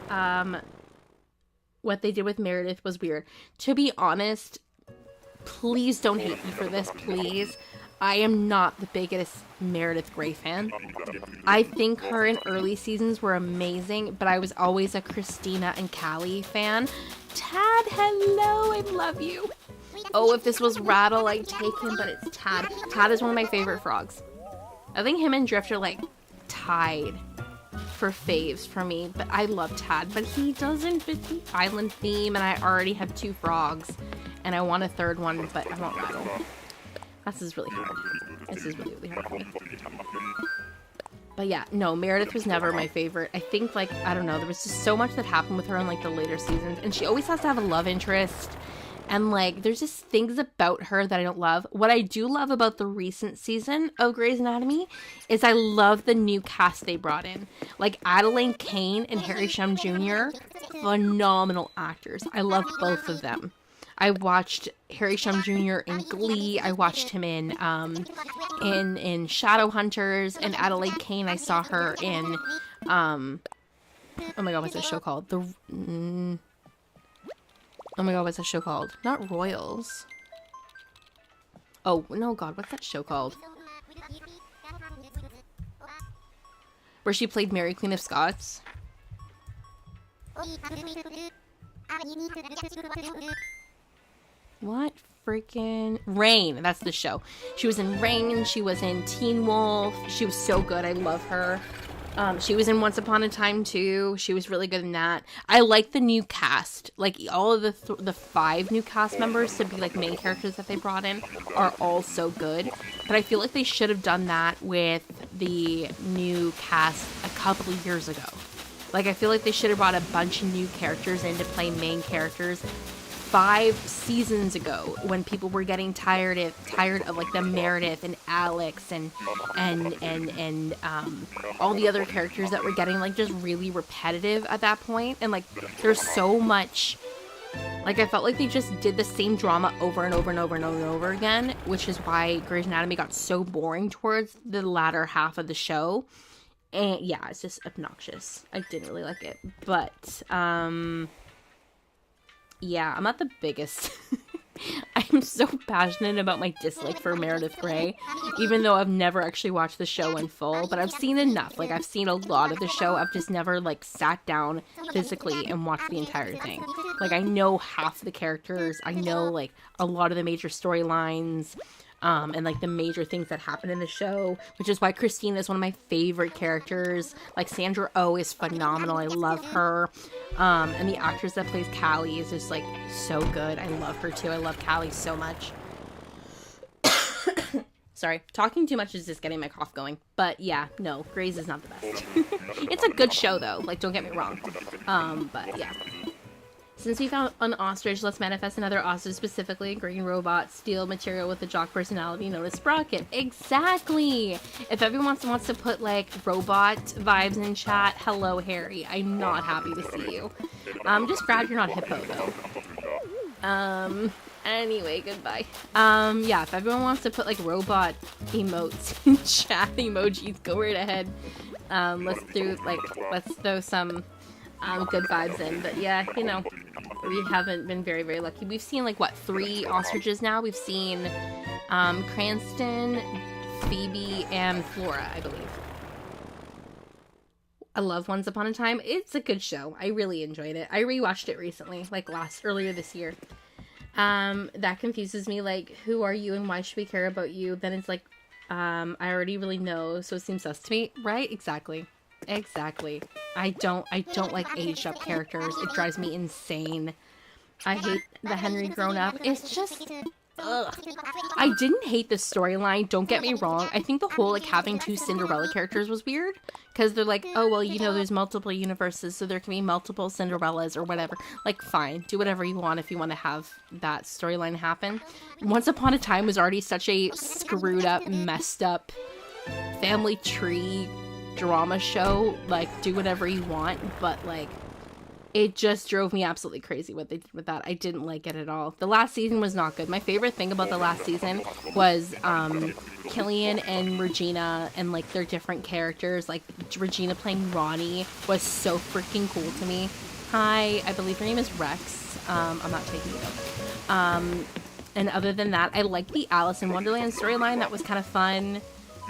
what they did with Meredith was weird. To be honest, please don't hate me for this, please. I am not the biggest Meredith Grey fan. I think her in early seasons were amazing, but I was always a Christina and Callie fan. Tad, hello, I love you. Oh, if this was Rattle, I'd take him, but it's Tad. Tad is one of my favorite frogs. I think him and Drift are, like, tied for faves for me, but I love Tad, but he doesn't fit the island theme, and I already have 2 frogs, and I want a 3rd one, but I want Rattle. This is really hard. This is really, really hard for me. But yeah, no, Meredith was never my favorite. I think, like, I don't know, there was just so much that happened with her in, like, the later seasons, and she always has to have a love interest, and, like, there's just things about her that I don't love. What I do love about the recent season of Grey's Anatomy is I love the new cast they brought in. Like, Adelaide Kane and Harry Shum Jr., phenomenal actors. I love both of them. I watched Harry Shum Jr. in Glee. I watched him in Shadowhunters, and Adelaide Kane, I saw her in, oh my god, what's that show called? Oh my god, what's that show called? Not Royals. Oh, no, god, what's that show called? Where she played Mary, Queen of Scots. What freaking... Rain, that's the show. She was in Rain, she was in Teen Wolf. She was so good, I love her. She was in Once Upon a Time too. She was really good in that. I like the new cast. Like all of the 5 new cast members to be like main characters that they brought in are all so good. But I feel like they should have done that with the new cast a couple of years ago. Like I feel like they should have brought a bunch of new characters in to play main characters 5 seasons ago, when people were getting tired of like the Meredith and Alex and all the other characters that were getting like just really repetitive at that point. And like there's so much, like I felt like they just did the same drama over and over and over and over and over again, which is why Grey's Anatomy got so boring towards the latter half of the show. And yeah, it's just obnoxious. I didn't really like it, but yeah, I'm not the biggest. I'm so passionate about my dislike for Meredith Grey, even though I've never actually watched the show in full, but I've seen enough. Like, I've seen a lot of the show. I've just never, like, sat down physically and watched the entire thing. Like, I know half the characters. I know, like, a lot of the major storylines, and like the major things that happen in the show, which is why Christina is one of my favorite characters. Like Sandra Oh is phenomenal. I love her. And the actress that plays Callie is just like so good. I love her too. I love Callie so much. Sorry, talking too much is just getting my cough going. But yeah, no, Grey's is not the best. It's a good show though. Like, don't get me wrong. But yeah. Since we found an ostrich, let's manifest another ostrich, specifically a green robot, steel material with a jock personality known as Sprocket. Exactly! If everyone wants to put, like, robot vibes in chat, hello, Harry. I'm not happy to see you. Just glad you're not hippo, though. Anyway, goodbye. Yeah, if everyone wants to put, like, robot emotes in chat, emojis, go right ahead. Let's throw some, good vibes in. But yeah, you know, we haven't been very, very lucky. We've seen, like, what, 3 ostriches now? We've seen, Cranston, Phoebe, and Flora, I believe. I love Once Upon a Time. It's a good show. I really enjoyed it. I rewatched it recently, like, earlier this year. That confuses me, like, who are you and why should we care about you? Then it's like, I already really know, so it seems sus to me. Right? Exactly. Exactly. I don't like aged up characters. It drives me insane. I hate the Henry grown up. It's just, ugh. I didn't hate the storyline, don't get me wrong. I think the whole, like, having 2 Cinderella characters was weird. Because they're like, oh, well, you know, there's multiple universes, so there can be multiple Cinderellas or whatever. Like, fine, do whatever you want if you want to have that storyline happen. Once Upon a Time was already such a screwed up, messed up family tree drama show. Like, do whatever you want, but, like, it just drove me absolutely crazy what they did with that. I didn't like it at all. The last season was not good. My favorite thing about the last season was Killian and Regina and, like, their different characters. Like, Regina playing Ronnie was so freaking cool to me. Hi, I believe her name is Rex. I'm not taking it up. And other than that, I like the Alice in Wonderland storyline. That was kind of fun.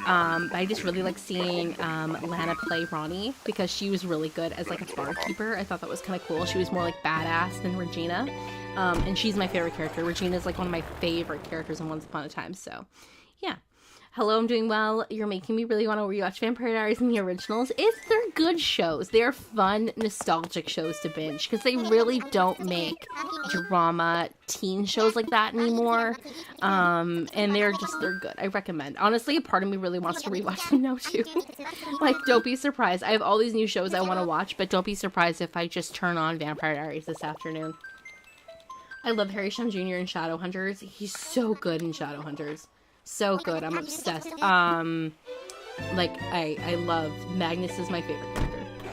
I just really like seeing Lana play Ronnie because she was really good as, like, a barkeeper. I thought that was kind of cool. She was more, like, badass than Regina. And she's my favorite character. Regina's, like, one of my favorite characters in Once Upon a Time, so yeah. Hello, I'm doing well. You're making me really want to rewatch Vampire Diaries and the originals. They're good shows. They're fun, nostalgic shows to binge because they really don't make drama teen shows like that anymore. And they're good. I recommend. Honestly, a part of me really wants to rewatch them now too. Like, don't be surprised. I have all these new shows I want to watch, but don't be surprised if I just turn on Vampire Diaries this afternoon. I love Harry Shum Jr. in Shadowhunters. He's so good in Shadowhunters. So good. I'm obsessed. Like, I love Magnus is my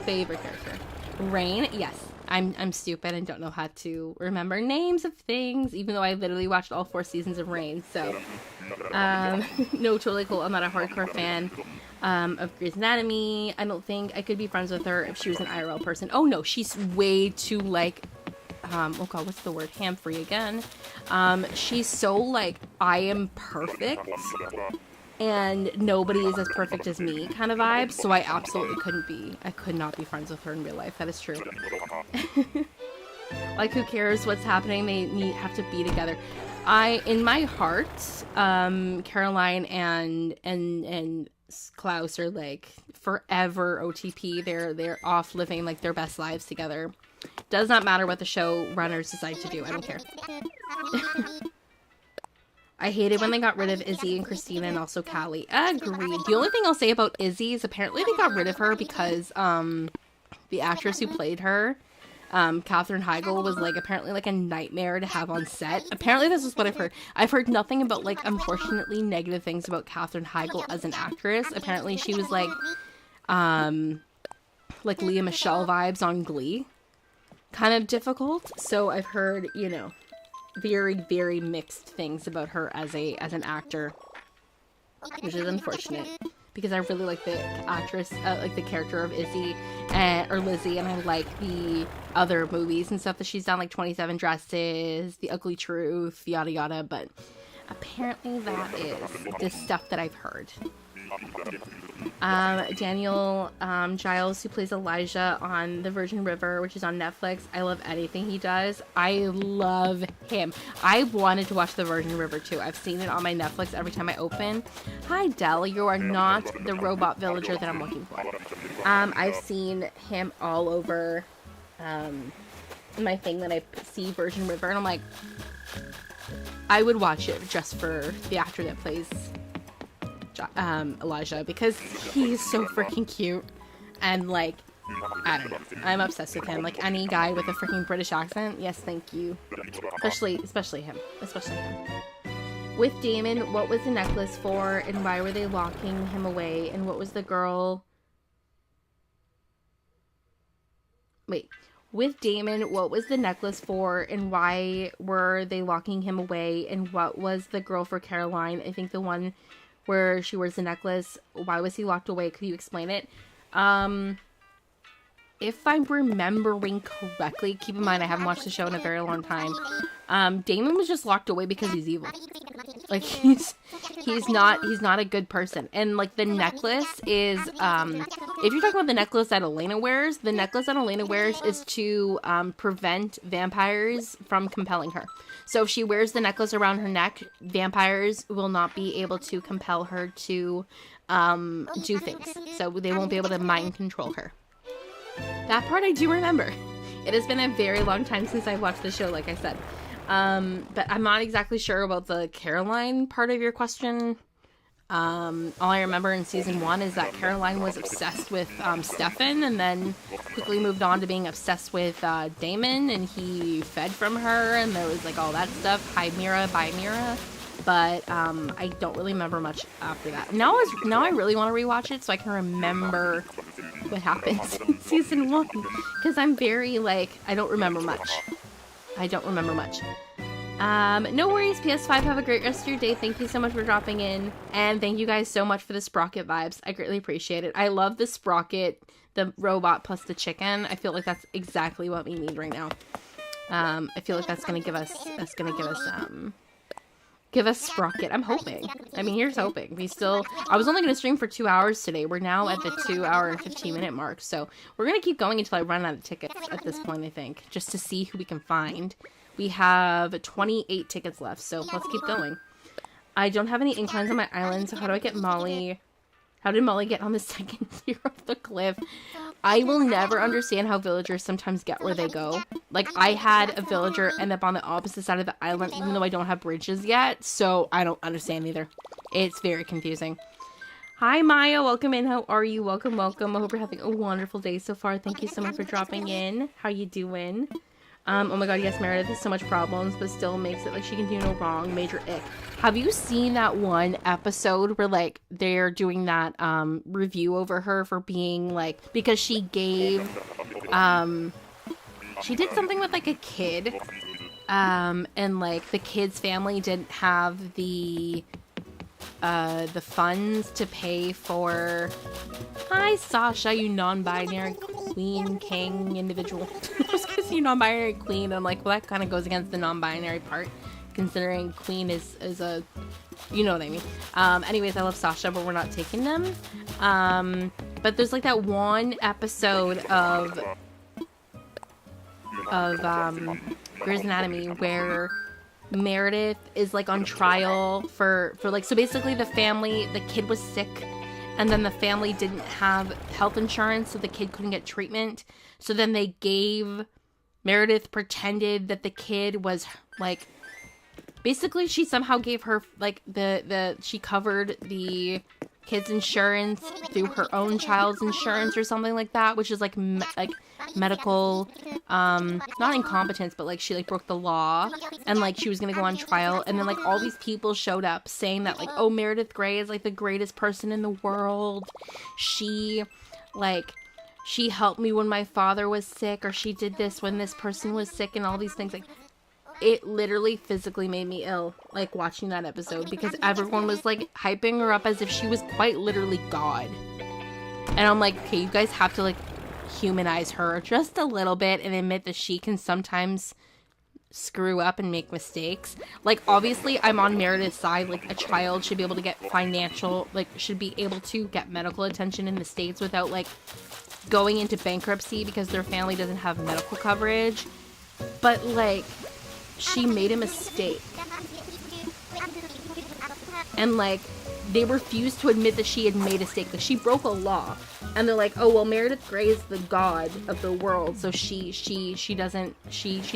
favorite character. Rain, yes. I'm stupid and don't know how to remember names of things, even though I literally watched all 4 seasons of Rain, so no, totally cool. I'm not a hardcore fan of Grey's Anatomy. I don't think I could be friends with her if she was an IRL person. Oh no, she's way too, like, oh god, what's the word? Ham-free again. She's so, like, I am perfect, and nobody is as perfect as me kind of vibe, so I absolutely I could not be friends with her in real life. That is true. Like, who cares what's happening? They have to be together. In my heart, Caroline and Klaus are, like, forever OTP. They're off living, like, their best lives together. Does not matter what the showrunners decide to do. I don't care. I hated when they got rid of Izzy and Christina and also Callie. Agreed. The only thing I'll say about Izzy is apparently they got rid of her because the actress who played her, Katherine Heigl, was, like, apparently, like, a nightmare to have on set. Apparently this is what I've heard. I've heard nothing about, like, unfortunately negative things about Katherine Heigl as an actress. Apparently she was, like Leah Michele vibes on Glee. Kind of difficult. So I've heard, you know, very, very mixed things about her as an actor, which is unfortunate because I really like the actress, like the character of Izzy or Lizzie, and I like the other movies and stuff that she's done, like 27 Dresses, The Ugly Truth, yada yada. But apparently that is the stuff that I've heard. Daniel Giles, who plays Elijah on The Virgin River, which is on Netflix. I love anything he does. I love him. I wanted to watch The Virgin River too. I've seen it on my Netflix every time I open. Hi, Dell. You are not the robot villager that I'm looking for. I've seen him all over my thing that I see Virgin River, and I'm like, I would watch it just for the actor that plays Elijah, because he's so freaking cute, and, like, I don't know. I'm obsessed with him. Like any guy with a freaking British accent. Yes, thank you. Especially him. Especially him. With Damon, what was the necklace for and why were they locking him away? And what was the girl... Wait. With Damon, what was the necklace for and why were they locking him away? And what was the girl for Caroline? I think the one where she wears the necklace. Why was he locked away? Could you explain it? If I'm remembering correctly, keep in mind I haven't watched the show in a very long time. Damon was just locked away because he's evil. Like he's not a good person. And like the necklace is if you're talking about the necklace that Elena wears, the necklace that Elena wears is to prevent vampires from compelling her. So if she wears the necklace around her neck, vampires will not be able to compel her to do things. So they won't be able to mind control her. That part I do remember. It has been a very long time since I've watched the show, like I said. But I'm not exactly sure about the Caroline part of your question. All I remember in season 1 is that Caroline was obsessed with Stefan and then quickly moved on to being obsessed with Damon, and he fed from her, and there was like all that stuff. Hi Mira, bye Mira. But I don't really remember much after that. Now I really want to rewatch it so I can remember what happens in season 1. Because I'm very, like, I don't remember much. No worries, PS5. Have a great rest of your day. Thank you so much for dropping in. And thank you guys so much for the Sprocket vibes. I greatly appreciate it. I love the Sprocket, the robot plus the chicken. I feel like that's exactly what we need right now. I feel like that's going to give us, give us Sprocket. I'm hoping. I mean, here's hoping. I was only going to stream for 2 hours today. We're now at the 2 hour and 15 minute mark. So we're going to keep going until I run out of tickets at this point, I think. Just to see who we can find. We have 28 tickets left, so let's keep going. I don't have any inclines on my island, so how do I get Molly? How did Molly get on the second tier of the cliff? I will never understand how villagers sometimes get where they go. Like, I had a villager end up on the opposite side of the island, even though I don't have bridges yet, so I don't understand either. It's very confusing. Hi, Maya. Welcome in. How are you? Welcome, welcome. I hope you're having a wonderful day so far. Thank you so much for dropping in. How you doing? Oh my god, yes, Meredith has so much problems, but still makes it like she can do no wrong. Major ick. Have you seen that one episode where, like, they're doing that, review over her for being, like, because she gave, she did something with, like, a kid, and, like, the kid's family didn't have the funds to pay for... Hi, Sasha, you non-binary queen, king, individual. I was gonna say non-binary queen. I'm like, well, that kind of goes against the non-binary part, considering queen is a... You know what I mean. Anyways, I love Sasha, but we're not taking them. But there's, like, that one episode of Grey's Anatomy where Meredith is, like, on trial for like, so basically the kid was sick, and then the family didn't have health insurance, so the kid couldn't get treatment. So then Meredith pretended that the kid was, like, basically she somehow gave her, like, she covered the kid's insurance through her own child's insurance or something like that, which is like medical, not incompetence, but like she like broke the law, and like she was gonna go on trial, and then like all these people showed up saying that like, oh, Meredith Grey is like the greatest person in the world. She helped me when my father was sick, or she did this when this person was sick, and all these things. Like, it literally physically made me ill, like, watching that episode, because everyone was, like, hyping her up as if she was quite literally God. And I'm like, okay, you guys have to, like, humanize her just a little bit and admit that she can sometimes screw up and make mistakes. Like, obviously, I'm on Meredith's side. Like, a child should be able to get should be able to get medical attention in the States without, like, going into bankruptcy because their family doesn't have medical coverage. But, like... she made a mistake, and like they refused to admit that she had made a mistake. Like, she broke a law, and they're like, oh well, Meredith Grey is the god of the world, so she's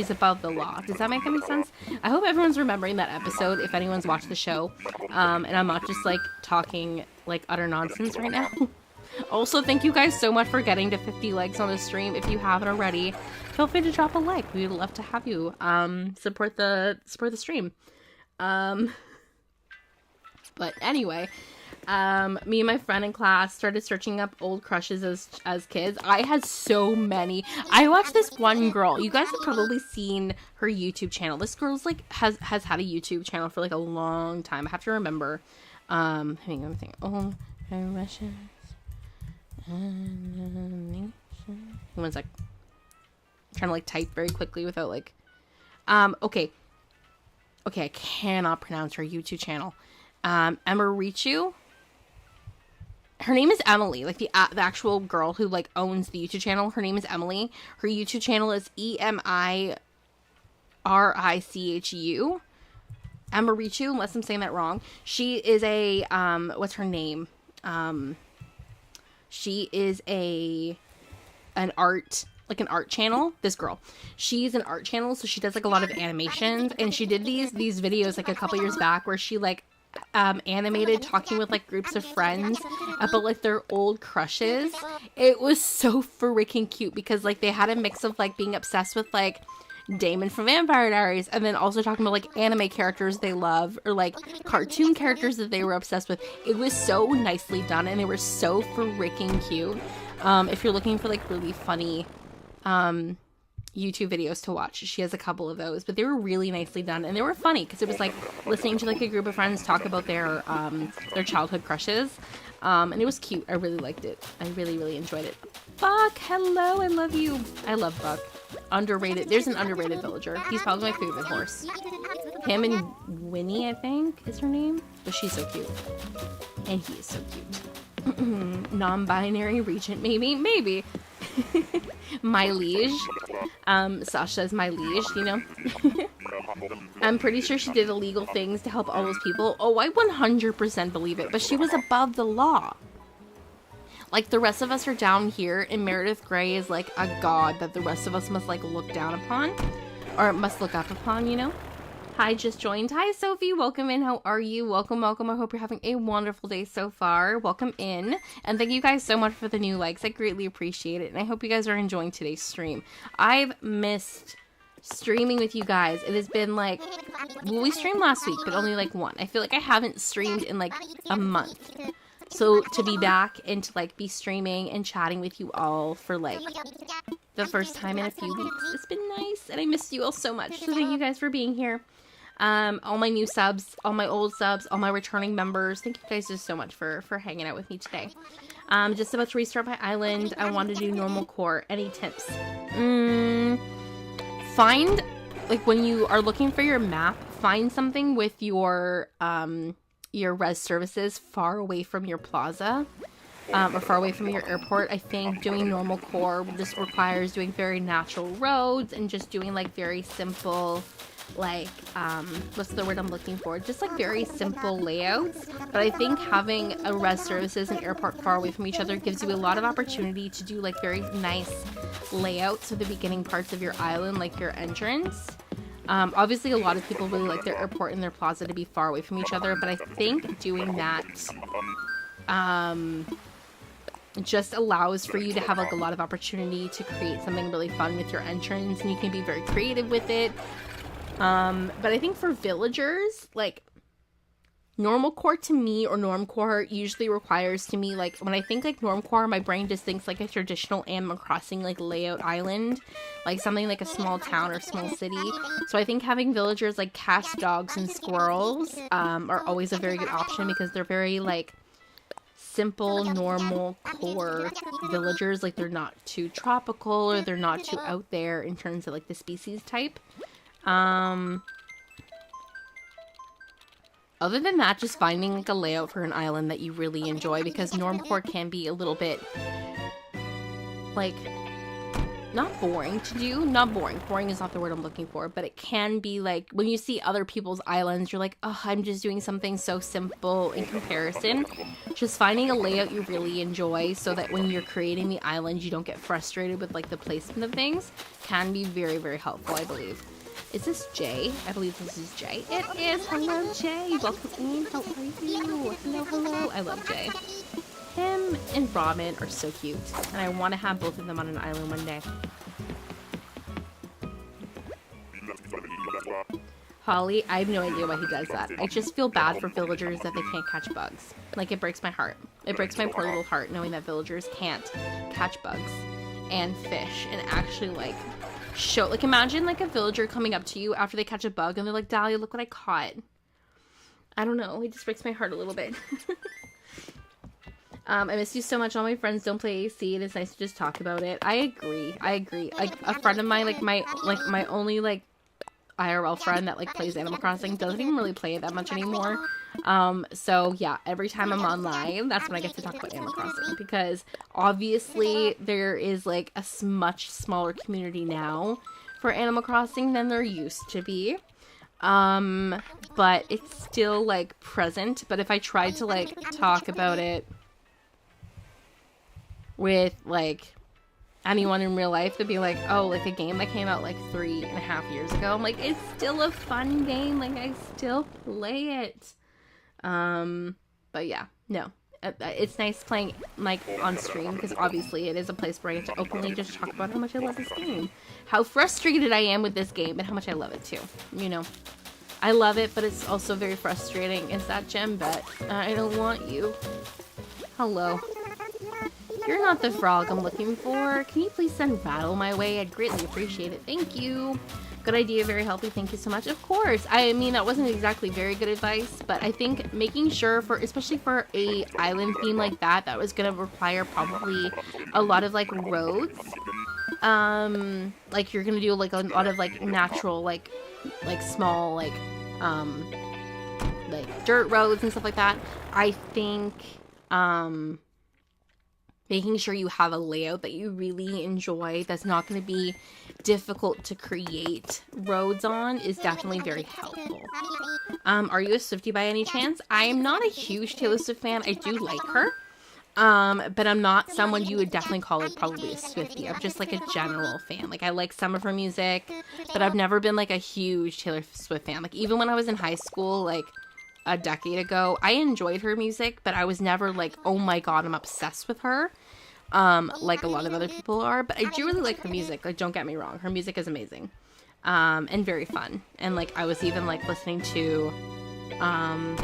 above the law. Does that make any sense? I hope everyone's remembering that episode if anyone's watched the show, and I'm not just like talking like utter nonsense right now. Also, thank you guys so much for getting to 50 likes on the stream. If you haven't already, feel free to drop a like. We'd love to have you support the stream. But anyway, me and my friend in class started searching up old crushes as kids. I had so many. I watched this one girl. You guys have probably seen her YouTube channel. This girl's like has had a YouTube channel for like a long time. I have to remember. Hang on, let me think. Oh, Russians. One sec. I'm trying to like type very quickly without like. Okay, I cannot pronounce her YouTube channel. Emma. Her name is Emily, like the actual girl who like owns the YouTube channel. Her name is Emily. Her YouTube channel is EMIRICHU. Emma Richu, unless I'm saying that wrong. She is a what's her name? She is an art channel. This girl, she's an art channel, so she does like a lot of animations, and she did these videos like a couple years back where she like animated talking with like groups of friends about like their old crushes. It was so freaking cute because like they had a mix of like being obsessed with like Damon from Vampire Diaries and then also talking about like anime characters they love or like cartoon characters that they were obsessed with. It was so nicely done and they were so freaking cute. If you're looking for like really funny YouTube videos to watch, she has a couple of those, but they were really nicely done and they were funny because it was like listening to like a group of friends talk about their childhood crushes, and it was cute. I really liked it. I really enjoyed it. Buck, hello, I love you. I love Buck. Underrated. There's an underrated villager. He's probably my favorite horse. Him and Winnie, I think is her name, but she's so cute and he is so cute. Non-binary regent, maybe. My liege. Sasha is my liege, you know. I'm pretty sure she did illegal things to help all those people. Oh, I 100% believe it, but she was above the law. Like, the rest of us are down here, and Meredith Grey is like a god that the rest of us must like look down upon, or must look up upon, you know. Hi, just joined. Hi, Sophie. Welcome in. How are you? Welcome. I hope you're having a wonderful day so far. Welcome in. And thank you guys so much for the new likes. I greatly appreciate it. And I hope you guys are enjoying today's stream. I've missed streaming with you guys. It has been like, well, we streamed last week, but only like one. I feel like I haven't streamed in like a month. So to be back and to like be streaming and chatting with you all for like the first time in a few weeks, it's been nice. And I missed you all so much. So thank you guys for being here. All my new subs, all my old subs, all my returning members. Thank you guys just so much for hanging out with me today. Just about to restart my island. I want to do normal core. Any tips? Find, like when you are looking for your map, find something with your res services far away from your plaza. Or far away from your airport. I think doing normal core, this requires doing very natural roads and just doing like very simple, like, what's the word I'm looking for? Just like very simple layouts. But I think having a res services and airport far away from each other gives you a lot of opportunity to do like very nice layouts of the beginning parts of your island, like your entrance. Obviously a lot of people really like their airport and their plaza to be far away from each other, but I think doing that, just allows for you to have like a lot of opportunity to create something really fun with your entrance, and you can be very creative with it. But I think for villagers, like normal core to me, or norm core usually requires to me, like when I think like norm core, my brain just thinks like a traditional Animal Crossing like layout island, like something like a small town or small city. So I think having villagers like cats, dogs, and squirrels are always a very good option because they're very like simple, normal core villagers. Like they're not too tropical or they're not too out there in terms of like the species type. Other than that, just finding like a layout for an island that you really enjoy, because normcore can be a little bit like not boring to do. Not boring. Boring is not the word I'm looking for, but it can be like when you see other people's islands, you're like, oh, I'm just doing something so simple in comparison. Just finding a layout you really enjoy so that when you're creating the island, you don't get frustrated with like the placement of things can be very, very helpful, I believe. Is this Jay? I believe this is Jay. It is. Hello, Jay. Welcome in. How are you? Hello. I love Jay. Him and Robin are so cute, and I want to have both of them on an island one day. Holly, I have no idea why he does that. I just feel bad for villagers that they can't catch bugs. Like, it breaks my heart. It breaks my poor little heart knowing that villagers can't catch bugs and fish and actually, like, show. Like, imagine, like, a villager coming up to you after they catch a bug and they're like, Dahlia, look what I caught. I don't know. It just breaks my heart a little bit. I miss you so much. All my friends don't play AC, and it's nice to just talk about it. I agree. Like, a friend of mine, my only, like, IRL friend that, like, plays Animal Crossing doesn't even really play it that much anymore. So, yeah, every time I'm online, that's when I get to talk about Animal Crossing, because obviously there is, like, a much smaller community now for Animal Crossing than there used to be. But it's still, like, present. But if I tried to, like, talk about it with, like, anyone in real life, they'd be like, oh, like, a game that came out, like, 3.5 years ago. I'm like, it's still a fun game. Like, I still play it. But yeah, no. It's nice playing, like, on stream, because obviously it is a place where I get to openly just talk about how much I love this game. How frustrated I am with this game, and how much I love it, too. You know. I love it, but it's also very frustrating. It's that gem bet. I don't want you. Hello. You're not the frog I'm looking for. Can you please send Rattle my way? I'd greatly appreciate it. Thank you. Good idea. Very healthy. Thank you so much. Of course. I mean, that wasn't exactly very good advice, but I think making sure for, especially for a island theme like that, that was going to require probably a lot of, like, roads. Like, you're going to do, like, a lot of, like, natural, like small, like dirt roads and stuff like that. I think, making sure you have a layout that you really enjoy, that's not going to be difficult to create roads on, is definitely very helpful. Are you a Swiftie by any chance? I am not a huge Taylor Swift fan. I do like her. But I'm not someone you would definitely call, like, probably a Swiftie. I'm just, like, a general fan. Like, I like some of her music, but I've never been, like, a huge Taylor Swift fan. Like, even when I was in high school, like, a decade ago, I enjoyed her music, but I was never, like, oh my god, I'm obsessed with her. Like a lot of other people are, but I do really like her music. Like, don't get me wrong, her music is amazing, and very fun. And, like, I was even, like, listening to, I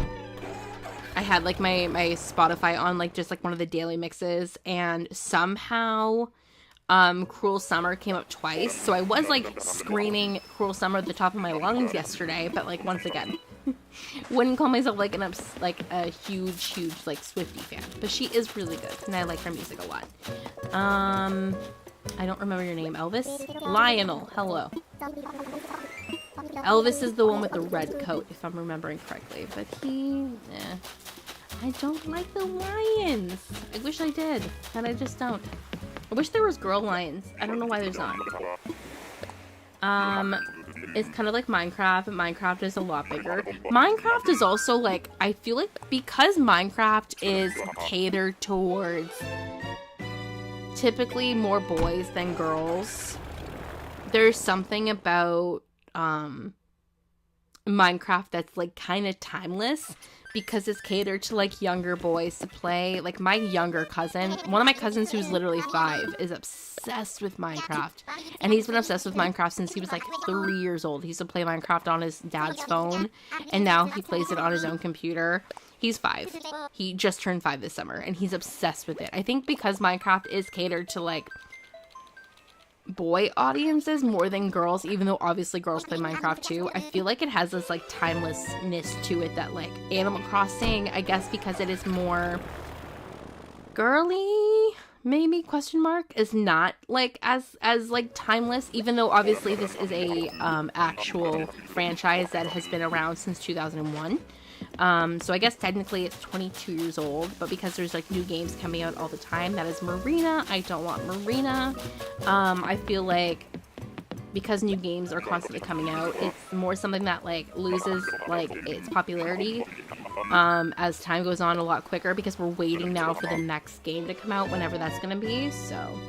had, like, my Spotify on, like, just, like, one of the daily mixes, and somehow, Cruel Summer came up twice, so I was, like, screaming Cruel Summer at the top of my lungs yesterday, but, like, once again, wouldn't call myself, like, a huge, like, Swiftie fan, but she is really good, and I like her music a lot. I don't remember your name. Elvis? Lionel, hello. Elvis is the one with the red coat, if I'm remembering correctly, but I don't like the lions. I wish I did, but I just don't. I wish there was girl lions. I don't know why there's not. It's kind of like Minecraft, but Minecraft is a lot bigger. Minecraft is also, like, I feel like because Minecraft is catered towards typically more boys than girls, there's something about Minecraft that's, like, kind of timeless, because it's catered to, like, younger boys to play. Like, my younger cousin, one of my cousins who's literally 5, is obsessed with Minecraft, and he's been obsessed with Minecraft since he was, like, 3 years old. He used to play Minecraft on his dad's phone, and now he plays it on his own computer. He's 5. He just turned 5 this summer, and he's obsessed with it. I think because Minecraft is catered to, like, boy audiences more than girls, even though obviously girls play Minecraft too, I feel like it has this, like, timelessness to it that, like, Animal Crossing, I guess because it is more girly, maybe, question mark, is not, like, as like, timeless, even though obviously this is a actual franchise that has been around since 2001. So I guess technically it's 22 years old, but because there's, like, new games coming out all the time, that is Marina. I don't want Marina. I feel like because new games are constantly coming out, it's more something that, like, loses, like, its popularity as time goes on a lot quicker, because we're waiting now for the next game to come out, whenever that's gonna be, so.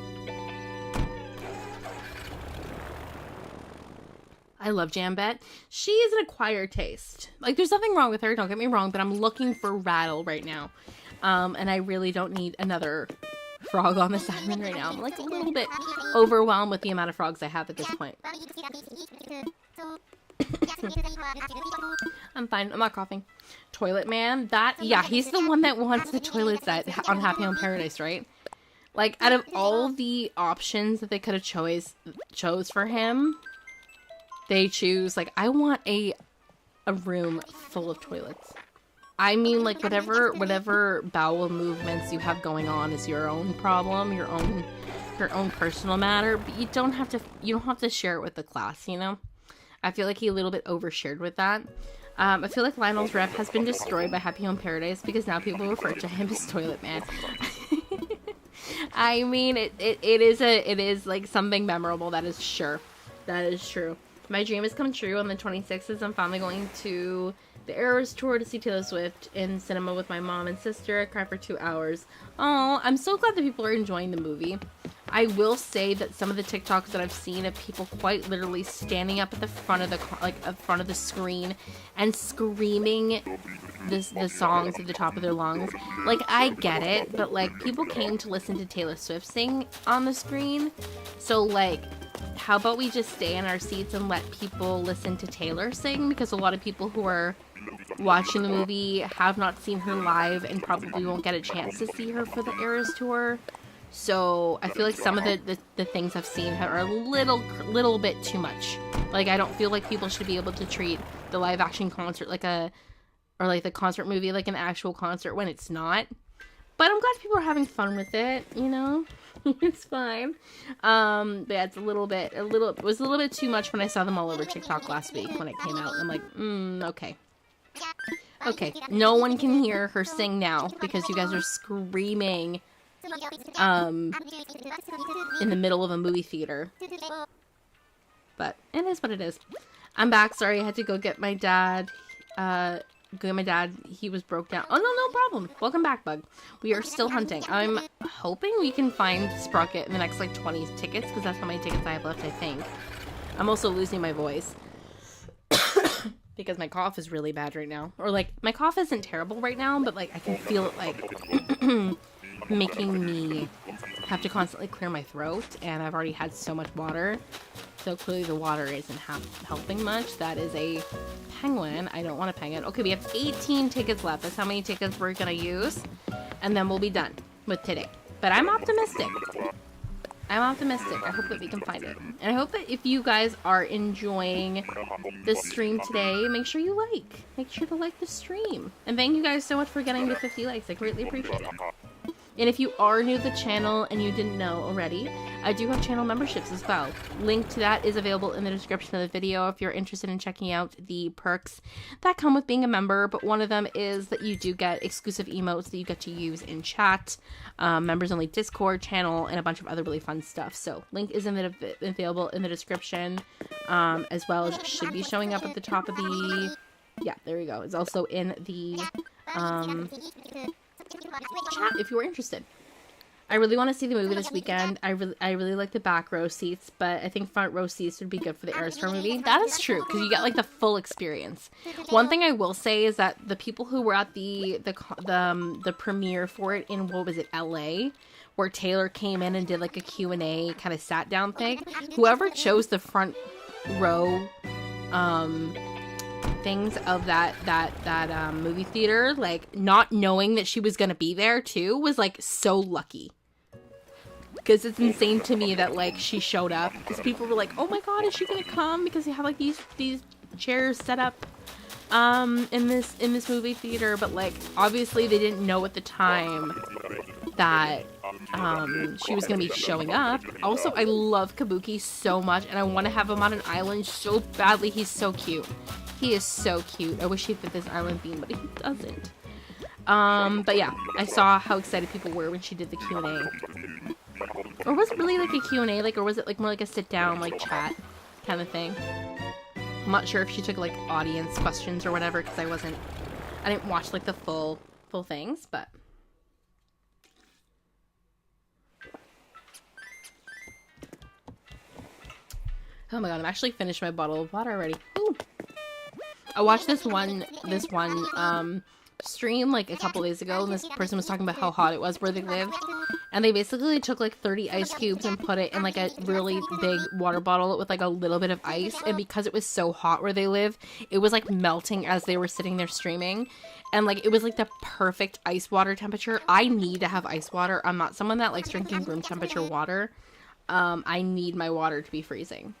I love Jambet. She is an acquired taste. Like, there's nothing wrong with her, don't get me wrong, but I'm looking for Rattle right now. And I really don't need another frog on this island right now. I'm like a little bit overwhelmed with the amount of frogs I have at this point. I'm fine. I'm not coughing. Toilet Man. Yeah, he's the one that wants the toilets on Happy Home Paradise, right? Like, out of all the options that they could have chose for him, they choose, like, I want a room full of toilets. I mean, like, whatever bowel movements you have going on is your own problem, your own personal matter, but you don't have to share it with the class, you know? I feel like he a little bit overshared with that. I feel like Lionel's rep has been destroyed by Happy Home Paradise because now people refer to him as Toilet Man. I mean, it is like something memorable, that is sure. That is true. My dream has come true. On the 26th, I'm finally going to the Eras Tour to see Taylor Swift in cinema with my mom and sister. I cried for 2 hours. Oh, I'm so glad that people are enjoying the movie. I will say that some of the TikToks that I've seen of people quite literally standing up at the front of the screen and screaming the songs at the top of their lungs. Like, I get it, but like, people came to listen to Taylor Swift sing on the screen, so like, how about we just stay in our seats and let people listen to Taylor sing? Because a lot of people who are watching the movie have not seen her live and probably won't get a chance to see her for the Eras Tour. So I feel like some of the things I've seen are a little bit too much. Like, I don't feel like people should be able to treat the live action concert like the concert movie like an actual concert when it's not. But I'm glad people are having fun with it, you know? It's fine. But yeah, it was a little bit too much when I saw them all over TikTok last week when it came out. I'm like, okay. Okay, no one can hear her sing now because you guys are screaming in the middle of a movie theater. But it is what it is. I'm back. Sorry, I had to go get my dad. He was broke down. Oh, no problem. Welcome back, Bug. We are still hunting. I'm hoping we can find Sprocket in the next, like, 20 tickets, because that's how many tickets I have left, I think. I'm also losing my voice. Because my cough is really bad right now. Or, like, my cough isn't terrible right now, but, like, I can feel it, like, making me have to constantly clear my throat, and I've already had so much water. So clearly the water isn't helping much. That is a penguin. I don't want a penguin. Okay, we have 18 tickets left. That's how many tickets we're gonna use. And then we'll be done with today. But I'm optimistic. I hope that we can find it. And I hope that if you guys are enjoying the stream today, make sure you like. Make sure to like the stream. And thank you guys so much for getting to 50 likes. I greatly appreciate it. And if you are new to the channel and you didn't know already, I do have channel memberships as well. Link to that is available in the description of the video if you're interested in checking out the perks that come with being a member. But one of them is that you do get exclusive emotes that you get to use in chat, members only Discord channel, and a bunch of other really fun stuff. So link is available in the description, as well as it should be showing up at the top of the... Yeah, there we go. It's also in the... chat if you were interested. I really want to see the movie this weekend. I really like the back row seats, but I think front row seats would be good for the Eras Tour movie. That is true, because you get like the full experience. One thing I will say is that the people who were at the premiere for it in, what was it, LA, where Taylor came in and did like a Q&A kind of sat down thing, whoever chose the front row things of that movie theater, like, not knowing that she was gonna be there too, was like so lucky. Because it's insane to me that like she showed up, because people were like, oh my god, is she gonna come, because they have like these chairs set up in this movie theater, but like obviously they didn't know at the time that she was gonna be showing up. Also, I love Kabuki so much, and I want to have him on an island so badly. He's so cute. He is so cute. I wish he fit this island theme, but he doesn't. But yeah, I saw how excited people were when she did the Q&A. Or was it really like a Q&A, like, or was it like more like a sit down, like chat kind of thing? I'm not sure if she took like audience questions or whatever, because I didn't watch like the full things, but. Oh my god, I'm actually finished my bottle of water already. Ooh. I watched this one stream like a couple days ago, and this person was talking about how hot it was where they lived, and they basically took like 30 ice cubes and put it in like a really big water bottle with like a little bit of ice, and because it was so hot where they live, it was like melting as they were sitting there streaming, and like it was like the perfect ice water temperature. I need to have ice water. I'm not someone that likes drinking room temperature water. I need my water to be freezing.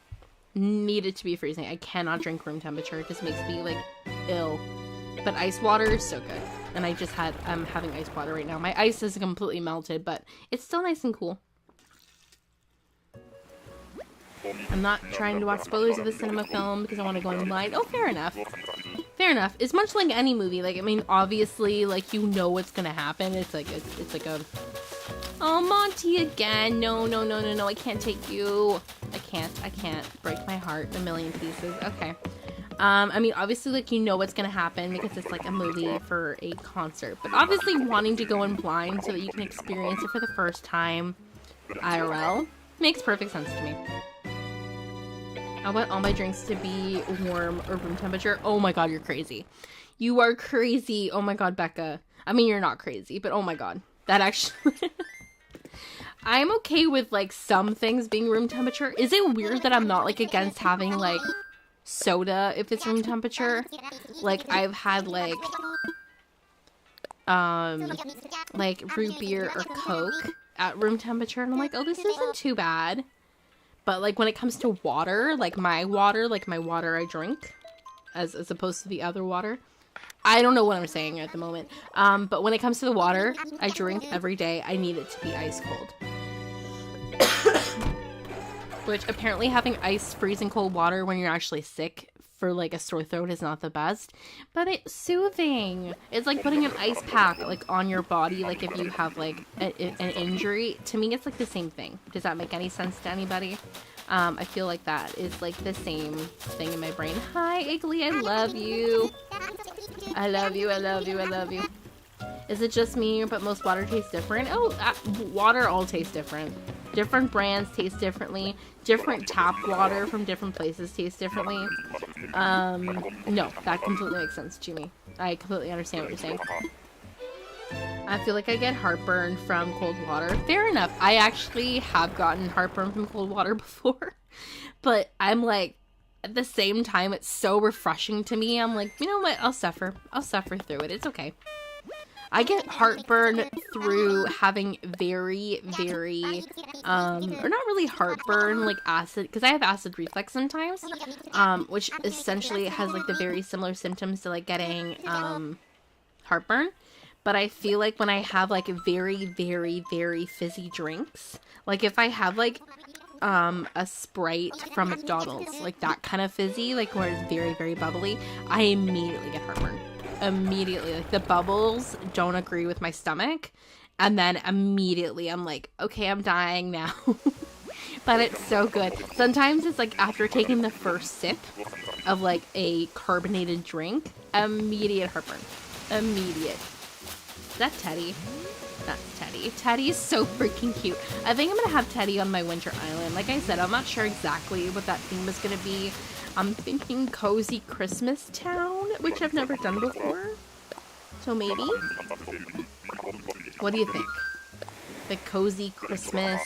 Need it to be freezing. I cannot drink room temperature. It just makes me like ill. But ice water is so good. And I'm having ice water right now. My ice is completely melted, but it's still nice and cool. I'm not trying to watch spoilers of the cinema film because I want to go in blind. Oh, fair enough. Fair enough. It's much like any movie. Like, I mean, obviously, like, you know what's gonna happen. It's like a... Oh, Monty again. No, I can't take you. I can't. Break my heart in a million pieces. Okay. I mean, obviously, like, you know what's gonna happen because it's, like, a movie for a concert. But obviously wanting to go in blind so that you can experience it for the first time IRL makes perfect sense to me. I want all my drinks to be warm or room temperature. Oh my god, you're crazy. You are crazy. Oh my god, Becca. I mean, you're not crazy, but oh my god. That actually... I'm okay with, like, some things being room temperature. Is it weird that I'm not, like, against having, like, soda if it's room temperature? Like, I've had, like root beer or Coke at room temperature, and I'm like, oh, this isn't too bad. But, like, when it comes to water, like my water I drink, as opposed to the other water, I don't know what I'm saying at the moment. But when it comes to the water I drink every day, I need it to be ice cold. Which apparently having ice freezing cold water when you're actually sick for like a sore throat is not the best, but it's soothing. It's like putting an ice pack like on your body, like if you have like an injury. To me, it's like the same thing. Does that make any sense to anybody? I feel like that is like the same thing in my brain. Hi, Iggly, I love you. I love you, I love you, I love you. Is it just me, but most water tastes different? Oh, water all tastes different. Different brands taste differently. Different tap water from different places tastes differently. No, that completely makes sense to me. I completely understand what you're saying. I feel like I get heartburn from cold water. Fair enough. I actually have gotten heartburn from cold water before. But I'm like, at the same time, it's so refreshing to me. I'm like, you know what? I'll suffer. I'll suffer through it. It's okay. I get heartburn through having very, very, or not really heartburn, like acid, because I have acid reflux sometimes, which essentially has like the very similar symptoms to like getting, heartburn. But I feel like when I have like very, very, very fizzy drinks, like if I have like, a Sprite from McDonald's, like that kind of fizzy, like where it's very, very bubbly, I immediately get heartburn. Immediately, like the bubbles don't agree with my stomach, and then immediately I'm like, okay, I'm dying now. But it's so good. Sometimes it's like after taking the first sip of like a carbonated drink, immediate heartburn. Immediate. Is that Teddy? That's Teddy. Teddy is so freaking cute. I think I'm gonna have Teddy on my winter island. Like I said, I'm not sure exactly what that theme is gonna be. I'm thinking cozy Christmas town, which I've never done before. So maybe? What do you think? The cozy Christmas,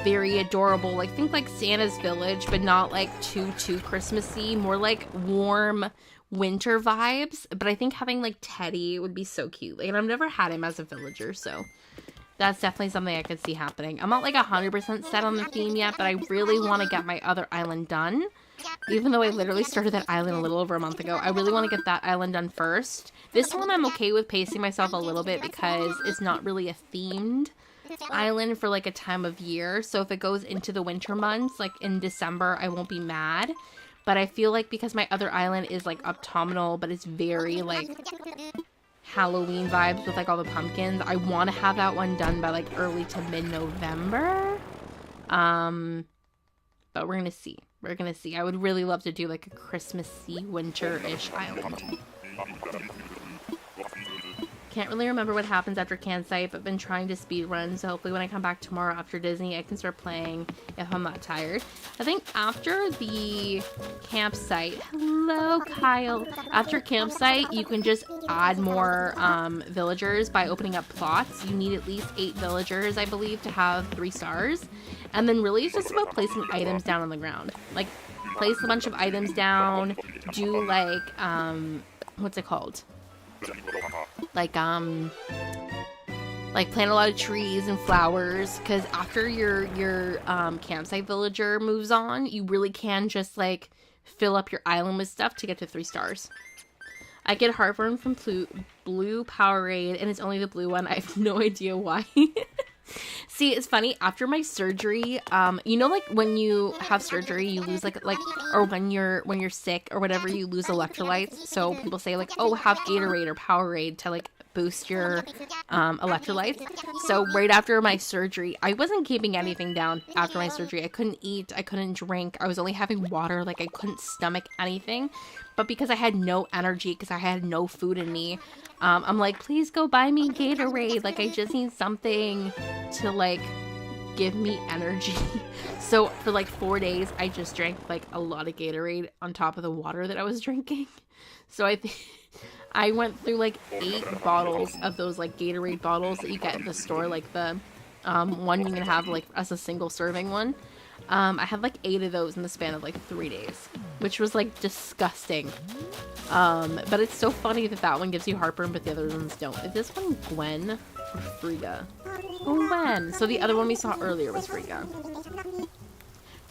very adorable. Like think like Santa's Village, but not like too Christmassy. More like warm winter vibes. But I think having like Teddy would be so cute. Like, and I've never had him as a villager, so that's definitely something I could see happening. I'm not like 100% set on the theme yet, but I really want to get my other island done. Even though I literally started that island a little over a month ago, I really want to get that island done first. This one I'm okay with pacing myself a little bit because it's not really a themed island for like a time of year. So if it goes into the winter months, like in December, I won't be mad. But I feel like because my other island is like autumnal, but it's very like Halloween vibes with like all the pumpkins, I want to have that one done by like early to mid-November. But we're gonna see. We're gonna see. I would really love to do like a Christmassy, winter-ish island. can't really remember what happens after campsite, but I've been trying to speed run, so hopefully when I come back tomorrow after Disney, I can start playing if I'm not tired. I think after the campsite, hello Kyle, after campsite, you can just add more villagers by opening up plots. You need at least 8 villagers, I believe, to have 3 stars. And then really it's just about placing items down on the ground. Like, place a bunch of items down, do like, what's it called? Like plant a lot of trees and flowers, because after your campsite villager moves on, you really can just like fill up your island with stuff to get to 3 stars. I get heartburn from blue Powerade, and it's only the blue one. I have no idea why. See, it's funny, after my surgery, you know, like when you have surgery, you lose like, or when you're sick or whatever, you lose electrolytes. So people say like, oh, have Gatorade or Powerade to like boost your electrolytes. So right after my surgery, I wasn't keeping anything down after my surgery. I couldn't eat, I couldn't drink, I was only having water, like I couldn't stomach anything. But because I had no energy, because I had no food in me, I'm like, please go buy me Gatorade. Like, I just need something to, like, give me energy. So for, like, 4 days, I just drank, like, a lot of Gatorade on top of the water that I was drinking. So I think I went through, like, 8 bottles of those, like, Gatorade bottles that you get at the store. Like, the one you can have, like, as a single serving one. I had like 8 of those in the span of like 3 days, which was like disgusting. But it's so funny that that one gives you heartburn, but the other ones don't. Is this one Gwen or Frigga? Gwen. So the other one we saw earlier was Frigga.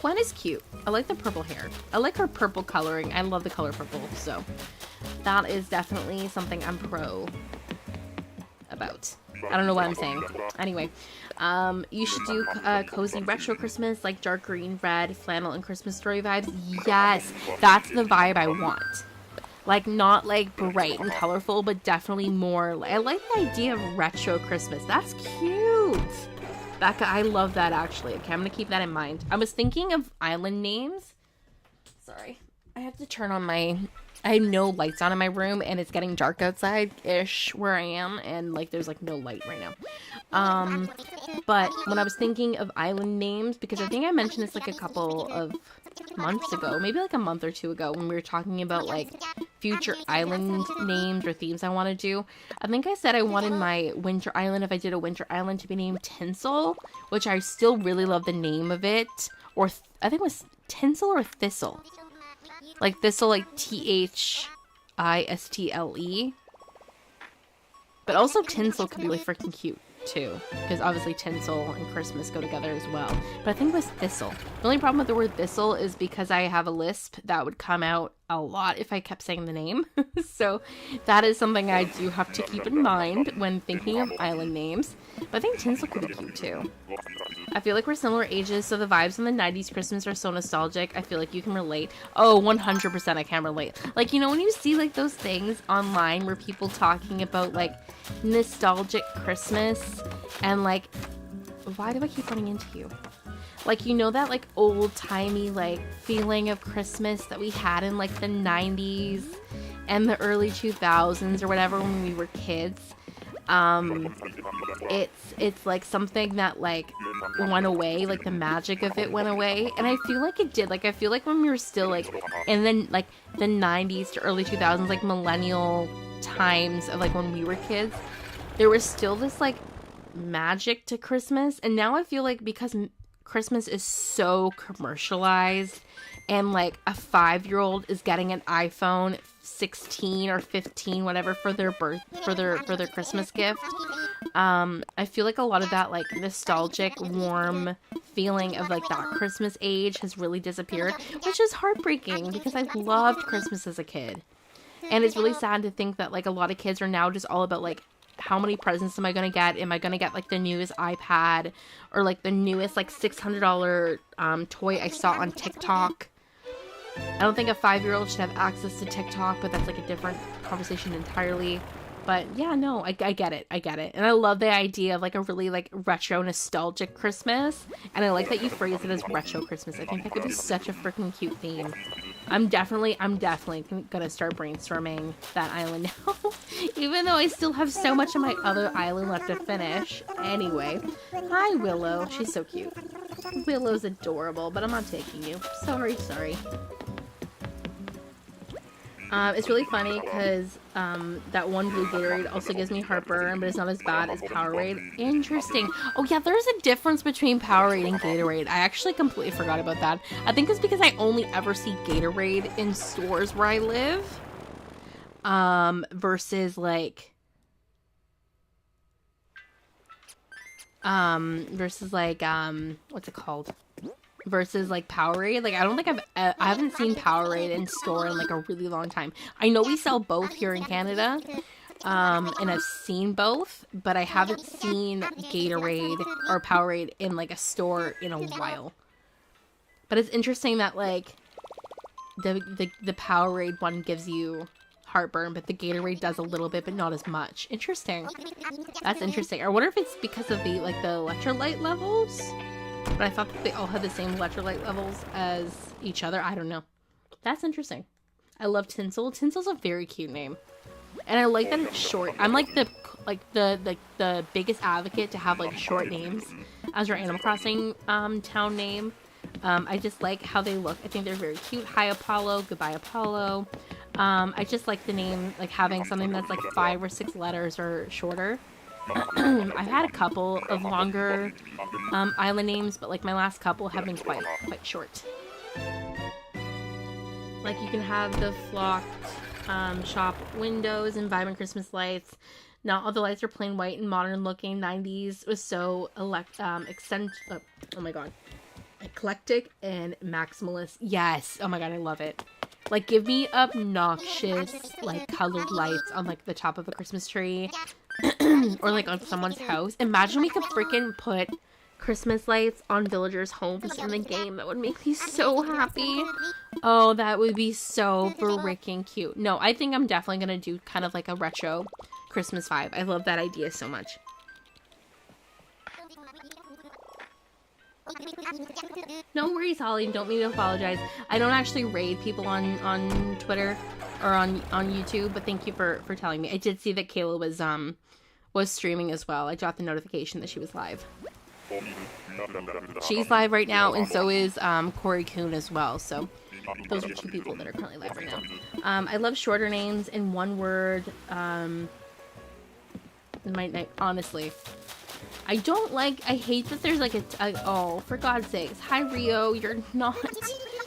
Gwen is cute. I like the purple hair. I like her purple coloring. I love the color purple. So that is definitely something I'm pro about. I don't know what I'm saying. Anyway, you should do cozy retro Christmas, like dark green, red, flannel, and Christmas story vibes. Yes, that's the vibe I want. Like, not like bright and colorful, but definitely more. I like the idea of retro Christmas. That's cute. Becca, I love that actually. Okay, I'm gonna keep that in mind. I was thinking of island names. Sorry, I have to turn on my... I have no lights on in my room, and it's getting dark outside-ish where I am, and, like, there's, like, no light right now. But when I was thinking of island names, because I think I mentioned this, like, a couple of months ago, maybe, like, a month or 2 ago, when we were talking about, like, future island names or themes I want to do. I think I said I wanted my winter island, if I did a winter island, to be named Tinsel, which I still really love the name of it, or I think it was Tinsel or Thistle. Like thistle, like Thistle. But also tinsel could be like freaking cute too, because obviously tinsel and Christmas go together as well. But I think it was thistle. The only problem with the word thistle is because I have a lisp that would come out a lot if I kept saying the name. So that is something I do have to keep in mind when thinking of island names. But I think tinsel could be cute too. I feel like we're similar ages, so the vibes in the 90s Christmas are so nostalgic. I feel like you can relate. Oh, 100% I can relate. Like, you know, when you see, like, those things online where people talking about, like, nostalgic Christmas and, like, why do I keep running into you? Like, you know that, like, old-timey, like, feeling of Christmas that we had in, like, the 90s and the early 2000s or whatever when we were kids? It's like something that like went away, like the magic of it went away, and I feel like it did. Like, I feel like when we were still like in then like the 90s to early 2000s, like millennial times of like when we were kids, there was still this like magic to Christmas. And now I feel like because Christmas is so commercialized and like a 5-year-old is getting an iPhone 16 or 15, whatever, for their Christmas gift, I feel like a lot of that like nostalgic, warm feeling of like that Christmas age has really disappeared, which is heartbreaking because I loved Christmas as a kid. And it's really sad to think that like a lot of kids are now just all about like, how many presents am I going to get? Am I going to get like the newest iPad or like the newest like $600 toy I saw on TikTok? I don't think a 5-year-old should have access to TikTok, but that's like a different conversation entirely. But yeah, no, I get it. I get it. And I love the idea of like a really like retro nostalgic Christmas. And I like that you phrase it as retro Christmas. I think that could be such a freaking cute theme. I'm definitely gonna start brainstorming that island now. Even though I still have so much of my other island left to finish. Anyway. Hi, Willow. She's so cute. Willow's adorable, but I'm not taking you. Sorry. It's really funny because that one blue Gatorade also gives me heartburn, but it's not as bad as Powerade. Interesting. Oh yeah, there's a difference between Powerade and Gatorade. I actually completely forgot about that. I think it's because I only ever see Gatorade in stores where I live. Versus like what's it called? Versus like Powerade. Like I don't think I haven't seen Powerade in store in like a really long time. I know we sell both here in Canada, and I've seen both, but I haven't seen Gatorade or Powerade in like a store in a while. But it's interesting that like the Powerade one gives you heartburn, but the Gatorade does a little bit, but not as much. Interesting. That's interesting. I wonder if it's because of the electrolyte levels. But I thought that they all had the same electrolyte levels as each other. I don't know. That's interesting. I love Tinsel. Tinsel's a very cute name. And I like that it's short. I'm like the biggest advocate to have like short names as your Animal Crossing town name. I just like how they look. I think they're very cute. Hi Apollo, goodbye Apollo. I just like the name, like having something that's like 5 or 6 letters or shorter. I've had a couple of longer island names, but like my last couple have been quite short. Like you can have the flocked shop windows and vibrant Christmas lights. Not all the lights are plain white and modern looking. 90s was so eclectic and maximalist. Yes. Oh my god, I love it. Like give me obnoxious like colored lights on like the top of a Christmas tree. Or like on someone's house. Imagine we could freaking put Christmas lights on villagers' homes in the game. That would make me so happy. Oh, that would be so freaking cute. No, I think I'm definitely gonna do kind of like a retro Christmas vibe. I love that idea so much. No worries, Holly. Don't mean to apologize. I don't actually raid people on Twitter or on YouTube, but thank you for telling me. I did see that Kayla was streaming as well. I got the notification that she was live. She's live right now, and so is Corey Kuhn as well. So those are 2 people that are currently live right now. I love shorter names in one word. Honestly. I hate that there's like oh, for God's sakes. Hi, Rio, you're not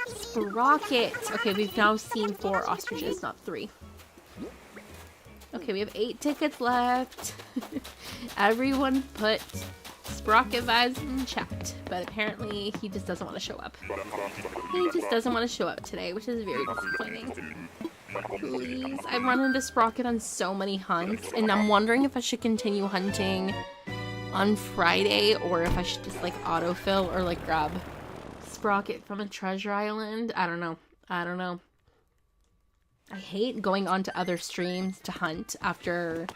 Sprocket. Okay, we've now seen 4 ostriches, not 3. Okay, we have 8 tickets left. Everyone put Sprocket vibes in chat, but apparently he just doesn't want to show up. He just doesn't want to show up today, which is very disappointing. Please, I've run into Sprocket on so many hunts, and I'm wondering if I should continue hunting on Friday, or if I should just like autofill or like grab Sprocket from a treasure island. I don't know. I hate going on to other streams to hunt after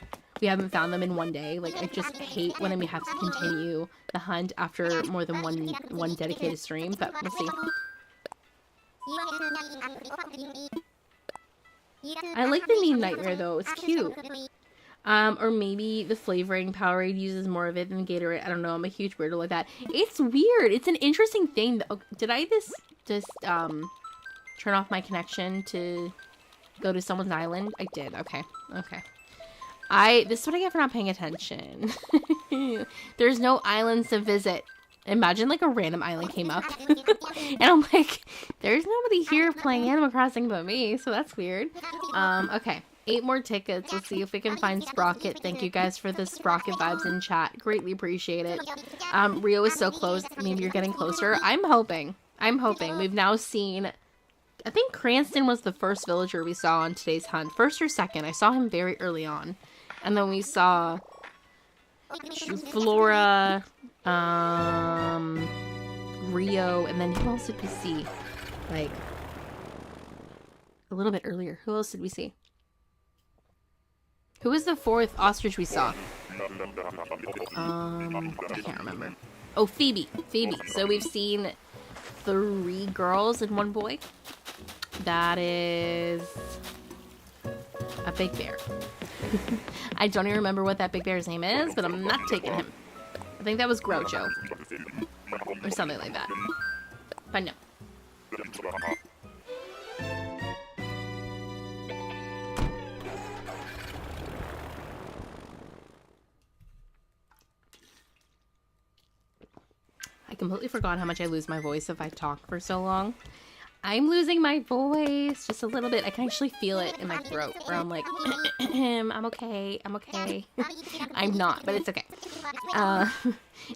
we haven't found them in one day. Like I just hate when we have to continue the hunt after more than one dedicated stream, but we'll see. I like the name Nightmare though, it's cute. Or maybe the flavoring Powerade uses more of it than Gatorade. I don't know. I'm a huge weirdo like that. It's weird. It's an interesting thing. Did I just turn off my connection to go to someone's island? I did. Okay. This is what I get for not paying attention. There's no islands to visit. Imagine like a random island came up. And I'm like, there's nobody here playing Animal Crossing but me. So that's weird. Okay. 8 more tickets. Let's see if we can find Sprocket. Thank you guys for the Sprocket vibes in chat. Greatly appreciate it. Rio is so close. Maybe you're getting closer. I'm hoping. We've now seen... I think Cranston was the first villager we saw on today's hunt. First or second. I saw him very early on. And then we saw... Flora... Rio... And then who else did we see? Like... a little bit earlier. Who else did we see? Who was the 4th ostrich we saw? I can't remember. Oh, Phoebe. So we've seen 3 girls and 1 boy. That is a big bear. I don't even remember what that big bear's name is, but I'm not taking him. I think that was Groucho. Or something like that. But no. I completely forgot how much I lose my voice if I talk for so long. I'm losing my voice just a little bit. I can actually feel it in my throat where I'm like, I'm okay, I'm okay. I'm not, but it's okay.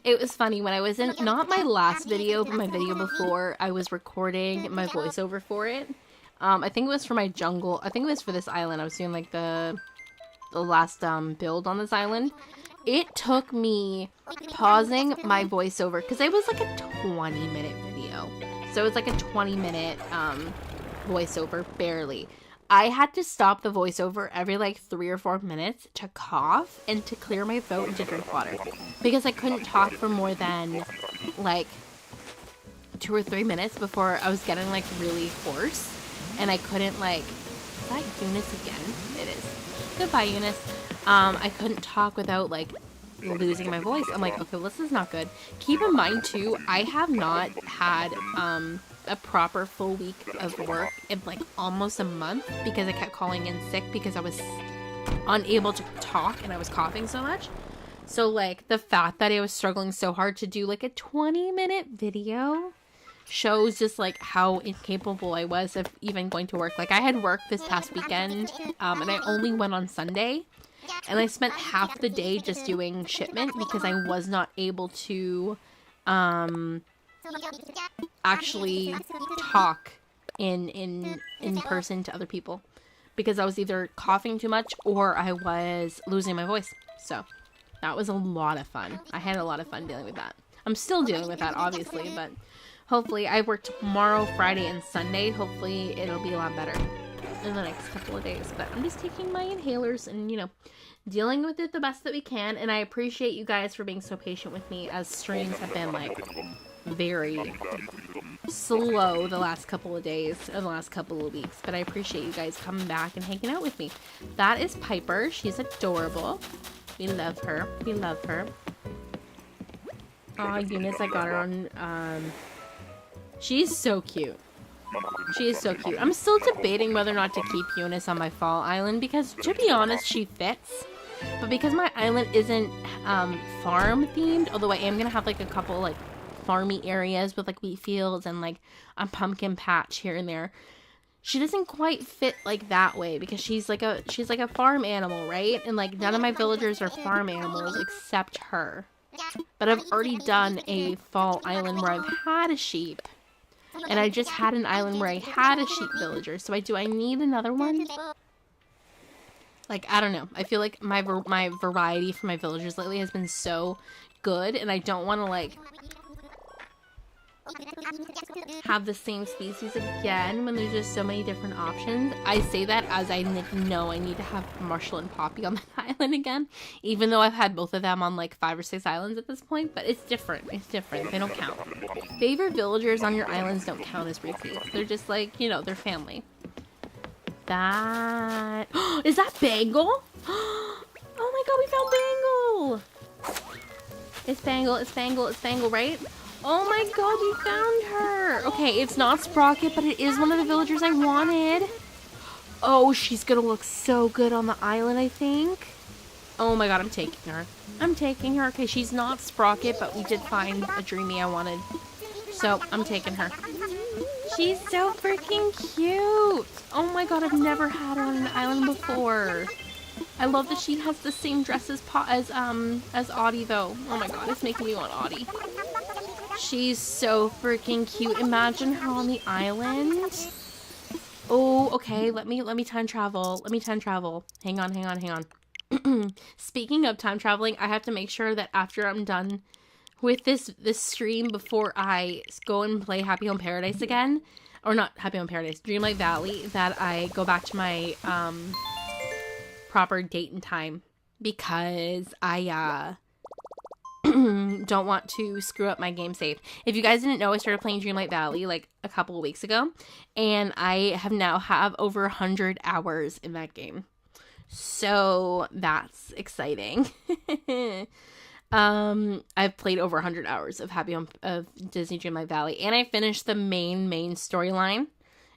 It was funny when I was in, not my last video, but my video before, I was recording my voiceover for it. I think it was for my jungle. I think it was for this island. I was doing like the last build on this island. It took me pausing my voiceover because it was like a 20-minute video. So it was like a 20-minute voiceover, barely. I had to stop the voiceover every like 3 or 4 minutes to cough and to clear my throat and to drink water. Because I couldn't talk for more than like 2 or 3 minutes before I was getting like really hoarse. And I couldn't like, is that Eunice again? It is. Goodbye, Eunice. I couldn't talk without like losing my voice. I'm like, okay, well, this is not good. Keep in mind too, I have not had a proper full week of work in like almost a month because I kept calling in sick because I was unable to talk and I was coughing so much. So like the fact that I was struggling so hard to do like a 20-minute video shows just like how incapable I was of even going to work. Like I had work this past weekend and I only went on Sunday. And I spent half the day just doing shipment because I was not able to actually talk in person to other people because I was either coughing too much or I was losing my voice. So that was a lot of fun. I had a lot of fun dealing with that. I'm still dealing with that, obviously, but hopefully I work tomorrow, Friday, and Sunday. Hopefully it'll be a lot better in the next couple of days. But I'm just taking my inhalers and, you know, dealing with it the best that we can. And I appreciate you guys for being so patient with me as streams have been like very slow the last couple of days or the last couple of weeks. But I appreciate you guys coming back and hanging out with me. That is Piper. She's adorable. We love her. We love her. Aw, Eunice, I got her on, she's so cute. She is so cute. I'm still debating whether or not to keep Eunice on my fall island because, to be honest, she fits. But because my island isn't farm themed, although I am going to have like a couple like farmy areas with like wheat fields and like a pumpkin patch here and there, she doesn't quite fit like that way because she's like a farm animal, right? And like none of my villagers are farm animals except her. But I've already done a fall island where I've had a sheep. And I just had an island where I had a sheep villager. So do I need another one? Like, I don't know. I feel like my variety for my villagers lately has been so good. And I don't want to, like, have the same species again when there's just so many different options. I say that as I know I need to have Marshall and Poppy on that island again. Even though I've had both of them on, like, 5 or 6 islands at this point. But it's different. It's different. They don't count. Favorite villagers on your islands don't count as repeats. They're just like, you know, they're family. That... Is that Bangle? Oh my god, we found Bangle! It's Bangle, it's Bangle, it's Bangle, right? Oh my god, we found her! Okay, it's not Sprocket, but it is one of the villagers I wanted. Oh, she's gonna look so good on the island, I think. Oh my god, I'm taking her. I'm taking her. Okay, she's not Sprocket, but we did find a dreamy I wanted. So, I'm taking her. She's so freaking cute! Oh my god, I've never had her on an island before. I love that she has the same dress as Audie, though. Oh my god, it's making me want Audie. She's so freaking cute. Imagine her on the island. Oh, okay, let me time travel. Let me time travel. Hang on. Speaking of time traveling, I have to make sure that after I'm done with this stream before I go and play Happy Home Paradise again, or not Happy Home Paradise, Dreamlight Valley, that I go back to my proper date and time because I don't want to screw up my game save. If you guys didn't know, I started playing Dreamlight Valley like a couple of weeks ago, and I have over 100 hours in that game. So that's exciting. I've played over 100 hours of Disney Dreamlight Valley, and I finished the main storyline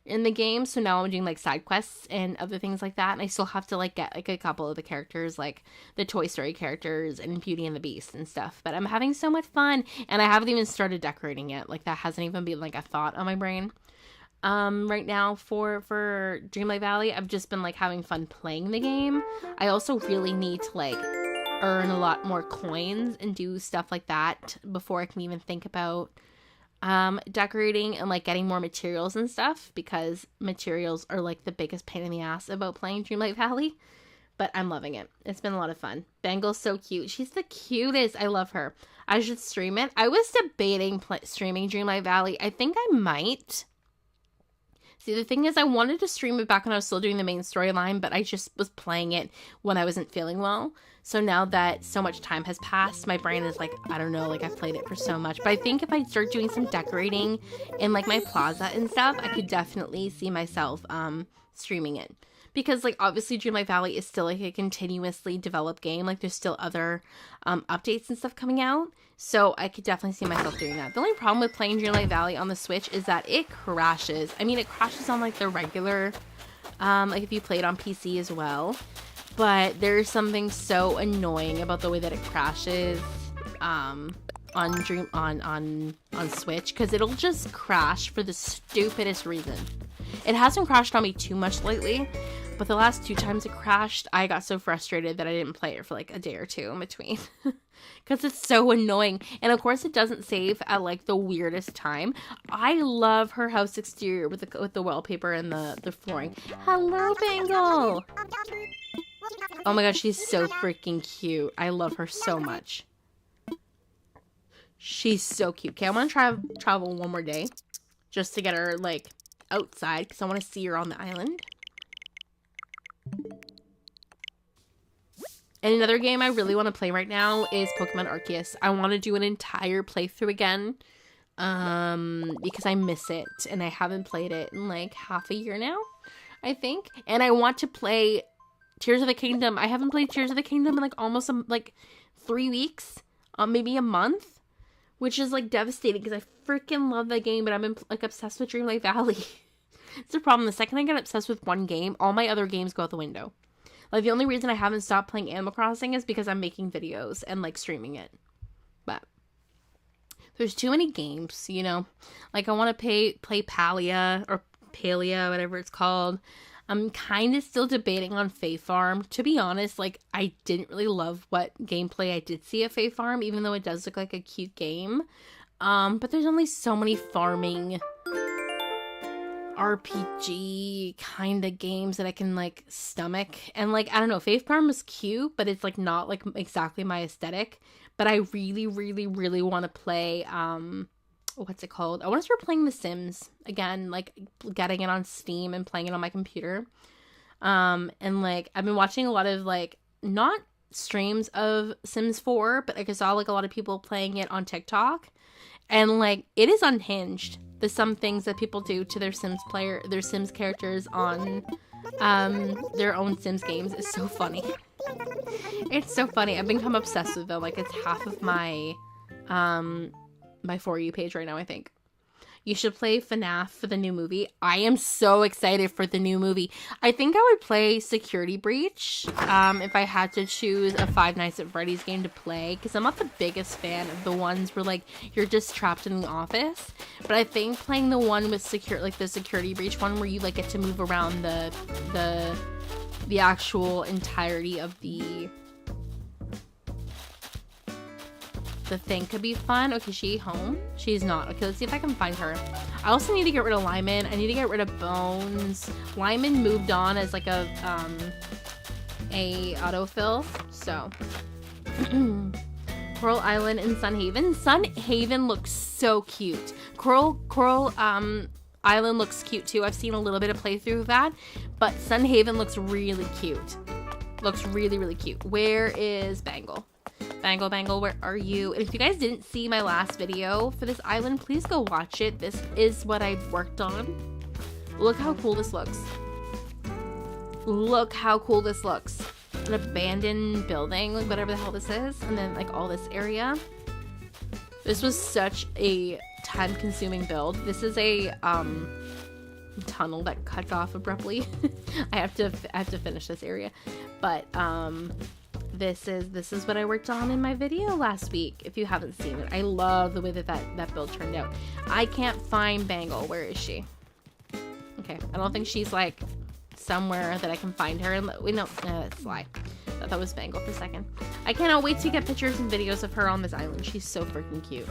in the game. So now I'm doing like side quests and other things like that, and I still have to like get like a couple of the characters, like the Toy Story characters and Beauty and the Beast and stuff. But I'm having so much fun, and I haven't even started decorating yet. Like that hasn't even been like a thought on my brain. Right now for Dreamlight Valley, I've just been like having fun playing the game. I also really need to like earn a lot more coins and do stuff like that before I can even think about decorating and like getting more materials and stuff, because materials are like the biggest pain in the ass about playing Dreamlight Valley. But I'm loving it. It's been a lot of fun. Bangle's so cute. She's the cutest. I love her. I should stream it. I was debating streaming Dreamlight Valley. I think I might. See, the thing is, I wanted to stream it back when I was still doing the main storyline, but I just was playing it when I wasn't feeling well. So now that so much time has passed, my brain is like, I don't know, like I've played it for so much. But I think if I start doing some decorating in like my plaza and stuff, I could definitely see myself streaming it. Because like obviously Dreamlight Valley is still like a continuously developed game. Like there's still other updates and stuff coming out. So I could definitely see myself doing that. The only problem with playing Dreamlight Valley on the Switch is that it crashes. I mean, it crashes on like the regular, like if you play it on PC as well. But there's something so annoying about the way that it crashes on Switch, because it'll just crash for the stupidest reason. It hasn't crashed on me too much lately, but the last 2 times it crashed, I got so frustrated that I didn't play it for like a day or 2 in between. Because it's so annoying. And of course it doesn't save at like the weirdest time. I love her house exterior with the wallpaper and the flooring. Hello, Bangle! Oh my god, she's so freaking cute. I love her so much. She's so cute. Okay, I want to travel one more day just to get her like outside, because I want to see her on the island. And another game I really want to play right now is Pokemon Arceus. I want to do an entire playthrough again, because I miss it, and I haven't played it in like half a year now, I think. And I want to play Tears of the Kingdom. I haven't played Tears of the Kingdom in like almost like 3 weeks, maybe a month, which is like devastating because I freaking love that game, but I've been like obsessed with Dreamlight Valley. It's the problem. The second I get obsessed with one game, all my other games go out the window. Like the only reason I haven't stopped playing Animal Crossing is because I'm making videos and like streaming it. But there's too many games, you know. Like I want to play Palia, whatever it's called. I'm kind of still debating on Fae Farm. To be honest, like I didn't really love what gameplay I did see at Fae Farm, even though it does look like a cute game. But there's only so many farming RPG kind of games that I can like stomach. And like, I don't know, Fae Farm is cute, but it's like not like exactly my aesthetic. But I really, really, really want to play, what's it called? I want to start playing The Sims again, like getting it on Steam and playing it on my computer. And like, I've been watching a lot of like, not streams of Sims 4, but like I saw like a lot of people playing it on TikTok. And like, it is unhinged. There's some things that people do to their Sims characters on their own Sims games. It's so funny. It's so funny. I've become obsessed with it. Like it's half of my my For You page right now, I think. You should play FNAF for the new movie. I am so excited for the new movie. I think I would play Security Breach if I had to choose a Five Nights at Freddy's game to play, because I'm not the biggest fan of the ones where like you're just trapped in the office. But I think playing the one with the Security Breach one, where you like get to move around the actual entirety of the thing could be fun. Okay, she home? She's not. Okay, let's see if I can find her. I also need to get rid of Lyman. I need to get rid of Bones. Lyman moved on as like a autofill. So Coral Island and Sunhaven. Sunhaven looks so cute. Coral Island looks cute too. I've seen a little bit of playthrough of that, but Sunhaven looks really cute. Looks really, really cute. Where is Bangle? Bangle, Bangle, where are you? And if you guys didn't see my last video for this island, please go watch it. This is what I worked on. Look how cool this looks. Look how cool this looks. An abandoned building, like whatever the hell this is. And then like all this area. This was such a time-consuming build. This is a tunnel that cut off abruptly. I have to finish this area. But this is what I worked on in my video last week, if you haven't seen it. I love the way that build turned out. I can't find Bangle. Where is she? Okay, I don't think she's like somewhere that I can find her. And wait, no, that's a lie. I thought that was Bangle for a second. I cannot wait to get pictures and videos of her on this island. She's so freaking cute.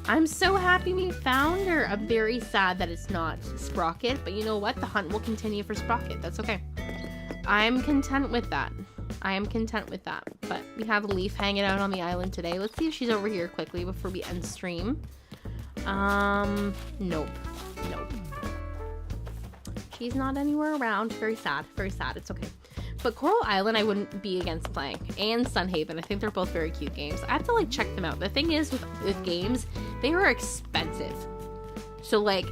I'm so happy we found her. I'm very sad that it's not Sprocket, but you know what? The hunt will continue for Sprocket. That's okay. I'm content with that. I am content with that. But we have Leaf hanging out on the island today. Let's see if she's over here quickly before we end stream. Nope. Nope. She's not anywhere around. Very sad. Very sad. It's okay. But Coral Island, I wouldn't be against playing. And Sunhaven. I think they're both very cute games. I have to, like, check them out. The thing is, with games, they are expensive. So, like,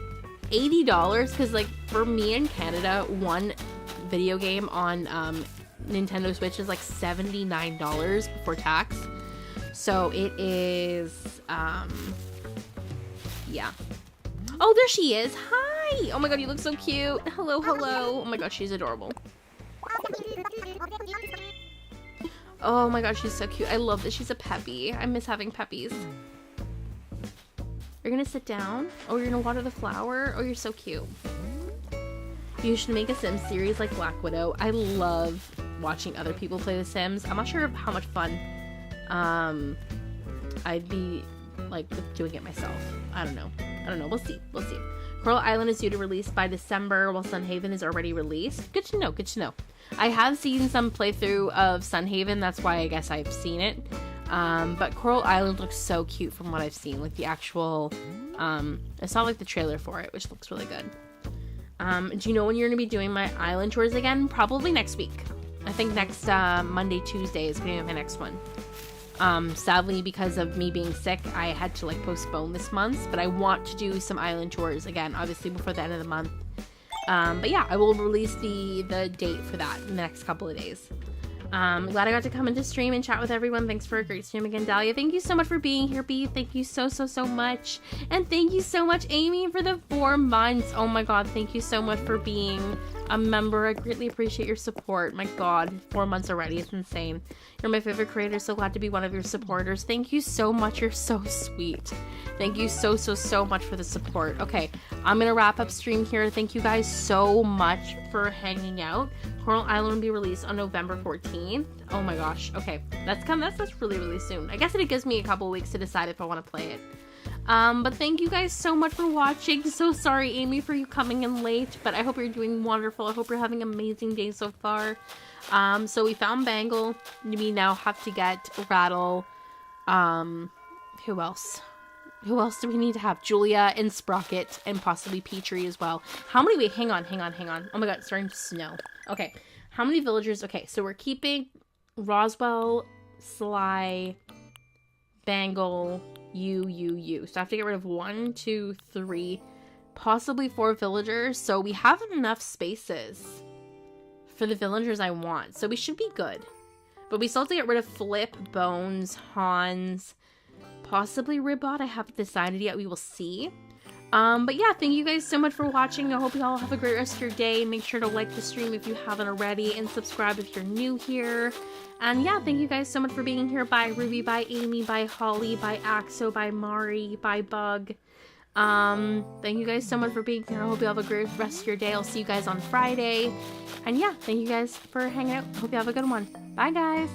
$80, because, like, for me in Canada, one video game on Nintendo Switch is, like, $79 before tax. So, it is, yeah. Oh, there she is. Hi! Oh my god, you look so cute. Hello, hello. Oh my god, she's adorable. Oh my god, she's so cute. I love that she's a peppy. I miss having peppies. You're gonna sit down? Oh, you're gonna water the flower? Oh, you're so cute. You should make a Sims series like Black Widow. I love watching other people play The Sims. I'm not sure how much fun I'd be like doing it myself. I don't know. We'll see. Coral Island is due to release by December, while Sunhaven is already released. Good to know. I have seen some playthrough of Sunhaven, that's why I guess I've seen it. But Coral Island looks so cute from what I've seen. Like the actual, I saw like the trailer for it, which looks really good. Do you know when you're going to be doing my island tours again? Probably next week. I think next Monday, Tuesday is going to be my next one. Sadly, because of me being sick, I had to like postpone this month, but I want to do some island tours again, obviously before the end of the month. But yeah, I will release the date for that in the next couple of days. Glad I got to come into stream and chat with everyone. Thanks for a great stream again, Dahlia. Thank you so much for being here, B. Thank you so much. And thank you so much, Amy, for the 4 months. Oh my god, thank you so much for being a member. I greatly appreciate your support. My god, 4 months already. It's insane. You're my favorite creator. So glad to be one of your supporters. Thank you so much. You're so sweet. Thank you so much for the support. Okay, I'm gonna wrap up stream here. Thank you guys so much for hanging out. Coral Island will be released on November 14th. Oh my gosh. Okay, that's really soon. I guess it gives me a couple weeks to decide if I want to play it. But thank you guys so much for watching. So sorry, Amy, for you coming in late, but I hope you're doing wonderful. I hope you're having an amazing day so far. So we found Bangle. We now have to get Rattle. Who else? Who else do we need to have? Julia and Sprocket and possibly Petrie as well. How many? Wait, hang on. Oh my god, it's starting to snow. Okay, how many villagers? Okay, so we're keeping Roswell, Sly, Bangle, you. So I have to get rid of 1, 2, 3, possibly 4 villagers. So we have enough spaces for the villagers I want. So we should be good. But we still have to get rid of Flip, Bones, Hans, possibly Ribbot. I haven't decided yet. We will see. But yeah, thank you guys so much for watching. I hope you all have a great rest of your day. Make sure to like the stream if you haven't already, and subscribe if you're new here. And yeah, thank you guys so much for being here. Bye Ruby, bye Amy, bye Holly, bye Axo, bye Mari, bye Bug. Thank you guys so much for being here. I hope you have a great rest of your day. I'll see you guys on Friday. And yeah, thank you guys for hanging out. Hope you have a good one. Bye guys.